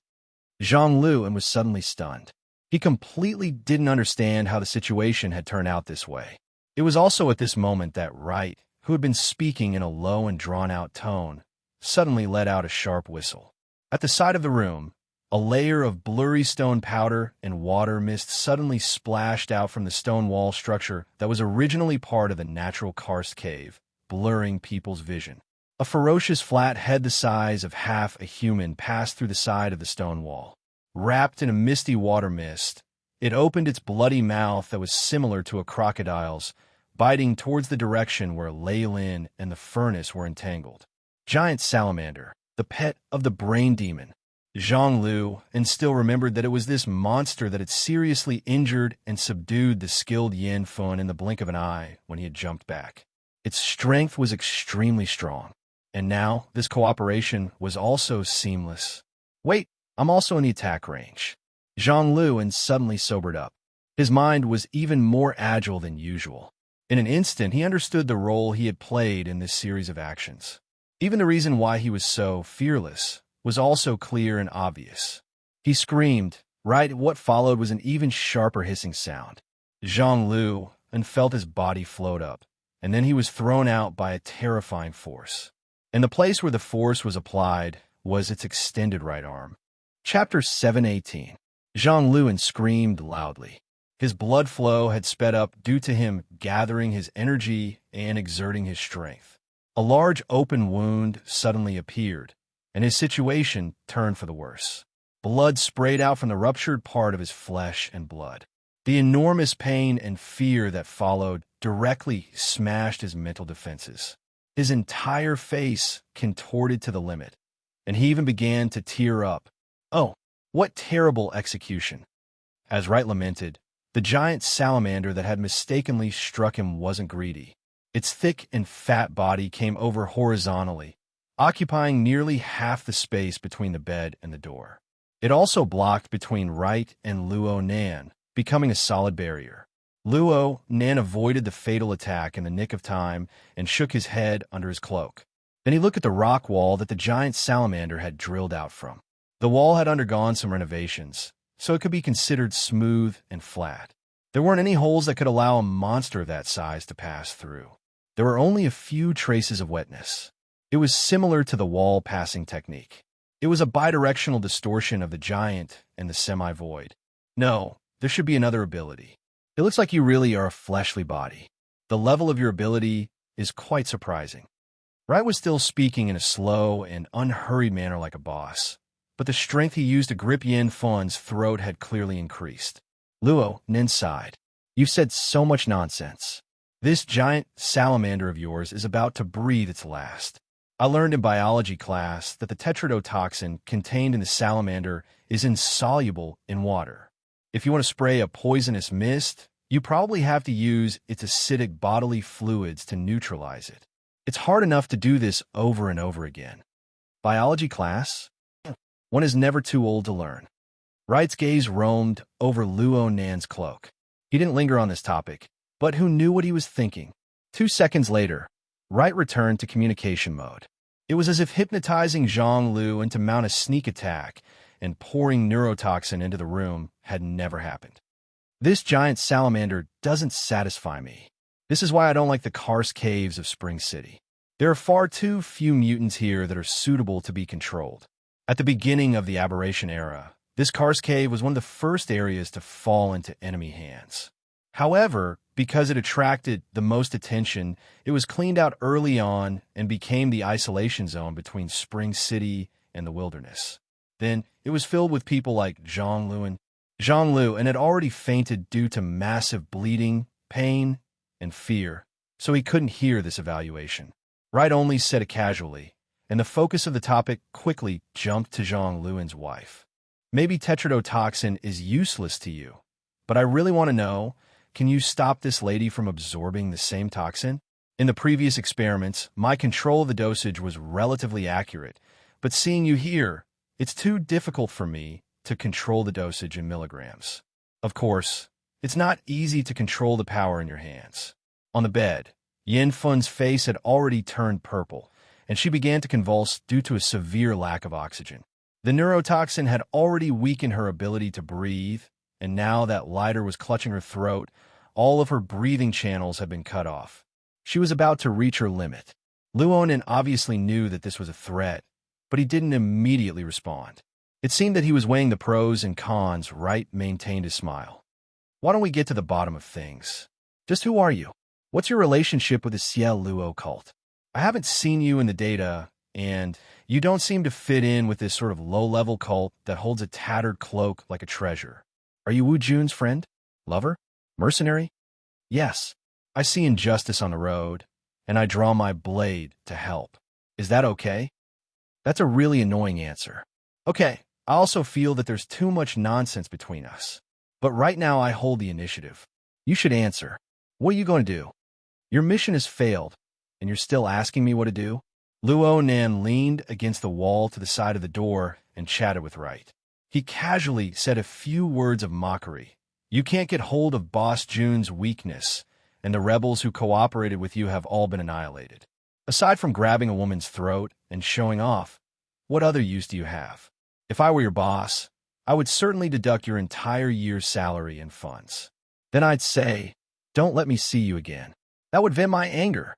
Zhang Luan was suddenly stunned. He completely didn't understand how the situation had turned out this way. It was also at this moment that Wright, who had been speaking in a low and drawn-out tone, suddenly let out a sharp whistle. At the side of the room, a layer of blurry stone powder and water mist suddenly splashed out from the stone wall structure that was originally part of the natural karst cave, blurring people's vision. A ferocious flat head the size of half a human passed through the side of the stone wall. Wrapped in a misty water mist, it opened its bloody mouth that was similar to a crocodile's, biting towards the direction where Lei Lin and the furnace were entangled. Giant salamander, the pet of the brain demon. Zhang Luan still remembered that it was this monster that had seriously injured and subdued the skilled Yin Fun in the blink of an eye when he had jumped back. Its strength was extremely strong, and now this cooperation was also seamless. Wait, I'm also in the attack range. Zhang Luan suddenly sobered up. His mind was even more agile than usual. In an instant, he understood the role he had played in this series of actions. Even the reason why he was so fearless was also clear and obvious. He screamed. Right at what followed was an even sharper hissing sound. Zhang Luan felt his body float up, and then he was thrown out by a terrifying force. And the place where the force was applied was its extended right arm. Chapter 718. Zhang Luan screamed loudly. His blood flow had sped up due to him gathering his energy and exerting his strength. A large open wound suddenly appeared, and his situation turned for the worse. Blood sprayed out from the ruptured part of his flesh and blood. The enormous pain and fear that followed directly smashed his mental defenses. His entire face contorted to the limit, and he even began to tear up. Oh, what terrible execution! As Wright lamented, the giant salamander that had mistakenly struck him wasn't greedy. Its thick and fat body came over horizontally, occupying nearly half the space between the bed and the door. It also blocked between Wright and Luo Nan, becoming a solid barrier. Luo Nan avoided the fatal attack in the nick of time and shook his head under his cloak. Then he looked at the rock wall that the giant salamander had drilled out from. The wall had undergone some renovations, so it could be considered smooth and flat. There weren't any holes that could allow a monster of that size to pass through. There were only a few traces of wetness. It was similar to the wall passing technique. It was a bidirectional distortion of the giant and the semi-void. No, there should be another ability. It looks like you really are a fleshly body. The level of your ability is quite surprising. Wright was still speaking in a slow and unhurried manner like a boss, but the strength he used to grip Yin Fun's throat had clearly increased. Luo Nin sighed. You've said so much nonsense. This giant salamander of yours is about to breathe its last. I learned in biology class that the tetrodotoxin contained in the salamander is insoluble in water. If you want to spray a poisonous mist, you probably have to use its acidic bodily fluids to neutralize it. It's hard enough to do this over and over again. Biology class? One is never too old to learn. Wright's gaze roamed over Luo Nan's cloak. He didn't linger on this topic, but who knew what he was thinking? 2 seconds later, Wright returned to communication mode. It was as if hypnotizing Zhang Lu into mount a sneak attack and pouring neurotoxin into the room had never happened. This giant salamander doesn't satisfy me. This is why I don't like the karst caves of Spring City. There are far too few mutants here that are suitable to be controlled. At the beginning of the Aberration era, this karst cave was one of the first areas to fall into enemy hands. However, because it attracted the most attention, it was cleaned out early on and became the isolation zone between Spring City and the wilderness. Then, it was filled with people like Zhang Lu and had already fainted due to massive bleeding, pain, and fear, so he couldn't hear this evaluation. Wright only said it casually, and the focus of the topic quickly jumped to Zhang Luan's wife. Maybe tetrodotoxin is useless to you, but I really want to know, can you stop this lady from absorbing the same toxin? In the previous experiments, my control of the dosage was relatively accurate, but seeing you here, it's too difficult for me to control the dosage in milligrams. Of course, it's not easy to control the power in your hands. On the bed, Yin Fun's face had already turned purple, and she began to convulse due to a severe lack of oxygen. The neurotoxin had already weakened her ability to breathe, and now that lighter was clutching her throat, all of her breathing channels had been cut off. She was about to reach her limit. Luonin obviously knew that this was a threat, but he didn't immediately respond. It seemed that he was weighing the pros and cons. Wright maintained his smile. Why don't we get to the bottom of things? Just who are you? What's your relationship with the Ciel Luo cult? I haven't seen you in the data, and you don't seem to fit in with this sort of low-level cult that holds a tattered cloak like a treasure. Are you Wu Jun's friend? Lover? Mercenary? Yes. I see injustice on the road, and I draw my blade to help. Is that okay? That's a really annoying answer. Okay, I also feel that there's too much nonsense between us. But right now I hold the initiative. You should answer. What are you going to do? Your mission has failed, and you're still asking me what to do? Luo Nan leaned against the wall to the side of the door and chatted with Wright. He casually said a few words of mockery. You can't get hold of Boss Jun's weakness, and the rebels who cooperated with you have all been annihilated. Aside from grabbing a woman's throat and showing off, what other use do you have? If I were your boss, I would certainly deduct your entire year's salary and funds. Then I'd say, don't let me see you again. That would vent my anger.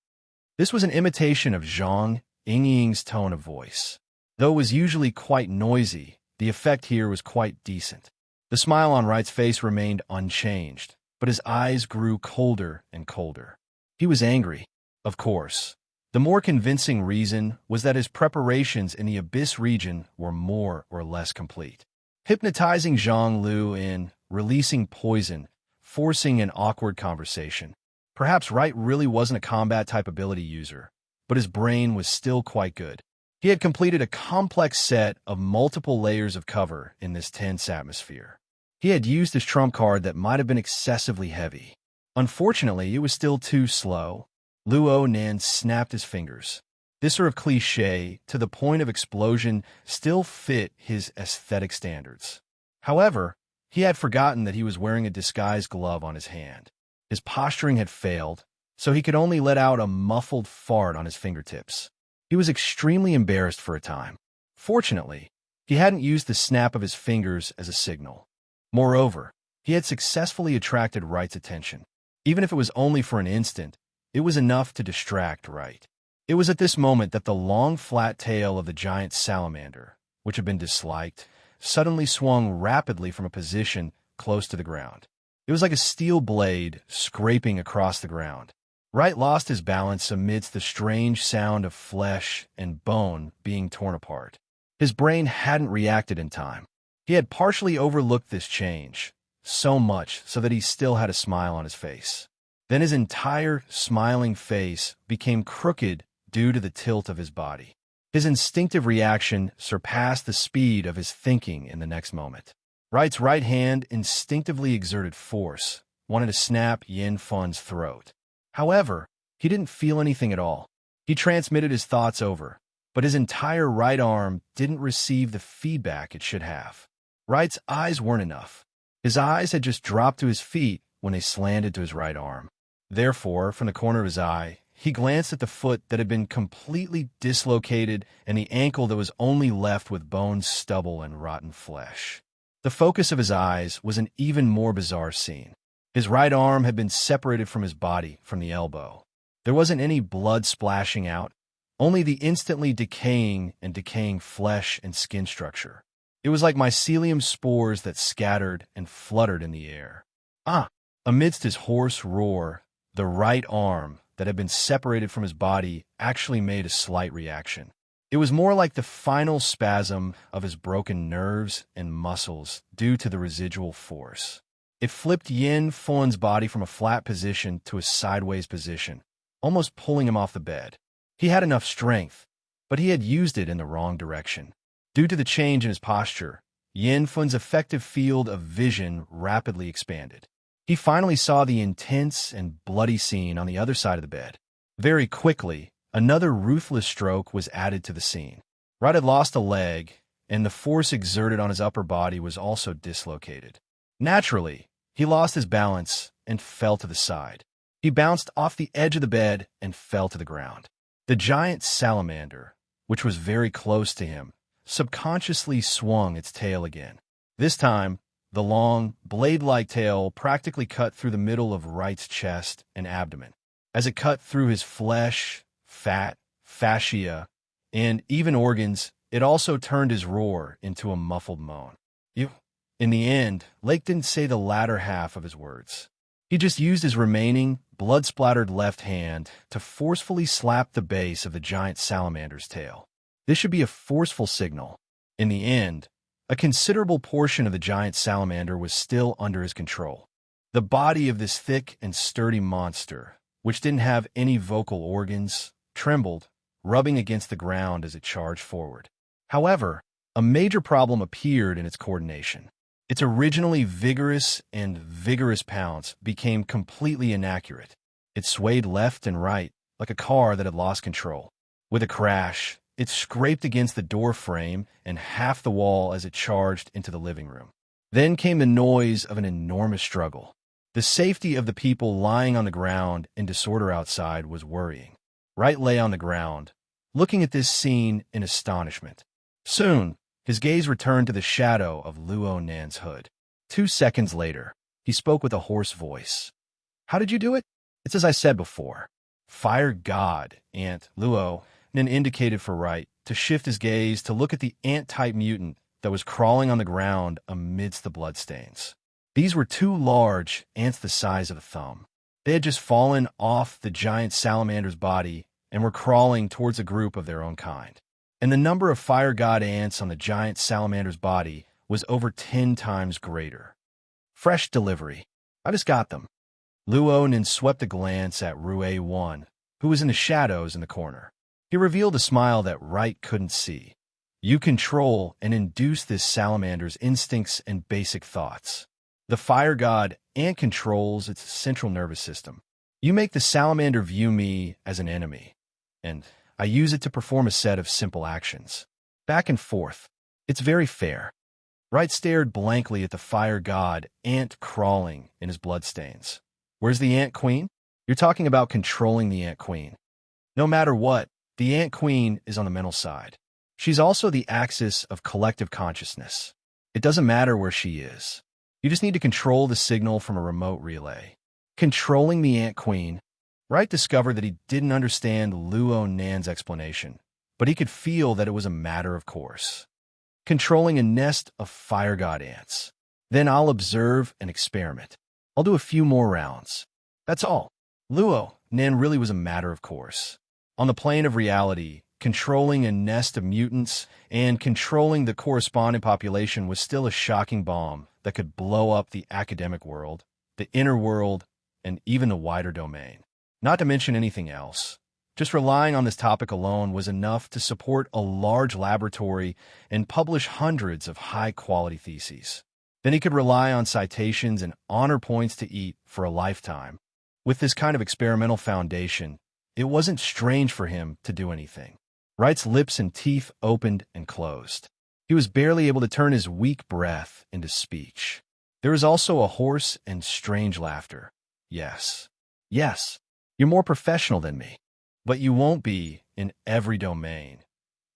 This was an imitation of Zhang Yingying's tone of voice. Though it was usually quite noisy, the effect here was quite decent. The smile on Wright's face remained unchanged, but his eyes grew colder and colder. He was angry, of course. The more convincing reason was that his preparations in the Abyss region were more or less complete. Hypnotizing Zhang Lu in, releasing poison, forcing an awkward conversation. Perhaps Wright really wasn't a combat-type ability user, but his brain was still quite good. He had completed a complex set of multiple layers of cover in this tense atmosphere. He had used his trump card that might have been excessively heavy. Unfortunately, it was still too slow. Luo Nan snapped his fingers. This sort of cliché, to the point of explosion, still fit his aesthetic standards. However, he had forgotten that he was wearing a disguise glove on his hand. His posturing had failed, so he could only let out a muffled fart on his fingertips. He was extremely embarrassed for a time. Fortunately, he hadn't used the snap of his fingers as a signal. Moreover, he had successfully attracted Wright's attention. Even if it was only for an instant, it was enough to distract Wright. It was at this moment that the long, flat tail of the giant salamander, which had been disliked, suddenly swung rapidly from a position close to the ground. It was like a steel blade scraping across the ground. Wright lost his balance amidst the strange sound of flesh and bone being torn apart. His brain hadn't reacted in time. He had partially overlooked this change, so much so that he still had a smile on his face. Then his entire smiling face became crooked due to the tilt of his body. His instinctive reaction surpassed the speed of his thinking in the next moment. Wright's right hand instinctively exerted force, wanted to snap Yin Fun's throat. However, he didn't feel anything at all. He transmitted his thoughts over, but his entire right arm didn't receive the feedback it should have. Wright's eyes weren't enough. His eyes had just dropped to his feet when they slanted to his right arm. Therefore, from the corner of his eye, he glanced at the foot that had been completely dislocated and the ankle that was only left with bone stubble and rotten flesh. The focus of his eyes was an even more bizarre scene. His right arm had been separated from his body from the elbow. There wasn't any blood splashing out, only the instantly decaying flesh and skin structure. It was like mycelium spores that scattered and fluttered in the air. Amidst his hoarse roar, the right arm that had been separated from his body actually made a slight reaction. It was more like the final spasm of his broken nerves and muscles due to the residual force. It flipped Yin Fun's body from a flat position to a sideways position, almost pulling him off the bed. He had enough strength, but he had used it in the wrong direction. Due to the change in his posture, Yin Fun's effective field of vision rapidly expanded. He finally saw the intense and bloody scene on the other side of the bed. Very quickly, another ruthless stroke was added to the scene. Wright had lost a leg, and the force exerted on his upper body was also dislocated. Naturally, he lost his balance and fell to the side. He bounced off the edge of the bed and fell to the ground. The giant salamander, which was very close to him, subconsciously swung its tail again. This time, the long, blade-like tail practically cut through the middle of Wright's chest and abdomen. As it cut through his flesh, fat, fascia, and even organs, it also turned his roar into a muffled moan. In the end, Lake didn't say the latter half of his words. He just used his remaining, blood-splattered left hand to forcefully slap the base of the giant salamander's tail. This should be a forceful signal. In the end, a considerable portion of the giant salamander was still under his control. The body of this thick and sturdy monster, which didn't have any vocal organs, trembled, rubbing against the ground as it charged forward. However, a major problem appeared in its coordination. Its originally vigorous pounce became completely inaccurate. It swayed left and right like a car that had lost control. With a crash, it scraped against the door frame and half the wall as it charged into the living room. Then came the noise of an enormous struggle. The safety of the people lying on the ground in disorder outside was worrying. Wright lay on the ground, looking at this scene in astonishment. Soon, his gaze returned to the shadow of Luo Nan's hood. 2 seconds later, he spoke with a hoarse voice. "How did you do it?" "It's as I said before. Fire God, Aunt Luo. Nen indicated for Wright to shift his gaze to look at the ant-type mutant that was crawling on the ground amidst the bloodstains. These were two large ants the size of a thumb. They had just fallen off the giant salamander's body and were crawling towards a group of their own kind. And the number of fire god ants on the giant salamander's body was over 10 times greater. Fresh delivery. I just got them. Luo Nen swept a glance at Rue 1, who was in the shadows in the corner. He revealed a smile that Wright couldn't see. You control and induce this salamander's instincts and basic thoughts. The fire god ant controls its central nervous system. You make the salamander view me as an enemy, and I use it to perform a set of simple actions. Back and forth. It's very fair. Wright stared blankly at the fire god ant crawling in his bloodstains. Where's the ant queen? You're talking about controlling the ant queen. No matter what, the ant queen is on the mental side. She's also the axis of collective consciousness. It doesn't matter where she is. You just need to control the signal from a remote relay. Controlling the ant queen, Wright discovered that he didn't understand Luo Nan's explanation, but he could feel that it was a matter of course. Controlling a nest of fire god ants. Then I'll observe and experiment. I'll do a few more rounds. That's all. Luo Nan really was a matter of course. On the plane of reality, controlling a nest of mutants and controlling the corresponding population was still a shocking bomb that could blow up the academic world, the inner world, and even the wider domain. Not to mention anything else. Just relying on this topic alone was enough to support a large laboratory and publish hundreds of high-quality theses. Then he could rely on citations and honor points to eat for a lifetime. With this kind of experimental foundation, it wasn't strange for him to do anything. Wright's lips and teeth opened and closed. He was barely able to turn his weak breath into speech. There was also a hoarse and strange laughter. Yes. Yes. You're more professional than me. But you won't be in every domain.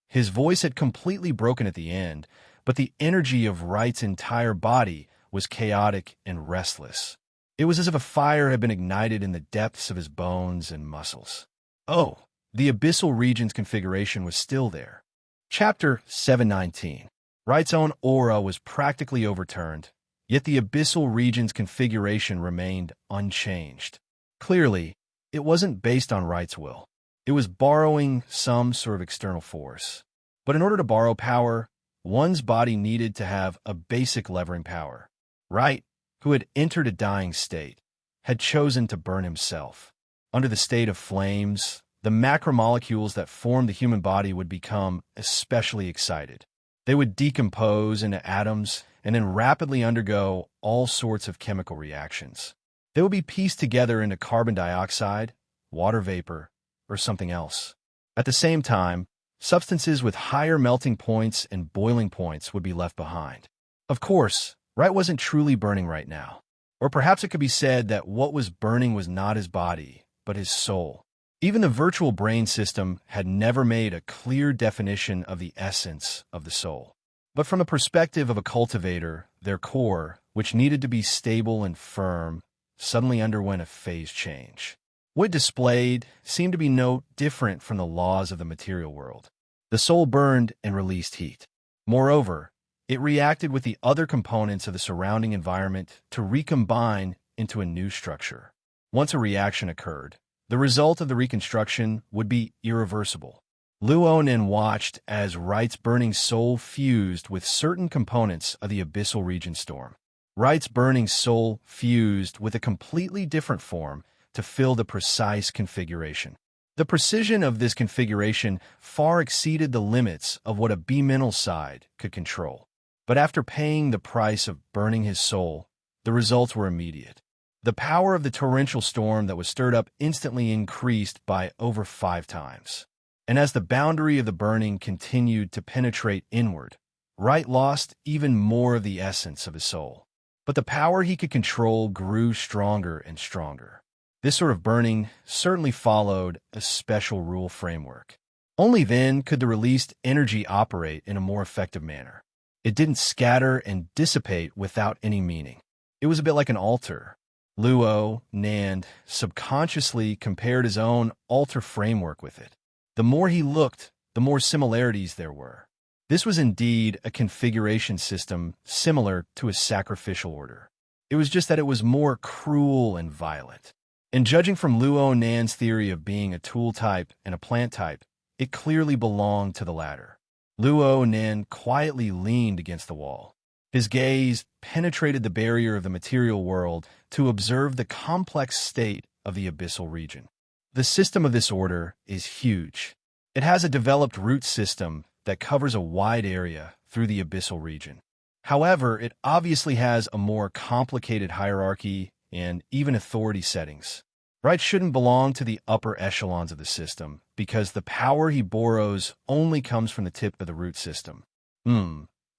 His voice had completely broken at the end, but the energy of Wright's entire body was chaotic and restless. It was as if a fire had been ignited in the depths of his bones and muscles. Oh, the abyssal region's configuration was still there. Chapter 719. Wright's own aura was practically overturned, yet the abyssal region's configuration remained unchanged. Clearly, it wasn't based on Wright's will. It was borrowing some sort of external force. But in order to borrow power, one's body needed to have a basic levering power. Wright, who had entered a dying state, had chosen to burn himself. Under the state of flames, the macromolecules that formed the human body would become especially excited. They would decompose into atoms and then rapidly undergo all sorts of chemical reactions. They would be pieced together into carbon dioxide, water vapor, or something else. At the same time, substances with higher melting points and boiling points would be left behind. Of course, Wright wasn't truly burning right now. Or perhaps it could be said that what was burning was not his body, but his soul. Even the virtual brain system had never made a clear definition of the essence of the soul. But from the perspective of a cultivator, their core, which needed to be stable and firm, suddenly underwent a phase change. What it displayed seemed to be no different from the laws of the material world. The soul burned and released heat. Moreover, it reacted with the other components of the surrounding environment to recombine into a new structure. Once a reaction occurred, the result of the reconstruction would be irreversible. Luo Nen watched as Wright's burning soul fused with certain components of the abyssal region storm. Wright's burning soul fused with a completely different form to fill the precise configuration. The precision of this configuration far exceeded the limits of what a B-mental side could control. But after paying the price of burning his soul, the results were immediate. The power of the torrential storm that was stirred up instantly increased by over 5 times. And as the boundary of the burning continued to penetrate inward, Wright lost even more of the essence of his soul. But the power he could control grew stronger and stronger. This sort of burning certainly followed a special rule framework. Only then could the released energy operate in a more effective manner. It didn't scatter and dissipate without any meaning. It was a bit like an altar. Luo Nan subconsciously compared his own altar framework with it. The more he looked, the more similarities there were. This was indeed a configuration system similar to a sacrificial order. It was just that it was more cruel and violent. And judging from Luo Nan's theory of being a tool type and a plant type, it clearly belonged to the latter. Luo Nan quietly leaned against the wall. His gaze penetrated the barrier of the material world to observe the complex state of the abyssal region. The system of this order is huge. It has a developed root system that covers a wide area through the abyssal region. However, it obviously has a more complicated hierarchy and even authority settings. Wright shouldn't belong to the upper echelons of the system because the power he borrows only comes from the tip of the root system.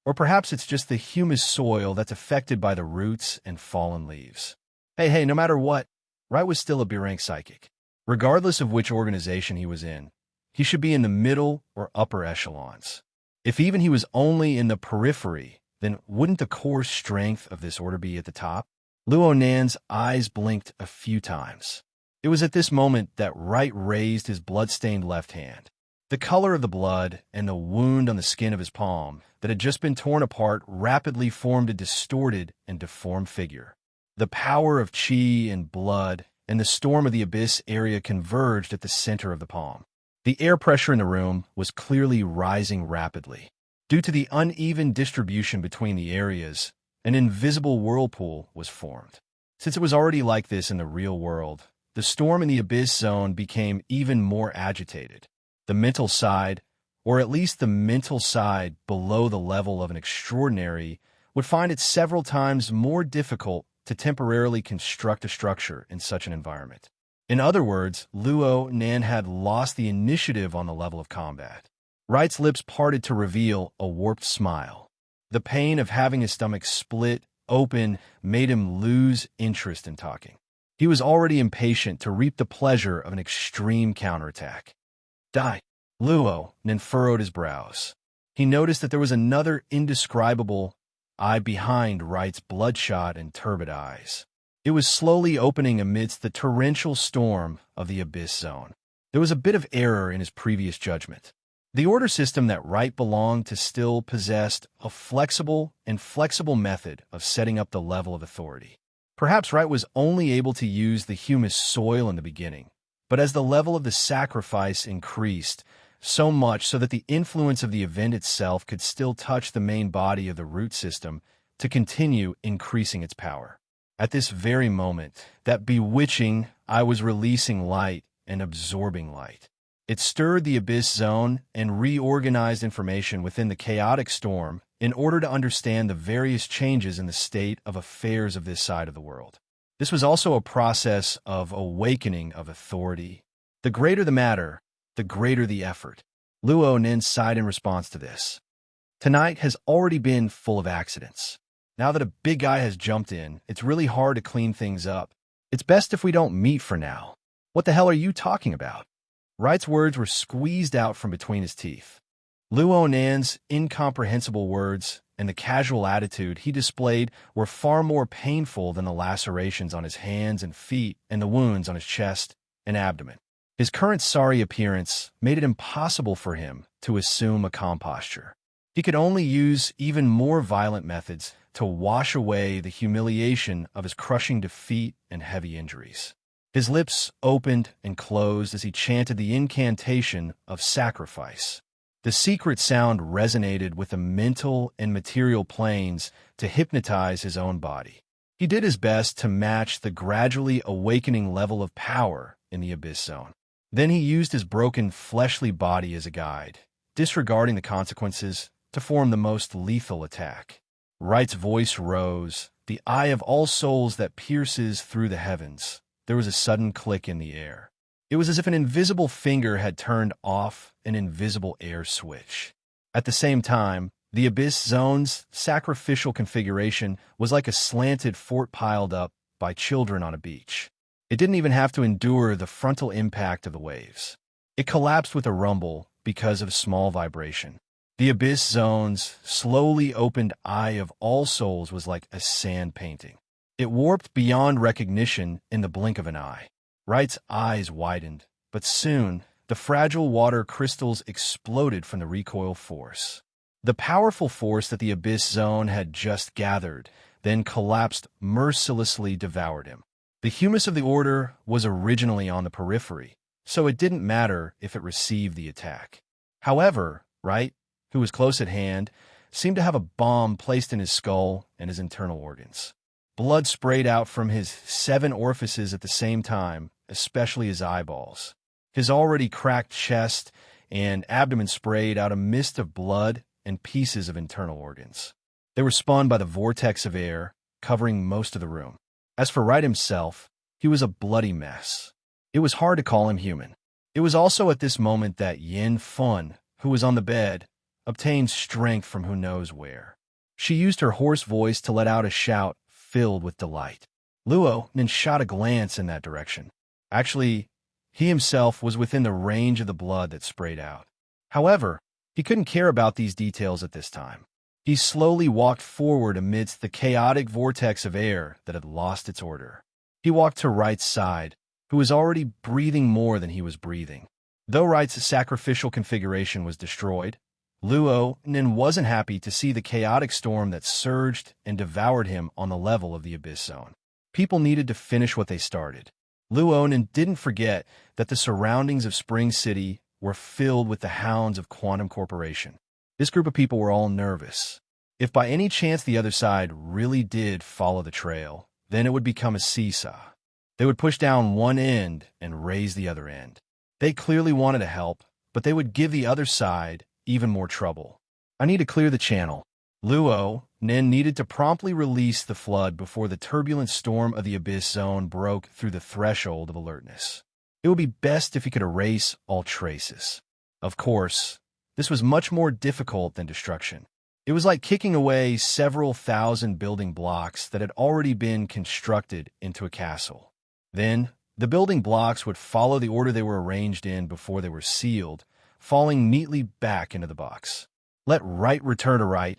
Or perhaps it's just the humus soil that's affected by the roots and fallen leaves. Hey, no matter what, Wright was still a B-rank psychic. Regardless of which organization he was in, he should be in the middle or upper echelons. If even he was only in the periphery, then wouldn't the core strength of this order be at the top? Luo Nan's eyes blinked a few times. It was at this moment that Wright raised his blood-stained left hand. The color of the blood and the wound on the skin of his palm that had just been torn apart rapidly formed a distorted and deformed figure. The power of chi and blood and the storm of the abyss area converged at the center of the palm. The air pressure in the room was clearly rising rapidly. Due to the uneven distribution between the areas, an invisible whirlpool was formed. Since it was already like this in the real world, the storm in the abyss zone became even more agitated. The mental side, or at least the mental side below the level of an extraordinary, would find it several times more difficult to temporarily construct a structure in such an environment. In other words, Luo Nan had lost the initiative on the level of combat. Wright's lips parted to reveal a warped smile. The pain of having his stomach split open made him lose interest in talking. He was already impatient to reap the pleasure of an extreme counterattack. Die. Luo Nan furrowed his brows. He noticed that there was another indescribable eye behind Wright's bloodshot and turbid eyes. It was slowly opening amidst the torrential storm of the abyss zone. There was a bit of error in his previous judgment. The order system that Wright belonged to still possessed a flexible method of setting up the level of authority. Perhaps Wright was only able to use the humus soil in the beginning, but as the level of the sacrifice increased, so much so that the influence of the event itself could still touch the main body of the root system to continue increasing its power. At this very moment, that bewitching eye was releasing light and absorbing light. It stirred the abyss zone and reorganized information within the chaotic storm in order to understand the various changes in the state of affairs of this side of the world. This was also a process of awakening of authority. The greater the matter, the greater the effort. Luo Nan sighed in response to this. Tonight has already been full of accidents. Now that a big guy has jumped in, it's really hard to clean things up. It's best if we don't meet for now. What the hell are you talking about? Wright's words were squeezed out from between his teeth. Luo Nan's incomprehensible words and the casual attitude he displayed were far more painful than the lacerations on his hands and feet and the wounds on his chest and abdomen. His current sorry appearance made it impossible for him to assume a calm posture. He could only use even more violent methods to wash away the humiliation of his crushing defeat and heavy injuries. His lips opened and closed as he chanted the incantation of sacrifice. The secret sound resonated with the mental and material planes to hypnotize his own body. He did his best to match the gradually awakening level of power in the abyss zone. Then he used his broken fleshly body as a guide, disregarding the consequences to form the most lethal attack. Wright's voice rose, the eye of all souls that pierces through the heavens. There was a sudden click in the air. It was as if an invisible finger had turned off an invisible air switch. At the same time, the abyss zone's sacrificial configuration was like a slanted fort piled up by children on a beach. It didn't even have to endure the frontal impact of the waves. It collapsed with a rumble because of small vibration. The abyss zone's slowly opened eye of all souls was like a sand painting. It warped beyond recognition in the blink of an eye. Wright's eyes widened, but soon the fragile water crystals exploded from the recoil force. The powerful force that the Abyss Zone had just gathered then collapsed, mercilessly devoured him. The humus of the Order was originally on the periphery, so it didn't matter if it received the attack. However, Wright, who was close at hand, seemed to have a bomb placed in his skull and his internal organs. Blood sprayed out from his 7 orifices at the same time, especially his eyeballs. His already cracked chest and abdomen sprayed out a mist of blood and pieces of internal organs. They were spun by the vortex of air, covering most of the room. As for Wright himself, he was a bloody mess. It was hard to call him human. It was also at this moment that Yin Fun, who was on the bed, obtained strength from who knows where. She used her hoarse voice to let out a shout filled with delight. Luo then shot a glance in that direction. Actually, he himself was within the range of the blood that sprayed out. However, he couldn't care about these details at this time. He slowly walked forward amidst the chaotic vortex of air that had lost its order. He walked to Wright's side, who was already breathing more than he was breathing. Though Wright's sacrificial configuration was destroyed, Luo Nin wasn't happy to see the chaotic storm that surged and devoured him on the level of the Abyss Zone. People needed to finish what they started. Luo Nin didn't forget that the surroundings of Spring City were filled with the hounds of Quantum Corporation. This group of people were all nervous. If by any chance the other side really did follow the trail, then it would become a seesaw. They would push down one end and raise the other end. They clearly wanted to help, but they would give the other side even more trouble. I need to clear the channel. Luo Nin needed to promptly release the flood before the turbulent storm of the Abyss Zone broke through the threshold of alertness. It would be best if he could erase all traces. Of course, this was much more difficult than destruction. It was like kicking away several thousand building blocks that had already been constructed into a castle. Then, the building blocks would follow the order they were arranged in before they were sealed, falling neatly back into the box. Let right return to right,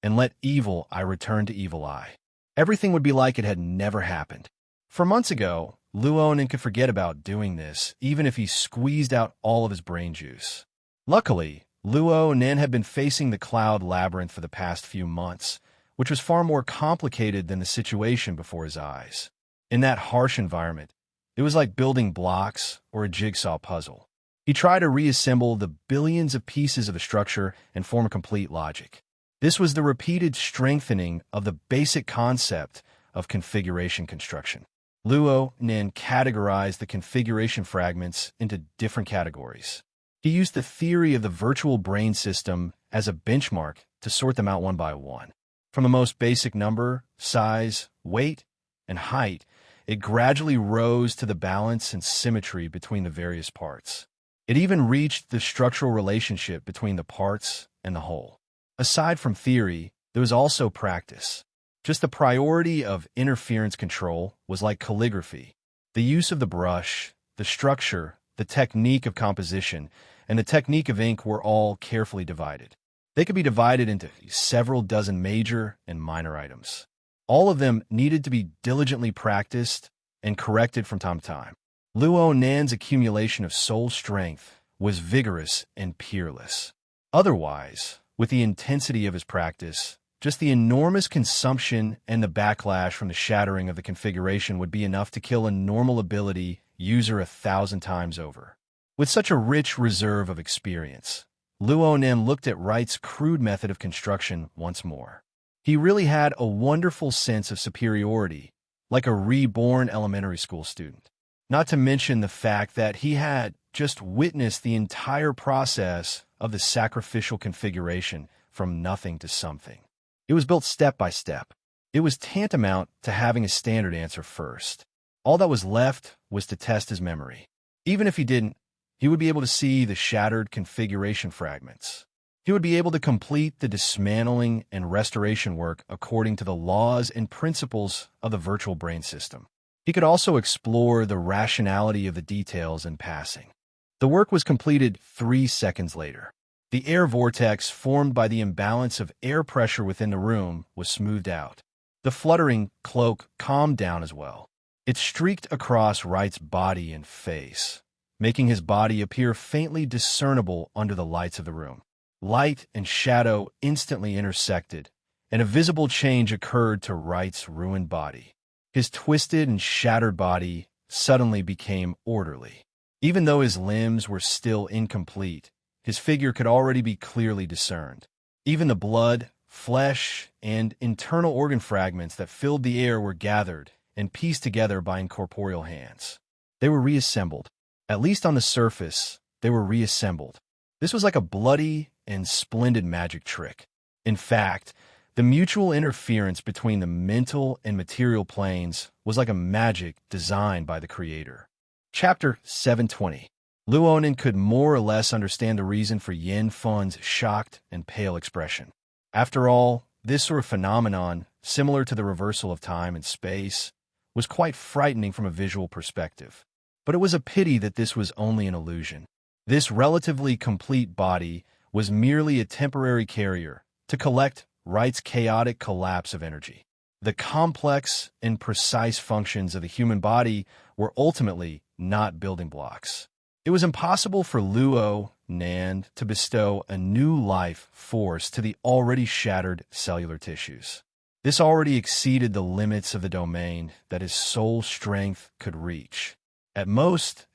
and let evil eye return to evil eye. Everything would be like it had never happened. For months ago, Luo Nin could forget about doing this, even if he squeezed out all of his brain juice. Luckily, Luo Nin had been facing the cloud labyrinth for the past few months, which was far more complicated than the situation before his eyes. In that harsh environment, it was like building blocks or a jigsaw puzzle. He tried to reassemble the billions of pieces of the structure and form a complete logic. This was the repeated strengthening of the basic concept of configuration construction. Luo Nin categorized the configuration fragments into different categories. He used the theory of the virtual brain system as a benchmark to sort them out one by one. From the most basic number, size, weight, and height, it gradually rose to the balance and symmetry between the various parts. It even reached the structural relationship between the parts and the whole. Aside from theory, there was also practice. Just the priority of interference control was like calligraphy. The use of the brush, the structure, the technique of composition, and the technique of ink were all carefully divided. They could be divided into several dozen major and minor items. All of them needed to be diligently practiced and corrected from time to time. Luo Nin's accumulation of soul strength was vigorous and peerless. Otherwise, with the intensity of his practice, just the enormous consumption and the backlash from the shattering of the configuration would be enough to kill a normal ability user 1,000 times over. With such a rich reserve of experience, Luo Nin looked at Wright's crude method of construction once more. He really had a wonderful sense of superiority, like a reborn elementary school student. Not to mention the fact that he had just witnessed the entire process of the sacrificial configuration from nothing to something. It was built step by step. It was tantamount to having a standard answer first. All that was left was to test his memory. Even if he didn't, he would be able to see the shattered configuration fragments. He would be able to complete the dismantling and restoration work according to the laws and principles of the virtual brain system. He could also explore the rationality of the details in passing. The work was completed 3 seconds later. The air vortex formed by the imbalance of air pressure within the room was smoothed out. The fluttering cloak calmed down as well. It streaked across Wright's body and face. making his body appear faintly discernible under the lights of the room. Light and shadow instantly intersected, and a visible change occurred to Wright's ruined body. His twisted and shattered body suddenly became orderly. Even though his limbs were still incomplete, his figure could already be clearly discerned. Even the blood, flesh, and internal organ fragments that filled the air were gathered and pieced together by incorporeal hands. They were reassembled. At least on the surface, they were reassembled. This was like a bloody and splendid magic trick. In fact, the mutual interference between the mental and material planes was like a magic designed by the creator. Chapter 720. Luonin could more or less understand the reason for Yin Fun's shocked and pale expression. After all, this sort of phenomenon, similar to the reversal of time and space, was quite frightening from a visual perspective. But it was a pity that this was only an illusion. This relatively complete body was merely a temporary carrier to collect Wright's chaotic collapse of energy. The complex and precise functions of the human body were ultimately not building blocks. It was impossible for Luo Nan to bestow a new life force to the already shattered cellular tissues. This already exceeded the limits of the domain that his soul strength could reach. At most,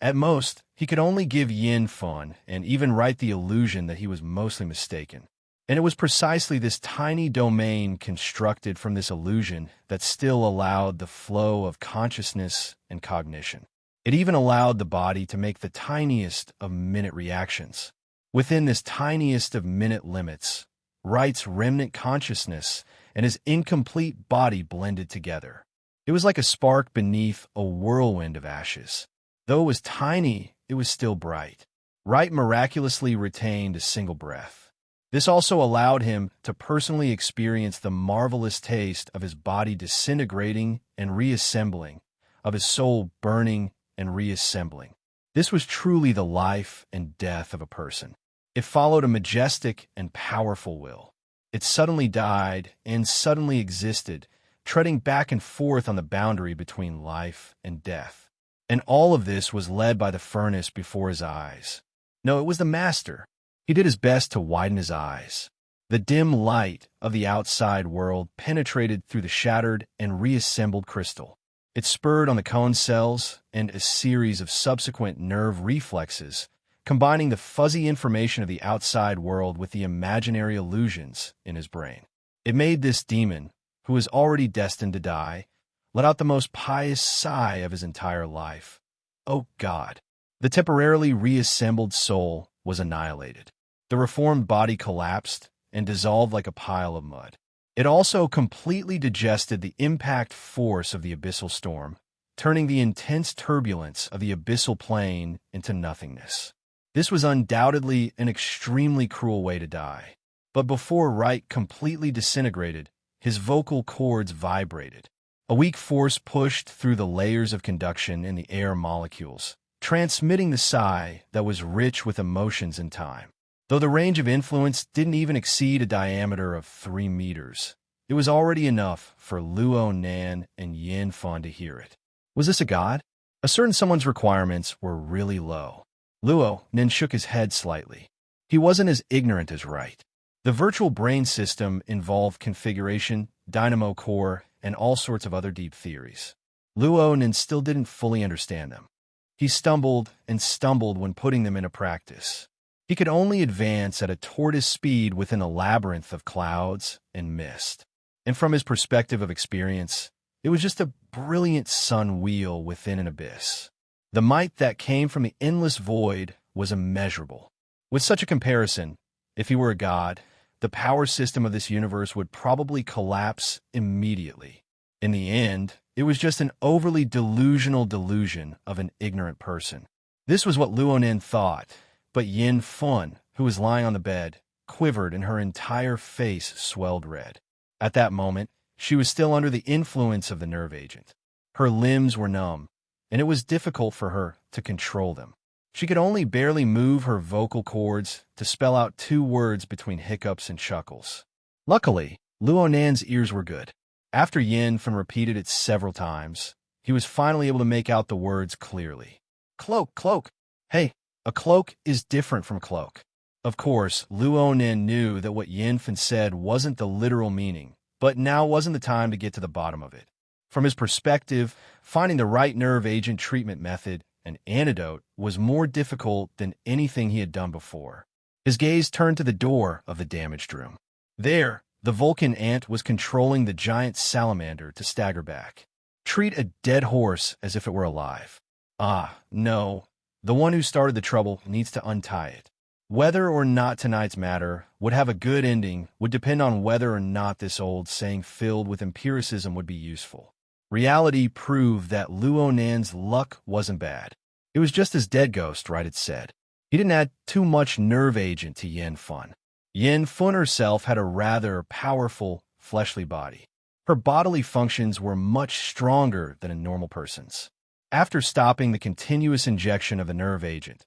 he could only give Yin Fun and even Wright the illusion that he was mostly mistaken. And it was precisely this tiny domain constructed from this illusion that still allowed the flow of consciousness and cognition. It even allowed the body to make the tiniest of minute reactions. Within this tiniest of minute limits, Wright's remnant consciousness and his incomplete body blended together. It was like a spark beneath a whirlwind of ashes. Though it was tiny, it was still bright. Wright miraculously retained a single breath. This also allowed him to personally experience the marvelous taste of his body disintegrating and reassembling, of his soul burning and reassembling. This was truly the life and death of a person. It followed a majestic and powerful will. It suddenly died and suddenly existed, treading back and forth on the boundary between life and death. And all of this was led by the furnace before his eyes. No, it was the master. He did his best to widen his eyes. The dim light of the outside world penetrated through the shattered and reassembled crystal. It spurred on the cone cells and a series of subsequent nerve reflexes, combining the fuzzy information of the outside world with the imaginary illusions in his brain. It made this demon, who was already destined to die, let out the most pious sigh of his entire life. Oh God! The temporarily reassembled soul was annihilated. The reformed body collapsed and dissolved like a pile of mud. It also completely digested the impact force of the abyssal storm, turning the intense turbulence of the abyssal plane into nothingness. This was undoubtedly an extremely cruel way to die. But before Wright completely disintegrated, his vocal cords vibrated. A weak force pushed through the layers of conduction in the air molecules, transmitting the sigh that was rich with emotions and time. Though the range of influence didn't even exceed a diameter of 3 meters, it was already enough for Luo Nan and Yin Fan to hear it. Was this a god? A certain someone's requirements were really low. Luo Nan shook his head slightly. He wasn't as ignorant as Wright. The virtual brain system involved configuration, dynamo core, and all sorts of other deep theories. Luo Nan still didn't fully understand them. He stumbled and stumbled when putting them into practice. He could only advance at a tortoise speed within a labyrinth of clouds and mist. And from his perspective of experience, it was just a brilliant sun wheel within an abyss. The might that came from the endless void was immeasurable. With such a comparison, if he were a god, the power system of this universe would probably collapse immediately. In the end, it was just an overly delusional delusion of an ignorant person. This was what Luonin thought, but Yin Fun, who was lying on the bed, quivered and her entire face swelled red. At that moment, she was still under the influence of the nerve agent. Her limbs were numb, and it was difficult for her to control them. She could only barely move her vocal cords to spell out 2 words between hiccups and chuckles. Luckily, Luonan's ears were good. After Yin Fun repeated it several times, he was finally able to make out the words clearly. Cloak, cloak! Hey, a cloak is different from cloak. Of course, Luo Nan knew that what Yinfen said wasn't the literal meaning, but now wasn't the time to get to the bottom of it. From his perspective, finding the right nerve agent treatment method, an antidote, was more difficult than anything he had done before. His gaze turned to the door of the damaged room. There, the Vulcan ant was controlling the giant salamander to stagger back. Treat a dead horse as if it were alive. Ah, no. The one who started the trouble needs to untie it. Whether or not tonight's matter would have a good ending would depend on whether or not this old saying filled with empiricism would be useful. Reality proved that Luo Nan's luck wasn't bad. It was just as Dead Ghost right had said. He didn't add too much nerve agent to Yin Fun. Yin Fun herself had a rather powerful, fleshly body. Her bodily functions were much stronger than a normal person's. After stopping the continuous injection of the nerve agent,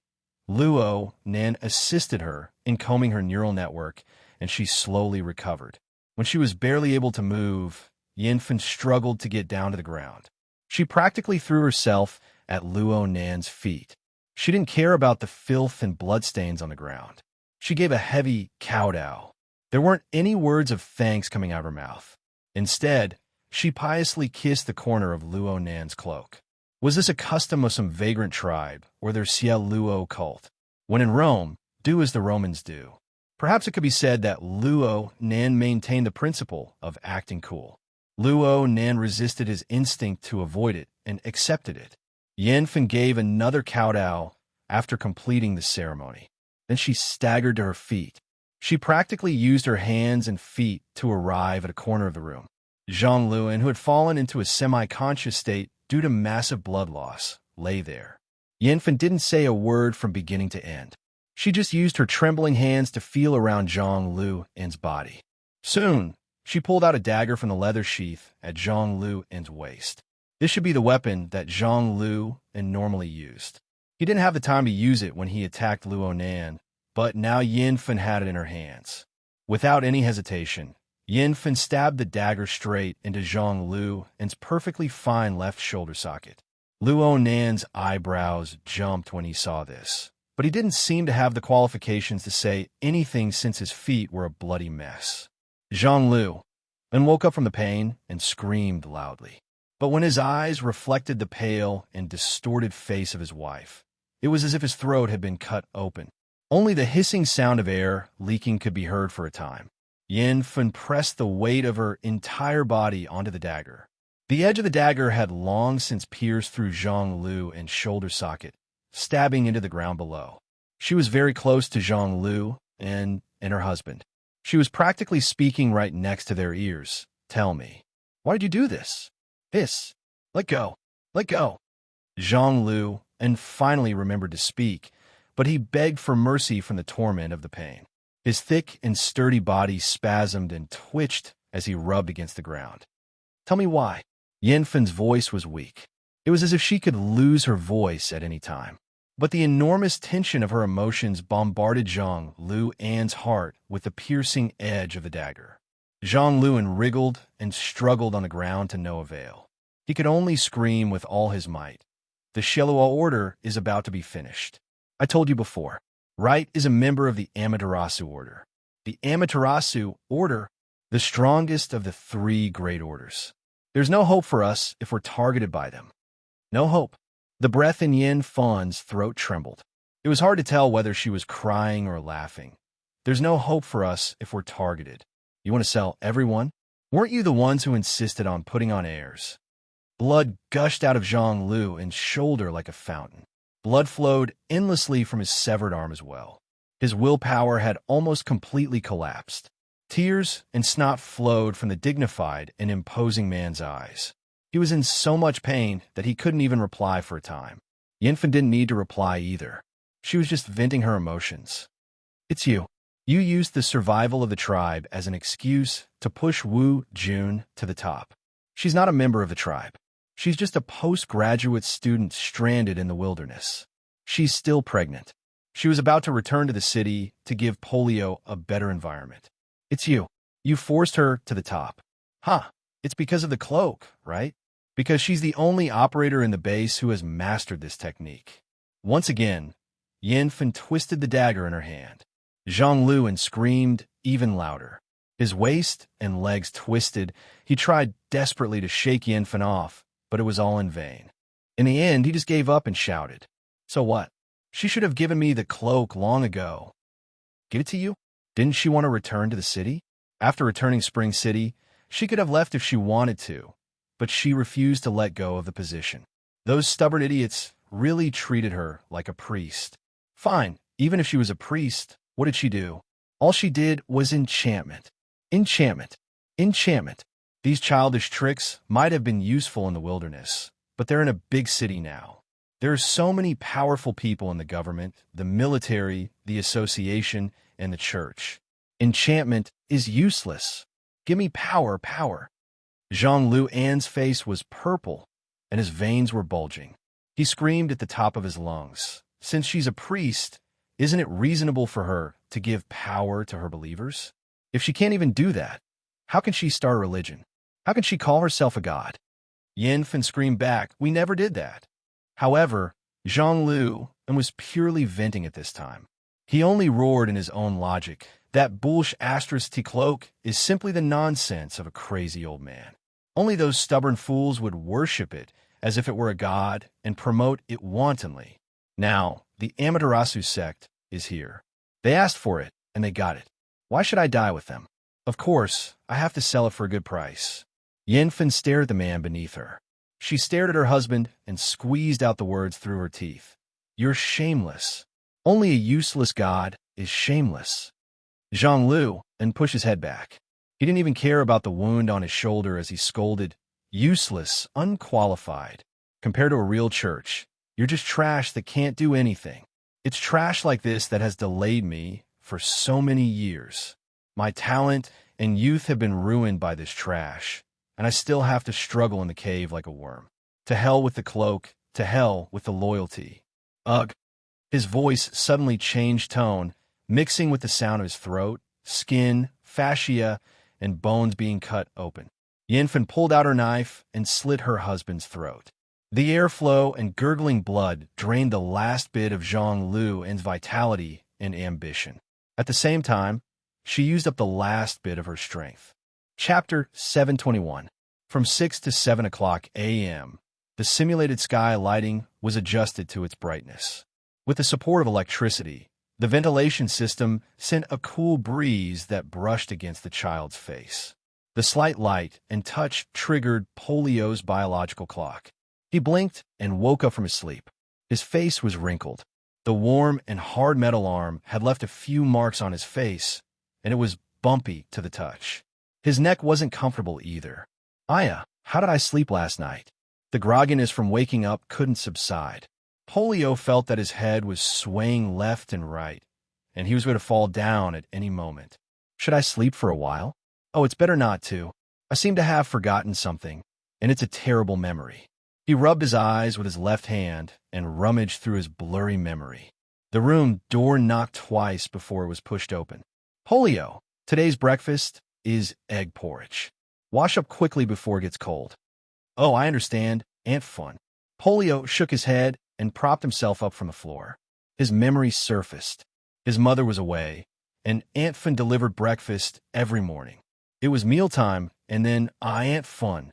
Luo Nan assisted her in combing her neural network, and she slowly recovered. When she was barely able to move, Yinfen struggled to get down to the ground. She practically threw herself at Luo Nan's feet. She didn't care about the filth and bloodstains on the ground. She gave a heavy kowtow. There weren't any words of thanks coming out of her mouth. Instead, she piously kissed the corner of Luo Nan's cloak. Was this a custom of some vagrant tribe, or their Ciel Luo cult? When in Rome, do as the Romans do. Perhaps it could be said that Luo Nan maintained the principle of acting cool. Luo Nan resisted his instinct to avoid it and accepted it. Yinfen gave another kowtow after completing the ceremony. Then she staggered to her feet. She practically used her hands and feet to arrive at a corner of the room. Zhang Luan, who had fallen into a semi-conscious state due to massive blood loss, lay there. Yinfen didn't say a word from beginning to end. She just used her trembling hands to feel around Zhang Luan's body. Soon, she pulled out a dagger from the leather sheath at Zhang Luan's waist. This should be the weapon that Zhang Luan normally used. He didn't have the time to use it when he attacked Luo Nan, but now Yinfen had it in her hands. Without any hesitation, Yinfen stabbed the dagger straight into Zhang Luan's perfectly fine left shoulder socket. Luo Nan's eyebrows jumped when he saw this, but he didn't seem to have the qualifications to say anything since his feet were a bloody mess. Zhang Luan woke up from the pain and screamed loudly. But when his eyes reflected the pale and distorted face of his wife, it was as if his throat had been cut open. Only the hissing sound of air leaking could be heard for a time. Yinfen pressed the weight of her entire body onto the dagger. The edge of the dagger had long since pierced through Zhang Luan's shoulder socket, stabbing into the ground below. She was very close to Zhang Luan and her husband. She was practically speaking right next to their ears. Tell me, why did you do this? Hiss. Let go. Let go. Zhang Luan finally remembered to speak, but he begged for mercy from the torment of the pain. His thick and sturdy body spasmed and twitched as he rubbed against the ground. Tell me why. Yinfen's voice was weak. It was as if she could lose her voice at any time. But the enormous tension of her emotions bombarded Zhang Luan's heart with the piercing edge of the dagger. Zhang Luan wriggled and struggled on the ground to no avail. He could only scream with all his might. The Shelua Order is about to be finished. I told you before. Wright is a member of the Amaterasu Order. The Amaterasu Order, the strongest of the three great orders. There's no hope for us if we're targeted by them. No hope. The breath in Yin Fan's throat trembled. It was hard to tell whether she was crying or laughing. There's no hope for us if we're targeted. You want to sell everyone? Weren't you the ones who insisted on putting on airs? Blood gushed out of Zhang Luan's shoulder like a fountain. Blood flowed endlessly from his severed arm as well. His willpower had almost completely collapsed. Tears and snot flowed from the dignified and imposing man's eyes. He was in so much pain that he couldn't even reply for a time. Yinfen didn't need to reply either. She was just venting her emotions. It's you. You used the survival of the tribe as an excuse to push Wu Jun to the top. She's not a member of the tribe. She's just a postgraduate student stranded in the wilderness. She's still pregnant. She was about to return to the city to give Polio a better environment. It's you. You forced her to the top. Huh. It's because of the cloak, right? Because she's the only operator in the base who has mastered this technique. Once again, Yin-Fen twisted the dagger in her hand. Zhang Luan screamed even louder. His waist and legs twisted. He tried desperately to shake Yin-Fen off, but it was all in vain. In the end, he just gave up and shouted, "So what? She should have given me the cloak long ago." "Give it to you? Didn't she want to return to the city?" After returning Spring City, she could have left if she wanted to, but she refused to let go of the position. Those stubborn idiots really treated her like a priest. Fine, even if she was a priest, what did she do? All she did was enchantment. Enchantment. Enchantment. These childish tricks might have been useful in the wilderness, but they're in a big city now. There are so many powerful people in the government, the military, the association, and the church. Enchantment is useless. Give me power, power. Zhang Luan's face was purple, and his veins were bulging. He screamed at the top of his lungs. Since she's a priest, isn't it reasonable for her to give power to her believers? If she can't even do that, how can she start a religion? How can she call herself a god? Yin-Fen screamed back, "We never did that." However, Zhang Luan was purely venting at this time. He only roared in his own logic. That bullsh*t cloak is simply the nonsense of a crazy old man. Only those stubborn fools would worship it as if it were a god and promote it wantonly. Now, the Amaterasu sect is here. They asked for it, and they got it. Why should I die with them? Of course, I have to sell it for a good price. Yin-Fen stared at the man beneath her. She stared at her husband and squeezed out the words through her teeth. "You're shameless. Only a useless god is shameless." Zhang Luan pushed his head back. He didn't even care about the wound on his shoulder as he scolded, "Useless, unqualified. Compared to a real church, you're just trash that can't do anything. It's trash like this that has delayed me for so many years. My talent and youth have been ruined by this trash, and I still have to struggle in the cave like a worm. To hell with the cloak, to hell with the loyalty." Ugh. His voice suddenly changed tone, mixing with the sound of his throat, skin, fascia, and bones being cut open. Yin-Fen pulled out her knife and slit her husband's throat. The airflow and gurgling blood drained the last bit of Zhang Luan's vitality and ambition. At the same time, she used up the last bit of her strength. Chapter 721. From 6 to 7 o'clock a.m., the simulated sky lighting was adjusted to its brightness. With the support of electricity, the ventilation system sent a cool breeze that brushed against the child's face. The slight light and touch triggered Polio's biological clock. He blinked and woke up from his sleep. His face was wrinkled. The warm and hard metal arm had left a few marks on his face, and it was bumpy to the touch. His neck wasn't comfortable either. "Aya, how did I sleep last night?" The grogginess from waking up couldn't subside. Polio felt that his head was swaying left and right, and he was going to fall down at any moment. "Should I sleep for a while? Oh, it's better not to. I seem to have forgotten something, and it's a terrible memory." He rubbed his eyes with his left hand and rummaged through his blurry memory. The room door knocked twice before it was pushed open. "Polio, today's breakfast is egg porridge. Wash up quickly before it gets cold." "Oh, I understand. Aunt Fun." Polio shook his head and propped himself up from the floor. His memory surfaced. His mother was away, and Aunt Fun delivered breakfast every morning. It was mealtime, and then Aunt Fun.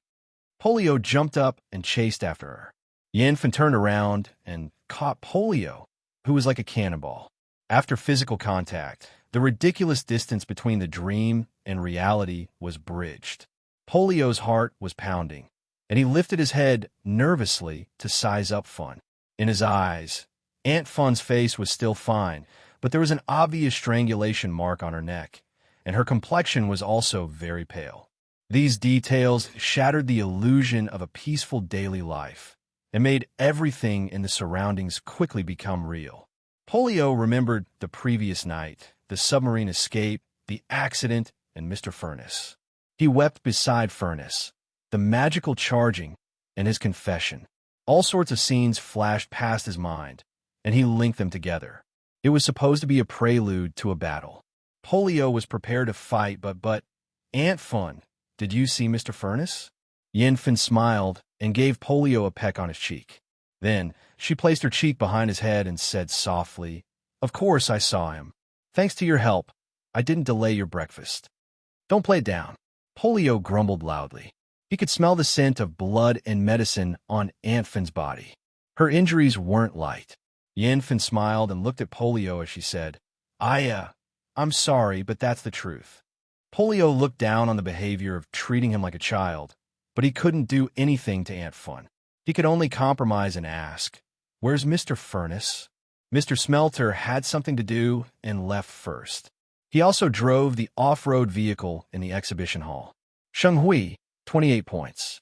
Polio jumped up and chased after her. Yin-Fen turned around and caught Polio, who was like a cannonball. After physical contact, the ridiculous distance between the dream and reality was bridged. Polio's heart was pounding, and he lifted his head nervously to size up Fun. In his eyes, Aunt Fun's face was still fine, but there was an obvious strangulation mark on her neck, and her complexion was also very pale. These details shattered the illusion of a peaceful daily life and made everything in the surroundings quickly become real. Polio remembered the previous night, the submarine escape, the accident, and Mr. Furnace. He wept beside Furnace, the magical charging, and his confession. All sorts of scenes flashed past his mind, and he linked them together. It was supposed to be a prelude to a battle. Polio was prepared to fight, but Aunt Fun, did you see Mr. Furnace? Yin-Fen smiled and gave Polio a peck on his cheek. Then, she placed her cheek behind his head and said softly, "Of course I saw him. Thanks to your help, I didn't delay your breakfast." "Don't play it down." Polio grumbled loudly. He could smell the scent of blood and medicine on Aunt Fin's body. Her injuries weren't light. Yenfen smiled and looked at Polio as she said, I'm sorry, but that's the truth." Polio looked down on the behavior of treating him like a child, but he couldn't do anything to Aunt Fun. He could only compromise and ask, "Where's Mr. Furnace?" Mr. Smelter had something to do and left first. He also drove the off-road vehicle in the exhibition hall. Shenghui, 28 points.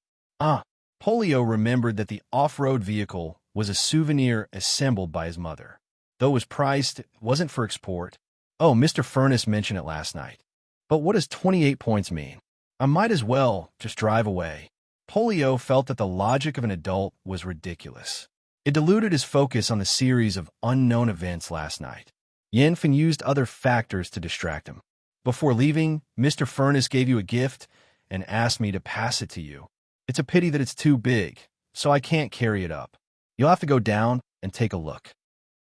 Polio remembered that the off-road vehicle was a souvenir assembled by his mother. Though it was priced, it wasn't for export. Oh, Mr. Furnace mentioned it last night. But what does 28 points mean? I might as well just drive away. Polio felt that the logic of an adult was ridiculous. It diluted his focus on the series of unknown events last night. Yenfen used other factors to distract him. "Before leaving, Mr. Furnace gave you a gift and asked me to pass it to you. It's a pity that it's too big, so I can't carry it up. You'll have to go down and take a look."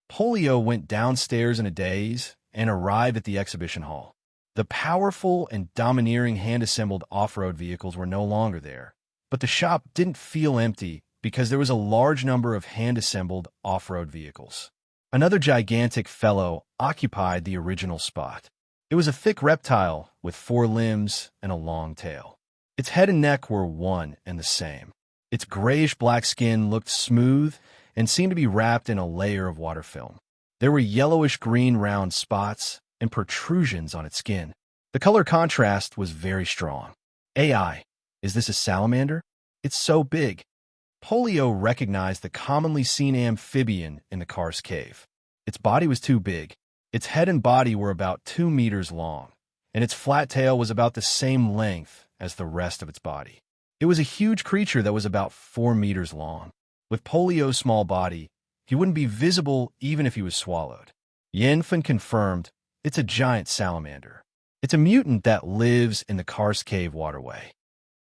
Polio went downstairs in a daze and arrived at the exhibition hall. The powerful and domineering hand-assembled off-road vehicles were no longer there, but the shop didn't feel empty because there was a large number of hand-assembled off-road vehicles. Another gigantic fellow occupied the original spot. It was a thick reptile with 4 limbs and a long tail. Its head and neck were one and the same. Its grayish-black skin looked smooth and seemed to be wrapped in a layer of water film. There were yellowish-green round spots and protrusions on its skin. The color contrast was very strong. "AI, is this a salamander? It's so big." Polio recognized the commonly seen amphibian in the karst cave. Its body was too big. Its head and body were about 2 meters long, and its flat tail was about the same length as the rest of its body. It was a huge creature that was about 4 meters long. With Polio's small body, he wouldn't be visible even if he was swallowed. Yenfen confirmed, "It's a giant salamander. It's a mutant that lives in the karst cave waterway."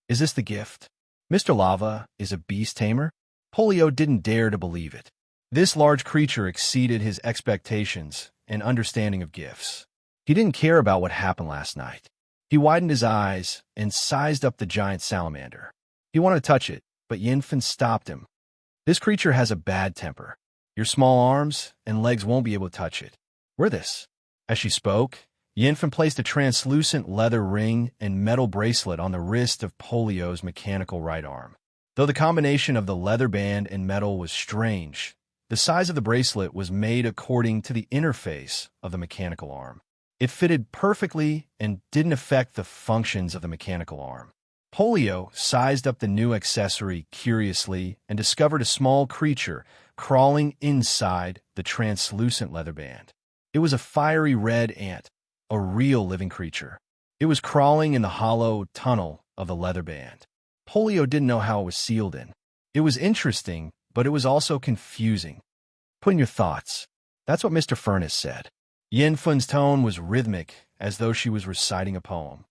"Is this the gift? Mr. Lava is a beast tamer?" Polio didn't dare to believe it. This large creature exceeded his expectations and understanding of gifts. He didn't care about what happened last night. He widened his eyes and sized up the giant salamander. He wanted to touch it, but Yenfen stopped him. "This creature has a bad temper. Your small arms and legs won't be able to touch it. Wear this." As she spoke, Yenfen placed a translucent leather ring and metal bracelet on the wrist of Polio's mechanical right arm. Though the combination of the leather band and metal was strange, the size of the bracelet was made according to the interface of the mechanical arm. It fitted perfectly and didn't affect the functions of the mechanical arm. Polio sized up the new accessory curiously and discovered a small creature crawling inside the translucent leather band. It was a fiery red ant, a real living creature. It was crawling in the hollow tunnel of the leather band. Polio didn't know how it was sealed in. It was interesting, but it was also confusing. "Put in your thoughts." That's what Mr. Furnace said. Yenfun's tone was rhythmic, as though she was reciting a poem.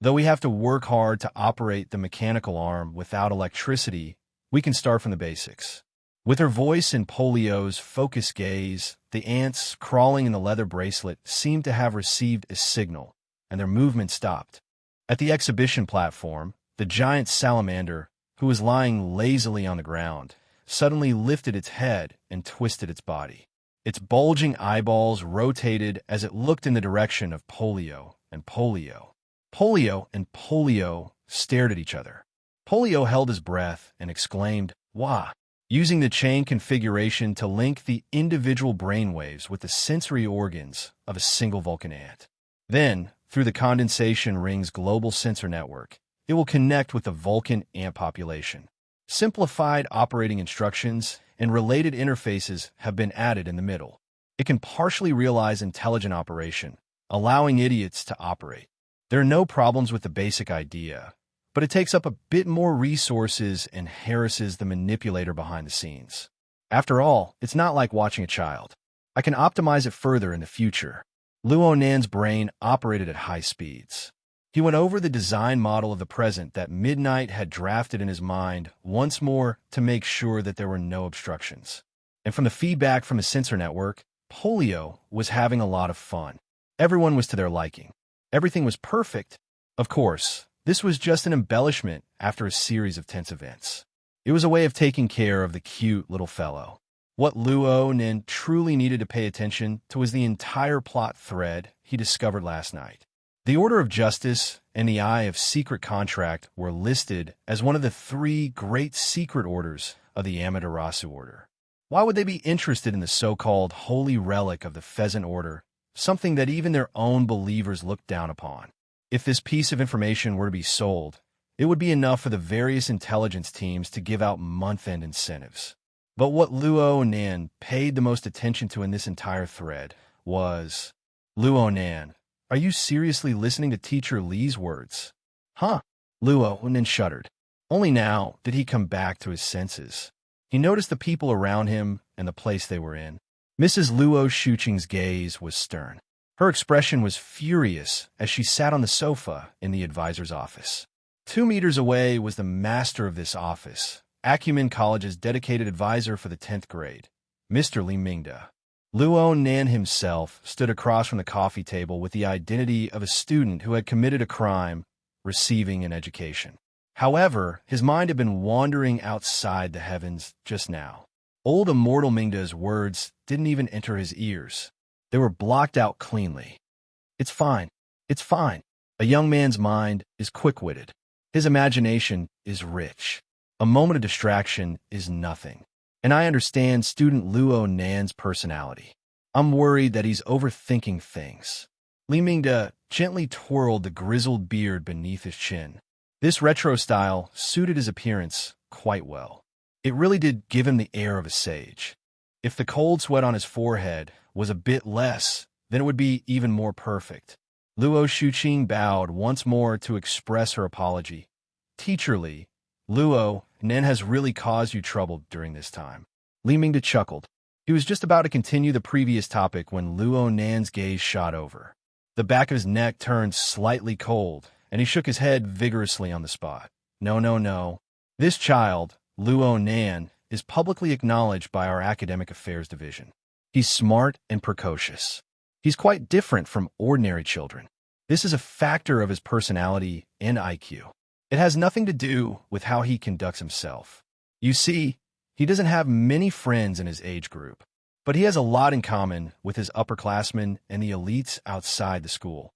"Though we have to work hard to operate the mechanical arm without electricity, we can start from the basics." With her voice and Polio's focused gaze, the ants crawling in the leather bracelet seemed to have received a signal, and their movement stopped. At the exhibition platform, the giant salamander, who was lying lazily on the ground, suddenly lifted its head and twisted its body. Its bulging eyeballs rotated as it looked in the direction of Polio and Polio. Polio and Polio stared at each other. Polio held his breath and exclaimed, "Wah!" using the chain configuration to link the individual brainwaves with the sensory organs of a single Vulcan ant. Then, through the condensation ring's global sensor network, it will connect with the Vulcan ant population. Simplified operating instructions and related interfaces have been added in the middle. It can partially realize intelligent operation, allowing idiots to operate. There are no problems with the basic idea, but it takes up a bit more resources and harasses the manipulator behind the scenes. After all, it's not like watching a child. I can optimize it further in the future. Luo Nan's brain operated at high speeds. He went over the design model of the present that Midnight had drafted in his mind once more to make sure that there were no obstructions. And from the feedback from his sensor network, Polio was having a lot of fun. Everyone was to their liking. Everything was perfect. Of course, this was just an embellishment after a series of tense events. It was a way of taking care of the cute little fellow. What Luo Nin truly needed to pay attention to was the entire plot thread he discovered last night. The Order of Justice and the Eye of Secret Contract were listed as one of the 3 great secret orders of the Amaterasu Order. Why would they be interested in the so-called holy relic of the Pheasant Order, something that even their own believers looked down upon? If this piece of information were to be sold, it would be enough for the various intelligence teams to give out month-end incentives. But what Luo Nan paid the most attention to in this entire thread was, Luo Nan, are you seriously listening to Teacher Lee's words? Huh? Luo Nan shuddered. Only now did he come back to his senses. He noticed the people around him and the place they were in. Mrs. Luo Shuqing's gaze was stern. Her expression was furious as she sat on the sofa in the advisor's office. 2 meters away was the master of this office, Acumen College's dedicated advisor for the 10th grade, Mr. Li Mingda. Luo Nan himself stood across from the coffee table with the identity of a student who had committed a crime, receiving an education. However, his mind had been wandering outside the heavens just now. Old Immortal Mingda's words didn't even enter his ears. They were blocked out cleanly. It's fine. It's fine. A young man's mind is quick-witted. His imagination is rich. A moment of distraction is nothing. And I understand student Luo Nan's personality. I'm worried that he's overthinking things. Li Mingda gently twirled the grizzled beard beneath his chin. This retro style suited his appearance quite well. It really did give him the air of a sage. If the cold sweat on his forehead was a bit less, then it would be even more perfect. Luo Shuqing bowed once more to express her apology. Teacher Li, Luo Nan has really caused you trouble during this time. Li Mingda chuckled. He was just about to continue the previous topic when Luo Nan's gaze shot over. The back of his neck turned slightly cold, and he shook his head vigorously on the spot. No, no, no. This child, Luo Nan, is publicly acknowledged by our Academic Affairs Division. He's smart and precocious. He's quite different from ordinary children. This is a factor of his personality and IQ. It has nothing to do with how he conducts himself. You see, he doesn't have many friends in his age group, but he has a lot in common with his upperclassmen and the elites outside the school.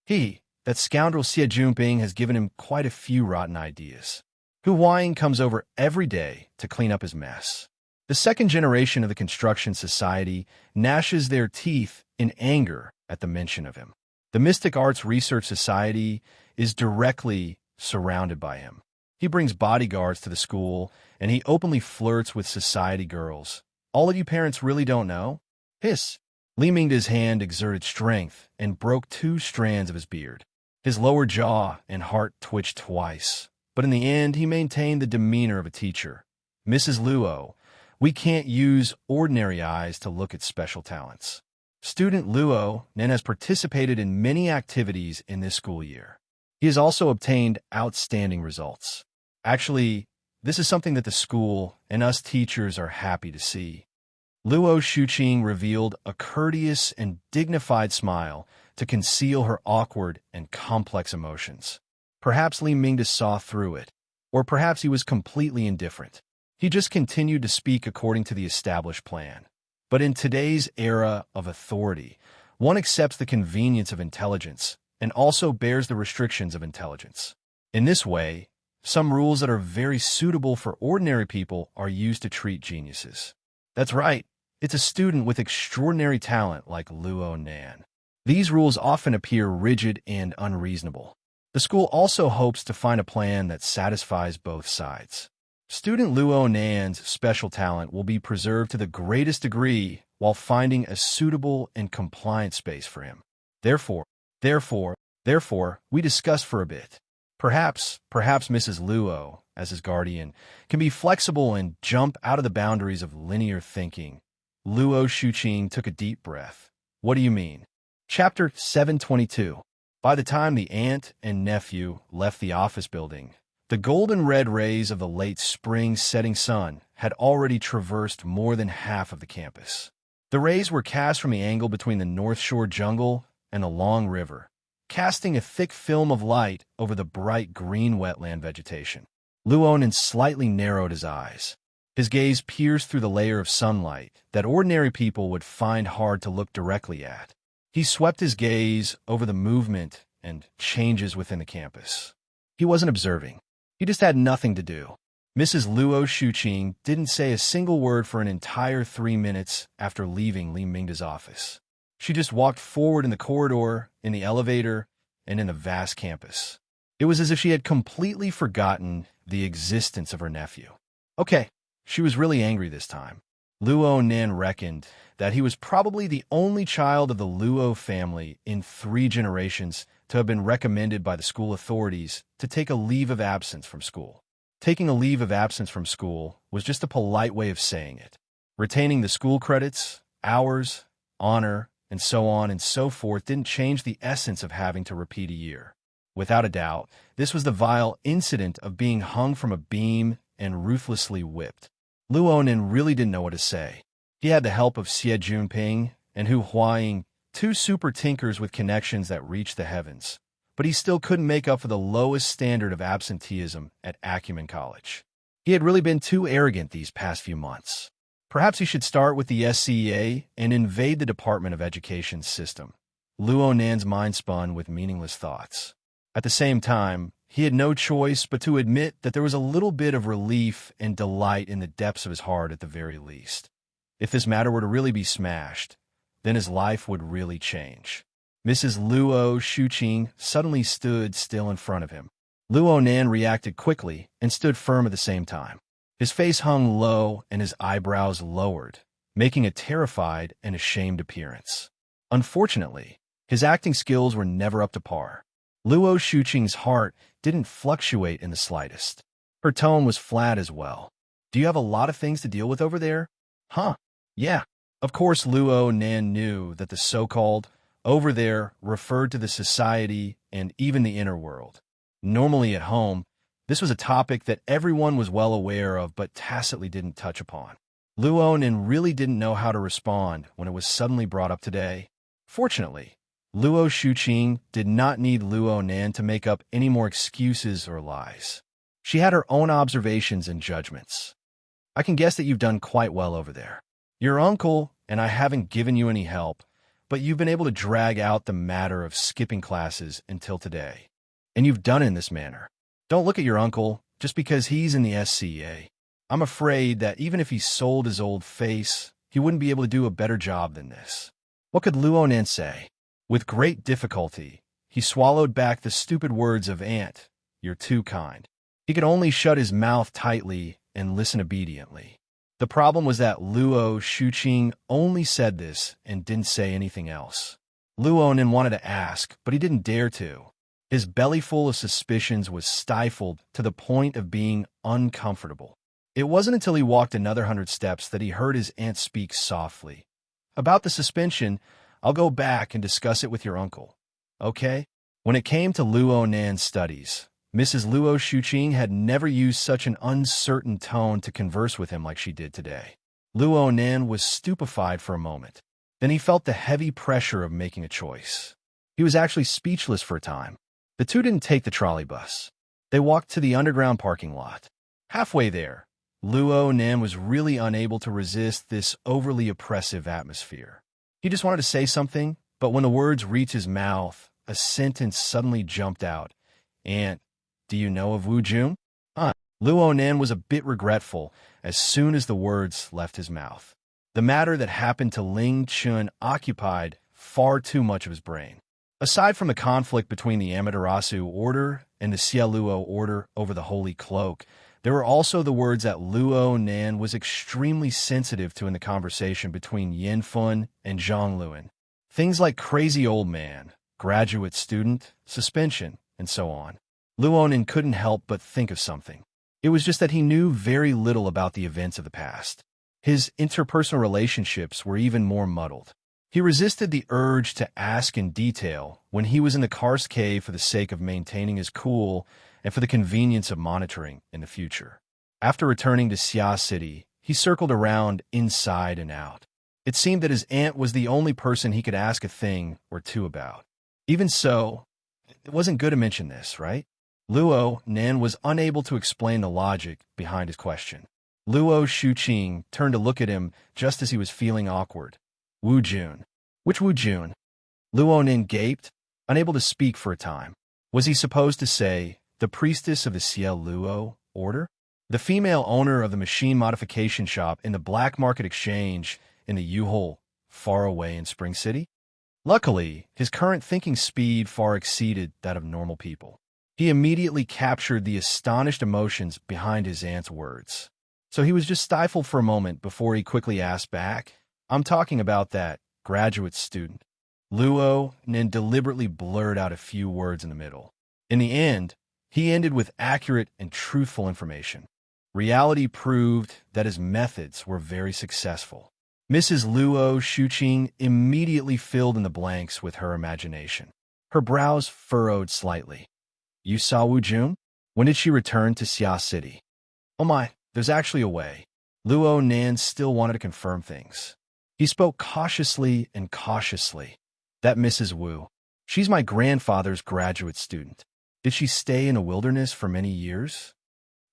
That scoundrel Xie Junping, has given him quite a few rotten ideas. Hu Huaying comes over every day to clean up his mess. The second generation of the construction society gnashes their teeth in anger at the mention of him. The Mystic Arts Research Society is directly surrounded by him. He brings bodyguards to the school, and he openly flirts with society girls. All of you parents really don't know? Hiss! Li Mingda's hand exerted strength and broke 2 strands of his beard. His lower jaw and heart twitched twice, but in the end he maintained the demeanor of a teacher. Mrs. Luo, we can't use ordinary eyes to look at special talents. Student Luo Nan has participated in many activities in this school year. He has also obtained outstanding results. Actually, this is something that the school and us teachers are happy to see. Luo Shuqing revealed a courteous and dignified smile to conceal her awkward and complex emotions. Perhaps Li Mingda saw through it, or perhaps he was completely indifferent. He just continued to speak according to the established plan. But in today's era of authority, one accepts the convenience of intelligence and also bears the restrictions of intelligence. In this way, some rules that are very suitable for ordinary people are used to treat geniuses. That's right, it's a student with extraordinary talent like Luo Nan. These rules often appear rigid and unreasonable. The school also hopes to find a plan that satisfies both sides. Student Luo Nan's special talent will be preserved to the greatest degree while finding a suitable and compliant space for him. Therefore, we discussed for a bit. Perhaps Mrs. Luo, as his guardian, can be flexible and jump out of the boundaries of linear thinking. Luo Shuqing took a deep breath. What do you mean? Chapter 722. By the time the aunt and nephew left the office building, the golden red rays of the late spring setting sun had already traversed more than half of the campus. The rays were cast from the angle between the North Shore jungle and the long river, casting a thick film of light over the bright green wetland vegetation. Luonin slightly narrowed his eyes. His gaze pierced through the layer of sunlight that ordinary people would find hard to look directly at. He swept his gaze over the movement and changes within the campus. He wasn't observing. He just had nothing to do. Mrs. Luo Shuqing didn't say a single word for an entire 3 minutes after leaving Li Mingda's office. She just walked forward in the corridor, in the elevator, and in the vast campus. It was as if she had completely forgotten the existence of her nephew. Okay, she was really angry this time. Luo Nan reckoned that he was probably the only child of the Luo family in 3 generations to have been recommended by the school authorities to take a leave of absence from school. Taking a leave of absence from school was just a polite way of saying it. Retaining the school credits, hours, honor, and so on and so forth didn't change the essence of having to repeat a year. Without a doubt, this was the vile incident of being hung from a beam and ruthlessly whipped. Luonin really didn't know what to say. He had the help of Xie Junping and Hu Huaying, 2 super tinkers with connections that reached the heavens, but he still couldn't make up for the lowest standard of absenteeism at Acumen College. He had really been too arrogant these past few months. Perhaps he should start with the SCEA and invade the Department of Education's system. Luonan's mind spun with meaningless thoughts. At the same time, he had no choice but to admit that there was a little bit of relief and delight in the depths of his heart at the very least. If this matter were to really be smashed, then his life would really change. Mrs. Luo Shuqing suddenly stood still in front of him. Luo Nan reacted quickly and stood firm at the same time. His face hung low and his eyebrows lowered, making a terrified and ashamed appearance. Unfortunately, his acting skills were never up to par. Luo Shuqing's heart didn't fluctuate in the slightest. Her tone was flat as well. Do you have a lot of things to deal with over there? Huh? Yeah. Of course, Luo Nan knew that the so-called over there referred to the society and even the inner world. Normally at home, this was a topic that everyone was well aware of but tacitly didn't touch upon. Luo Nan really didn't know how to respond when it was suddenly brought up today. Fortunately, Luo Shuqing did not need Luo Nan to make up any more excuses or lies. She had her own observations and judgments. I can guess that you've done quite well over there. Your uncle and I haven't given you any help, but you've been able to drag out the matter of skipping classes until today. And you've done it in this manner. Don't look at your uncle just because he's in the SCA. I'm afraid that even if he sold his old face, he wouldn't be able to do a better job than this. What could Luo Nan say? With great difficulty, he swallowed back the stupid words of Aunt, "You're too kind." He could only shut his mouth tightly and listen obediently. The problem was that Luo Shuqing only said this and didn't say anything else. Luo Nan wanted to ask, but he didn't dare to. His belly full of suspicions was stifled to the point of being uncomfortable. It wasn't until he walked another 100 steps that he heard his aunt speak softly. About the suspension, I'll go back and discuss it with your uncle. Okay? When it came to Luo Nan's studies, Mrs. Luo Shuqing had never used such an uncertain tone to converse with him like she did today. Luo Nan was stupefied for a moment. Then he felt the heavy pressure of making a choice. He was actually speechless for a time. The two didn't take the trolley bus. They walked to the underground parking lot. Halfway there, Luo Nan was really unable to resist this overly oppressive atmosphere. He just wanted to say something, but when the words reached his mouth, a sentence suddenly jumped out. "Aunt, do you know of Wu Jun?" Luo Nan was a bit regretful as soon as the words left his mouth. The matter that happened to Ling Chun occupied far too much of his brain. Aside from the conflict between the Amaterasu Order and the Xia Order over the Holy Cloak, there were also the words that Luo Nan was extremely sensitive to in the conversation between Yin Fun and Zhang Luan. Things like crazy old man, graduate student, suspension, and so on. Luo Nan couldn't help but think of something. It was just that he knew very little about the events of the past. His interpersonal relationships were even more muddled. He resisted the urge to ask in detail when he was in the karst cave for the sake of maintaining his cool and for the convenience of monitoring in the future. After returning to Xia City, he circled around inside and out. It seemed that his aunt was the only person he could ask a thing or two about. Even so, it wasn't good to mention this, right? Luo Nan was unable to explain the logic behind his question. Luo Shuqing turned to look at him just as he was feeling awkward. Wu Jun. Which Wu Jun? Luo Nan gaped, unable to speak for a time. Was he supposed to say, the priestess of the Ciel Luo order? The female owner of the machine modification shop in the black market exchange in the U-Hole, far away in Spring City? Luckily, his current thinking speed far exceeded that of normal people. He immediately captured the astonished emotions behind his aunt's words. So he was just stifled for a moment before he quickly asked back, I'm talking about that graduate student. Luo Nin deliberately blurred out a few words in the middle. In the end, he ended with accurate and truthful information. Reality proved that his methods were very successful. Mrs. Luo Shuqing immediately filled in the blanks with her imagination. Her brows furrowed slightly. You saw Wu Jun? When did she return to Xia City? Oh my, there's actually a way. Luo Nan still wanted to confirm things. He spoke cautiously and cautiously. That Mrs. Wu, she's my grandfather's graduate student. Did she stay in the wilderness for many years?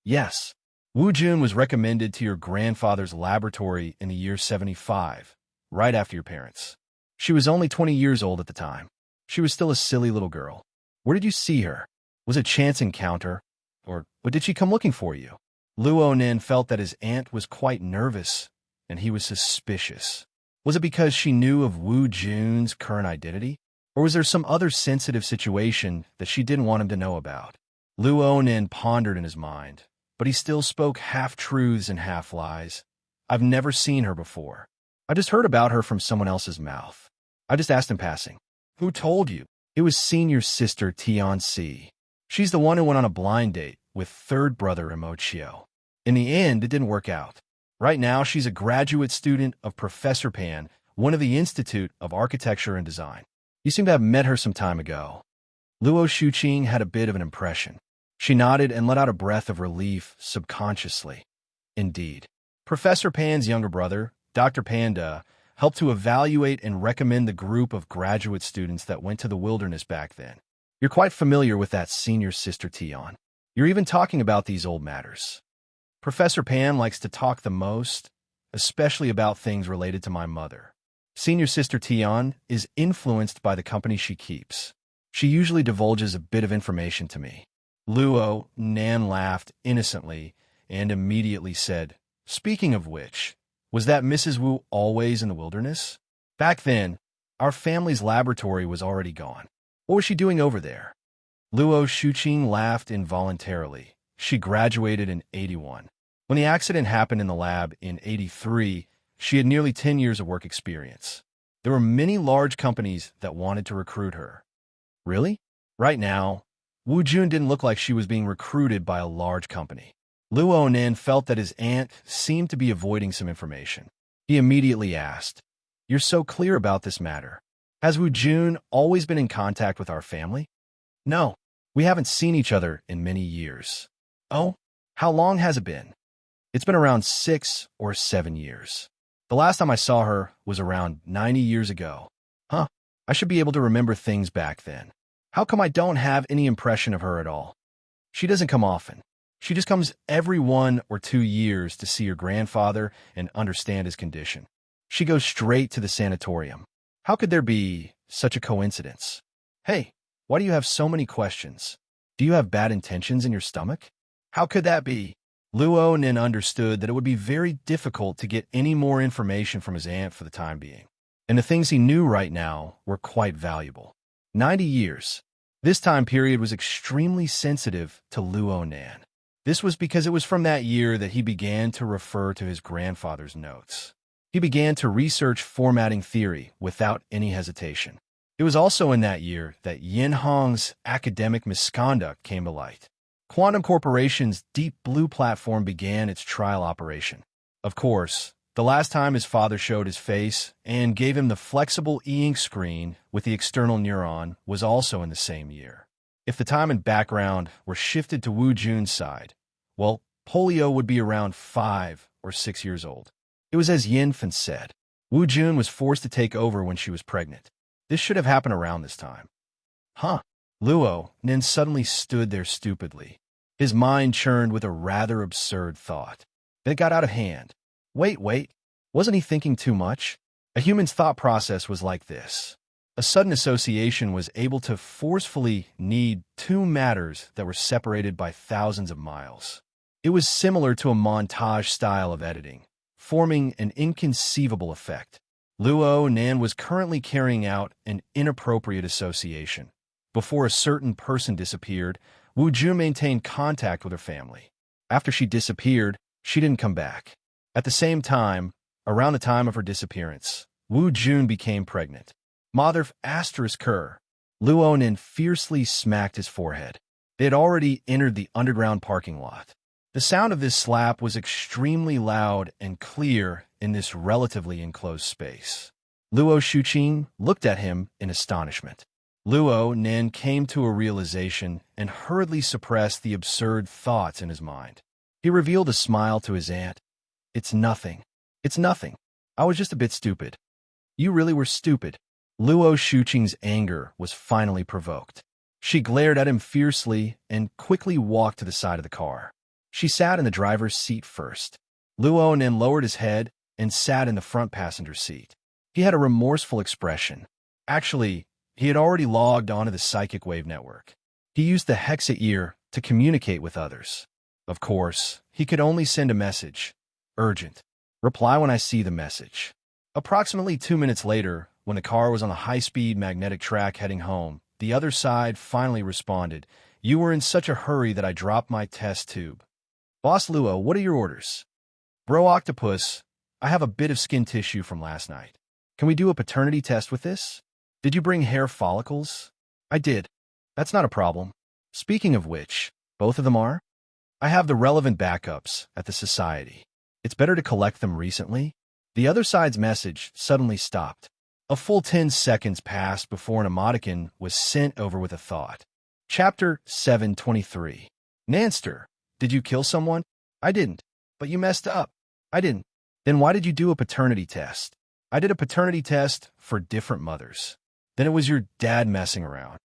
Yes. Wu Jun was recommended to your grandfather's laboratory in the year 75, right after your parents. She was only 20 years old at the time. She was still a silly little girl. Where did you see her? Was it a chance encounter? Or did she come looking for you? Luo Nin felt that his aunt was quite nervous, and he was suspicious. Was it because she knew of Wu Jun's current identity? Or was there some other sensitive situation that she didn't want him to know about? Luo Nin pondered in his mind, but he still spoke half-truths and half-lies. I've never seen her before. I just heard about her from someone else's mouth. I just asked in passing. Who told you? It was senior sister Tian Si. She's the one who went on a blind date with third brother Emochio. In the end, it didn't work out. Right now, she's a graduate student of Professor Pan, one of the Institute of Architecture and Design. You seem to have met her some time ago. Luo Shuqing had a bit of an impression. She nodded and let out a breath of relief subconsciously. Indeed. Professor Pan's younger brother, Dr. Panda, helped to evaluate and recommend the group of graduate students that went to the wilderness back then. You're quite familiar with that senior sister Tian. You're even talking about these old matters. Professor Pan likes to talk the most, especially about things related to my mother. Senior sister Tian is influenced by the company she keeps. She usually divulges a bit of information to me. Luo Nan laughed innocently and immediately said, Speaking of which, was that Mrs. Wu always in the wilderness? Back then, our family's laboratory was already gone. What was she doing over there? Luo Shuqing laughed involuntarily. She graduated in 81. When the accident happened in the lab in 83, she had nearly 10 years of work experience. There were many large companies that wanted to recruit her. Really? Right now, Wu Jun didn't look like she was being recruited by a large company. Luo Nan felt that his aunt seemed to be avoiding some information. He immediately asked, You're so clear about this matter. Has Wu Jun always been in contact with our family? No, we haven't seen each other in many years. Oh, how long has it been? It's been around 6 or 7 years. The last time I saw her was around 90 years ago. Huh, I should be able to remember things back then. How come I don't have any impression of her at all? She doesn't come often. She just comes every 1 or 2 years to see your grandfather and understand his condition. She goes straight to the sanatorium. How could there be such a coincidence? Hey, why do you have so many questions? Do you have bad intentions in your stomach? How could that be? Luo Nin understood that it would be very difficult to get any more information from his aunt for the time being, and the things he knew right now were quite valuable. 90 years. This time period was extremely sensitive to Luo Nan. This was because it was from that year that he began to refer to his grandfather's notes. He began to research formatting theory without any hesitation. It was also in that year that Yin Hong's academic misconduct came to light. Quantum Corporation's Deep Blue platform began its trial operation. Of course, The last time his father showed his face and gave him the flexible e-ink screen with the external neuron was also in the same year. If the time and background were shifted to Wu Jun's side, well, Polio would be around 5 or 6 years old. It was as Yin-Fan said. Wu Jun was forced to take over when she was pregnant. This should have happened around this time. Huh? Luo Nen suddenly stood there stupidly. His mind churned with a rather absurd thought. Then it got out of hand. Wait. Wasn't he thinking too much? A human's thought process was like this. A sudden association was able to forcefully knead two matters that were separated by thousands of miles. It was similar to a montage style of editing, forming an inconceivable effect. Luo Nan was currently carrying out an inappropriate association. Before a certain person disappeared, Wu Jun maintained contact with her family. After she disappeared, she didn't come back. At the same time, around the time of her disappearance, Wu Jun became pregnant. Mother asterisk her. Luo Nan fiercely smacked his forehead. They had already entered the underground parking lot. The sound of this slap was extremely loud and clear in this relatively enclosed space. Luo Shuqing looked at him in astonishment. Luo Nen came to a realization and hurriedly suppressed the absurd thoughts in his mind. He revealed a smile to his aunt. It's nothing. I was just a bit stupid. You really were stupid. Luo Shuqing's anger was finally provoked. She glared at him fiercely and quickly walked to the side of the car. She sat in the driver's seat first. Luo Nen lowered his head and sat in the front passenger seat. He had a remorseful expression. Actually, he had already logged onto the psychic wave network. He used the Hexa ear to communicate with others. Of course, he could only send a message. Urgent. Reply when I see the message. Approximately 2 minutes later, when the car was on the high-speed magnetic track heading home, the other side finally responded. You were in such a hurry that I dropped my test tube. Boss Luo, what are your orders? Bro Octopus, I have a bit of skin tissue from last night. Can we do a paternity test with this? Did you bring hair follicles? I did. That's not a problem. Speaking of which, both of them are? I have the relevant backups at the society. It's better to collect them recently. The other side's message suddenly stopped. A full 10 seconds passed before an emoticon was sent over with a thought. Chapter 723. Nanster, did you kill someone? I didn't. But you messed up. I didn't. Then why did you do a paternity test? I did a paternity test for different mothers. Then it was your dad messing around.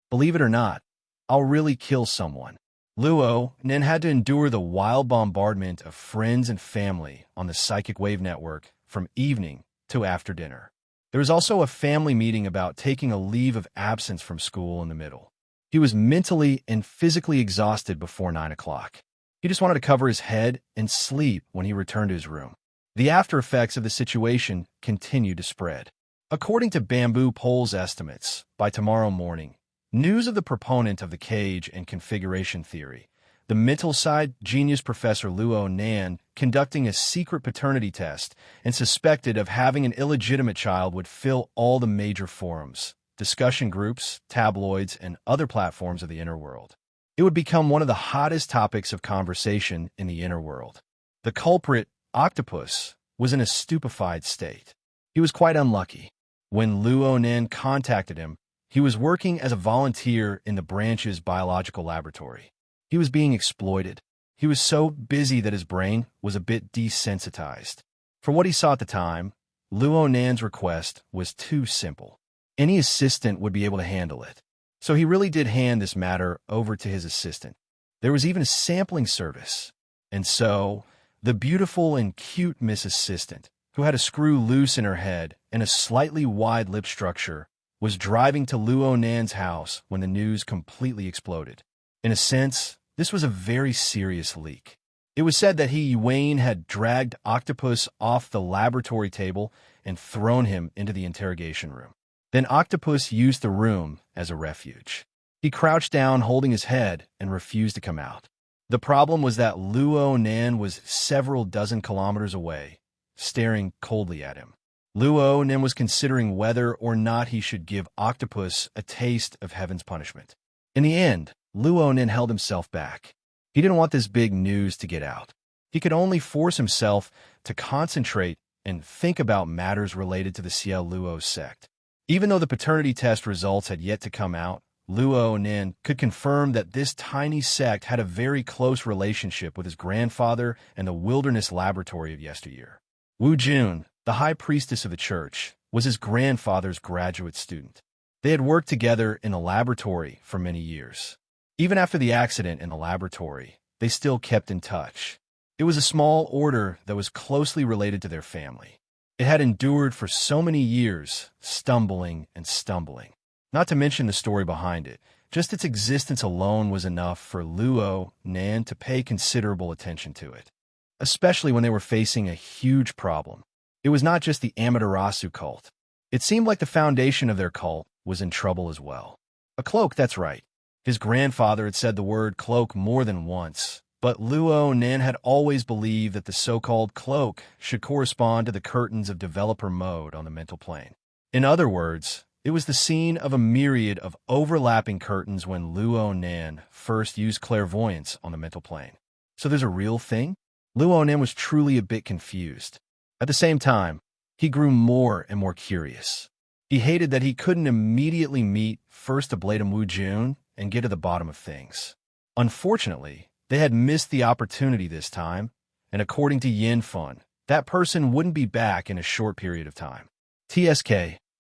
Believe it or not, I'll really kill someone. Luo Nen had to endure the wild bombardment of friends and family on the psychic wave network from evening to after dinner. There was also a family meeting about taking a leave of absence from school in the middle. He was mentally and physically exhausted before 9 o'clock. He just wanted to cover his head and sleep when he returned to his room. The after effects of the situation continued to spread. According to Bamboo Pole's estimates, by tomorrow morning, news of the proponent of the cage and configuration theory, the mental side genius Professor Luo Nan, conducting a secret paternity test and suspected of having an illegitimate child, would fill all the major forums, discussion groups, tabloids, and other platforms of the inner world. It would become one of the hottest topics of conversation in the inner world. The culprit, Octopus, was in a stupefied state. He was quite unlucky. When Luo Nan contacted him, he was working as a volunteer in the branch's biological laboratory. He was being exploited. He was so busy that his brain was a bit desensitized. For what he saw at the time, Luo Nan's request was too simple. Any assistant would be able to handle it. So he really did hand this matter over to his assistant. There was even a sampling service. And so, the beautiful and cute Miss Assistant, who had a screw loose in her head and a slightly wide lip structure, was driving to Luo Nan's house when the news completely exploded. In a sense, this was a very serious leak. It was said that Wayne had dragged Octopus off the laboratory table and thrown him into the interrogation room. Then Octopus used the room as a refuge. He crouched down holding his head and refused to come out. The problem was that Luo Nan was several dozen kilometers away, staring coldly at him. Luo Nan was considering whether or not he should give Octopus a taste of heaven's punishment. In the end, Luo Nan held himself back. He didn't want this big news to get out. He could only force himself to concentrate and think about matters related to the Ciel Luo sect. Even though the paternity test results had yet to come out, Luo Nin could confirm that this tiny sect had a very close relationship with his grandfather and the wilderness laboratory of yesteryear. Wu Jun, the high priestess of the church, was his grandfather's graduate student. They had worked together in the laboratory for many years. Even after the accident in the laboratory, they still kept in touch. It was a small order that was closely related to their family. It had endured for so many years, stumbling and stumbling. Not to mention the story behind it. Just its existence alone was enough for Luo Nan to pay considerable attention to it, especially when they were facing a huge problem. It was not just the Amaterasu cult. It seemed like the foundation of their cult was in trouble as well. A cloak, that's right. His grandfather had said the word cloak more than once, but Luo Nin had always believed that the so-called cloak should correspond to the curtains of developer mode on the mental plane. In other words, it was the scene of a myriad of overlapping curtains when Luo Nin first used clairvoyance on the mental plane. So there's a real thing? Luo Nin was truly a bit confused. At the same time, he grew more and more curious. He hated that he couldn't immediately meet first Ablatum Wu Jun and get to the bottom of things. Unfortunately, they had missed the opportunity this time, and according to Yin Fun, that person wouldn't be back in a short period of time. TSK,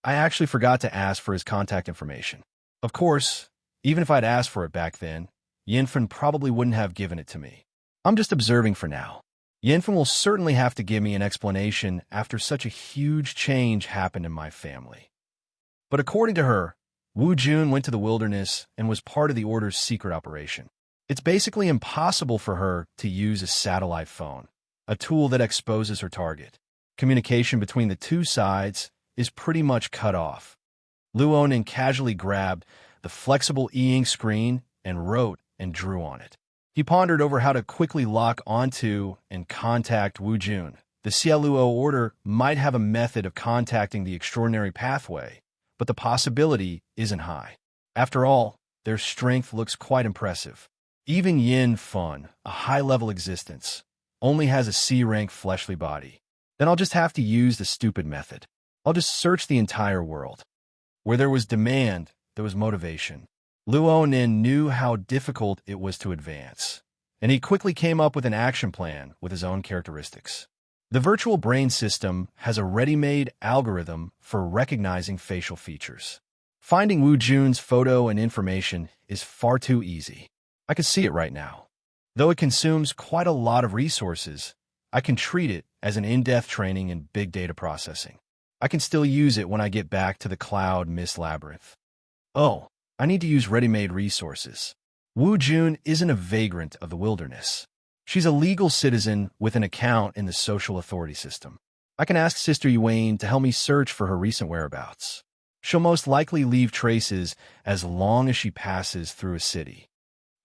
I actually forgot to ask for his contact information. Of course, even if I'd asked for it back then, Yin Fun probably wouldn't have given it to me. I'm just observing for now. Yin Fun will certainly have to give me an explanation after such a huge change happened in my family. But according to her, Wu Jun went to the wilderness and was part of the Order's secret operation. It's basically impossible for her to use a satellite phone, a tool that exposes her target. Communication between the two sides is pretty much cut off. Luo Nin casually grabbed the flexible e-ink screen and wrote and drew on it. He pondered over how to quickly lock onto and contact Wu Jun. The Ciel Luo Order might have a method of contacting the extraordinary pathway, but the possibility isn't high. After all, their strength looks quite impressive. Even Yin Fun, a high-level existence, only has a C-rank fleshly body. Then I'll just have to use the stupid method. I'll just search the entire world. Where there was demand, there was motivation. Luo Nin knew how difficult it was to advance, and he quickly came up with an action plan with his own characteristics. The virtual brain system has a ready-made algorithm for recognizing facial features. Finding Wu Jun's photo and information is far too easy. I can see it right now. Though it consumes quite a lot of resources, I can treat it as an in-depth training in big data processing. I can still use it when I get back to the Cloud Mist Labyrinth. Oh, I need to use ready-made resources. Wu Jun isn't a vagrant of the wilderness. She's a legal citizen with an account in the social authority system. I can ask Sister Yuane to help me search for her recent whereabouts. She'll most likely leave traces as long as she passes through a city.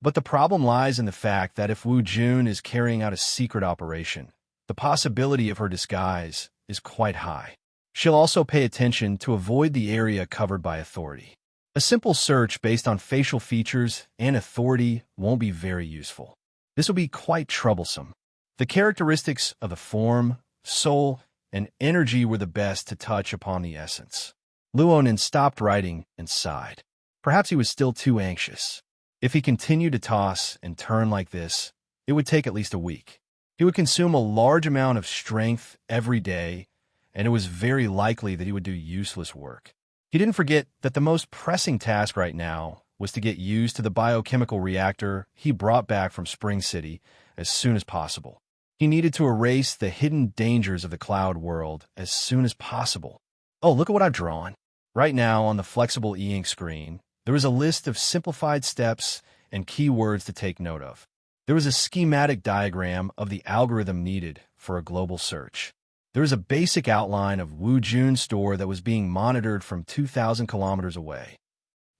But the problem lies in the fact that if Wu Jun is carrying out a secret operation, the possibility of her disguise is quite high. She'll also pay attention to avoid the area covered by authority. A simple search based on facial features and authority won't be very useful. This will be quite troublesome. The characteristics of the form, soul, and energy were the best to touch upon the essence. Luo Nin stopped writing and sighed. Perhaps he was still too anxious. If he continued to toss and turn like this, it would take at least a week. He would consume a large amount of strength every day, and it was very likely that he would do useless work. He didn't forget that the most pressing task right now was to get used to the biochemical reactor he brought back from Spring City as soon as possible. He needed to erase the hidden dangers of the cloud world as soon as possible. Oh, look at what I've drawn. Right now, on the flexible e-ink screen, there was a list of simplified steps and keywords to take note of. There was a schematic diagram of the algorithm needed for a global search. There was a basic outline of Wu Jun's store that was being monitored from 2,000 kilometers away.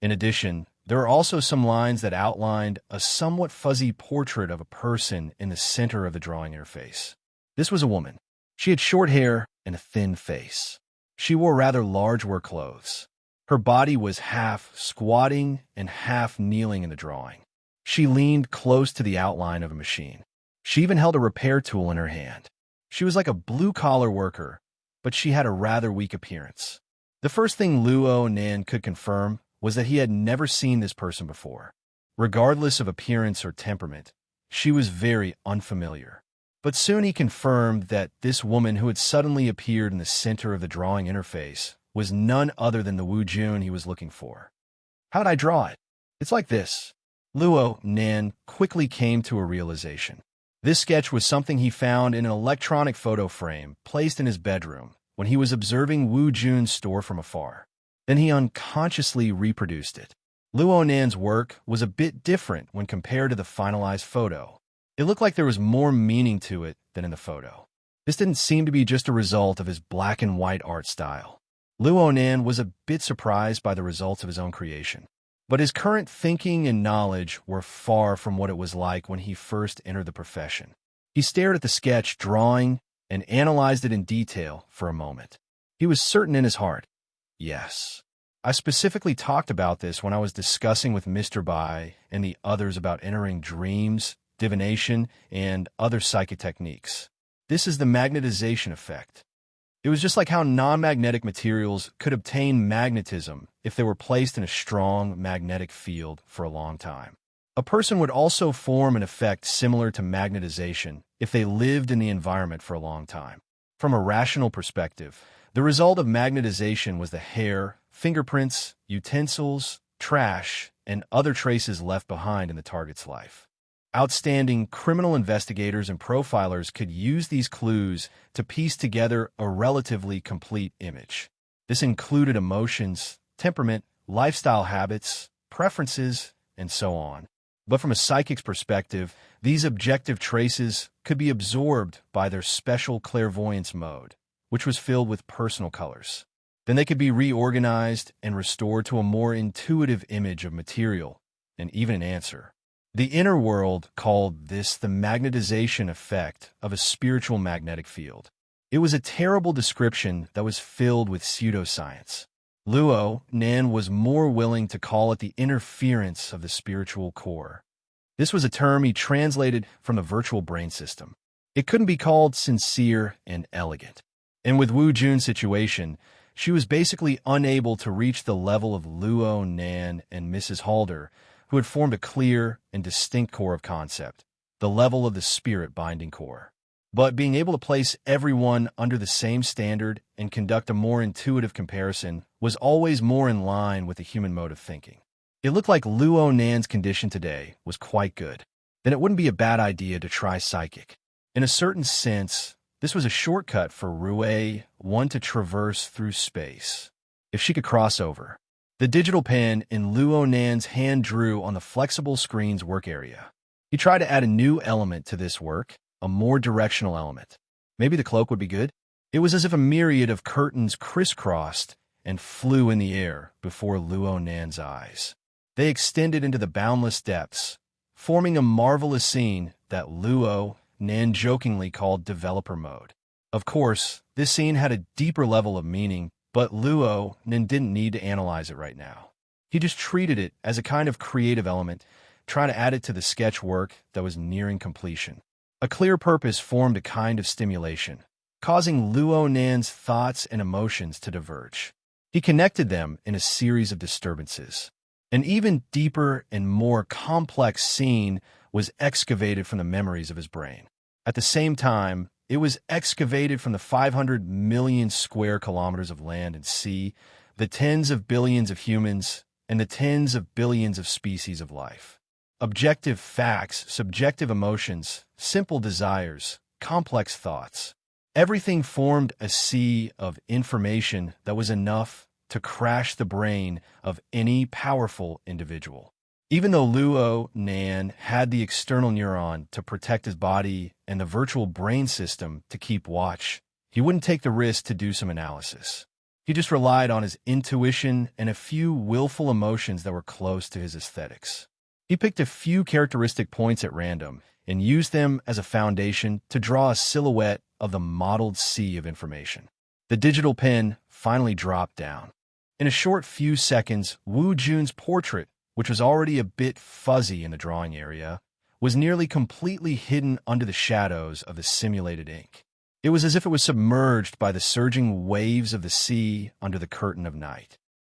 In addition, there are also some lines that outlined a somewhat fuzzy portrait of a person in the center of the drawing interface. This was a woman. She had short hair and a thin face. She wore rather large work clothes. Her body was half squatting and half kneeling in the drawing. She leaned close to the outline of a machine. She even held a repair tool in her hand. She was like a blue-collar worker, but she had a rather weak appearance. The first thing Luo Nan could confirm was that he had never seen this person before. Regardless of appearance or temperament, she was very unfamiliar. But soon he confirmed that this woman who had suddenly appeared in the center of the drawing interface was none other than the Wu Jun he was looking for. How'd I draw it? It's like this. Luo Nan quickly came to a realization. This sketch was something he found in an electronic photo frame placed in his bedroom when he was observing Wu Jun's store from afar. Then he unconsciously reproduced it. Luo Nan's work was a bit different when compared to the finalized photo. It looked like there was more meaning to it than in the photo. This didn't seem to be just a result of his black and white art style. Luo Nan was a bit surprised by the results of his own creation. But his current thinking and knowledge were far from what it was like when he first entered the profession. He stared at the sketch drawing and analyzed it in detail for a moment. He was certain in his heart. Yes. I specifically talked about this when I was discussing with Mr. Bai and the others about entering dreams, divination, and other psychic techniques. This is the magnetization effect. It was just like how non-magnetic materials could obtain magnetism if they were placed in a strong magnetic field for a long time. A person would also form an effect similar to magnetization if they lived in the environment for a long time. From a rational perspective, the result of magnetization was the hair, fingerprints, utensils, trash, and other traces left behind in the target's life. Outstanding criminal investigators and profilers could use these clues to piece together a relatively complete image. This included emotions, temperament, lifestyle habits, preferences, and so on. But from a psychic's perspective, these objective traces could be absorbed by their special clairvoyance mode, which was filled with personal colors. Then they could be reorganized and restored to a more intuitive image of material and even an answer. The inner world called this the magnetization effect of a spiritual magnetic field. It was a terrible description that was filled with pseudoscience. Luo Nan was more willing to call it the interference of the spiritual core. This was a term he translated from the virtual brain system. It couldn't be called sincere and elegant. And with Wu Jun's situation, she was basically unable to reach the level of Luo Nan and Mrs. Halder, who had formed a clear and distinct core of concept, the level of the spirit binding core. But being able to place everyone under the same standard and conduct a more intuitive comparison was always more in line with the human mode of thinking. It looked like Luo Nan's condition today was quite good. Then it wouldn't be a bad idea to try psychic. In a certain sense, this was a shortcut for Rue, one to traverse through space. If she could cross over. The digital pen in Luo Nan's hand drew on the flexible screen's work area. He tried to add a new element to this work, a more directional element. Maybe the cloak would be good? It was as if a myriad of curtains crisscrossed and flew in the air before Luo Nan's eyes. They extended into the boundless depths, forming a marvelous scene that Luo Nan jokingly called developer mode. Of course, this scene had a deeper level of meaning, but Luo Nan didn't need to analyze it right now. He just treated it as a kind of creative element, trying to add it to the sketch work that was nearing completion. A clear purpose formed a kind of stimulation, causing Luo Nan's thoughts and emotions to diverge. He connected them in a series of disturbances. An even deeper and more complex scene was excavated from the memories of his brain. At the same time, it was excavated from the 500 million square kilometers of land and sea, the tens of billions of humans, and the tens of billions of species of life. Objective facts, subjective emotions, simple desires, complex thoughts. Everything formed a sea of information that was enough to crash the brain of any powerful individual. Even though Luo Nan had the external neuron to protect his body and the virtual brain system to keep watch, he wouldn't take the risk to do some analysis. He just relied on his intuition and a few willful emotions that were close to his aesthetics. He picked a few characteristic points at random and used them as a foundation to draw a silhouette of the modeled sea of information. The digital pen finally dropped down. In a short few seconds, Wu Jun's portrait, which was already a bit fuzzy in the drawing area, was nearly completely hidden under the shadows of the simulated ink. It was as if it was submerged by the surging waves of the sea under the curtain of night.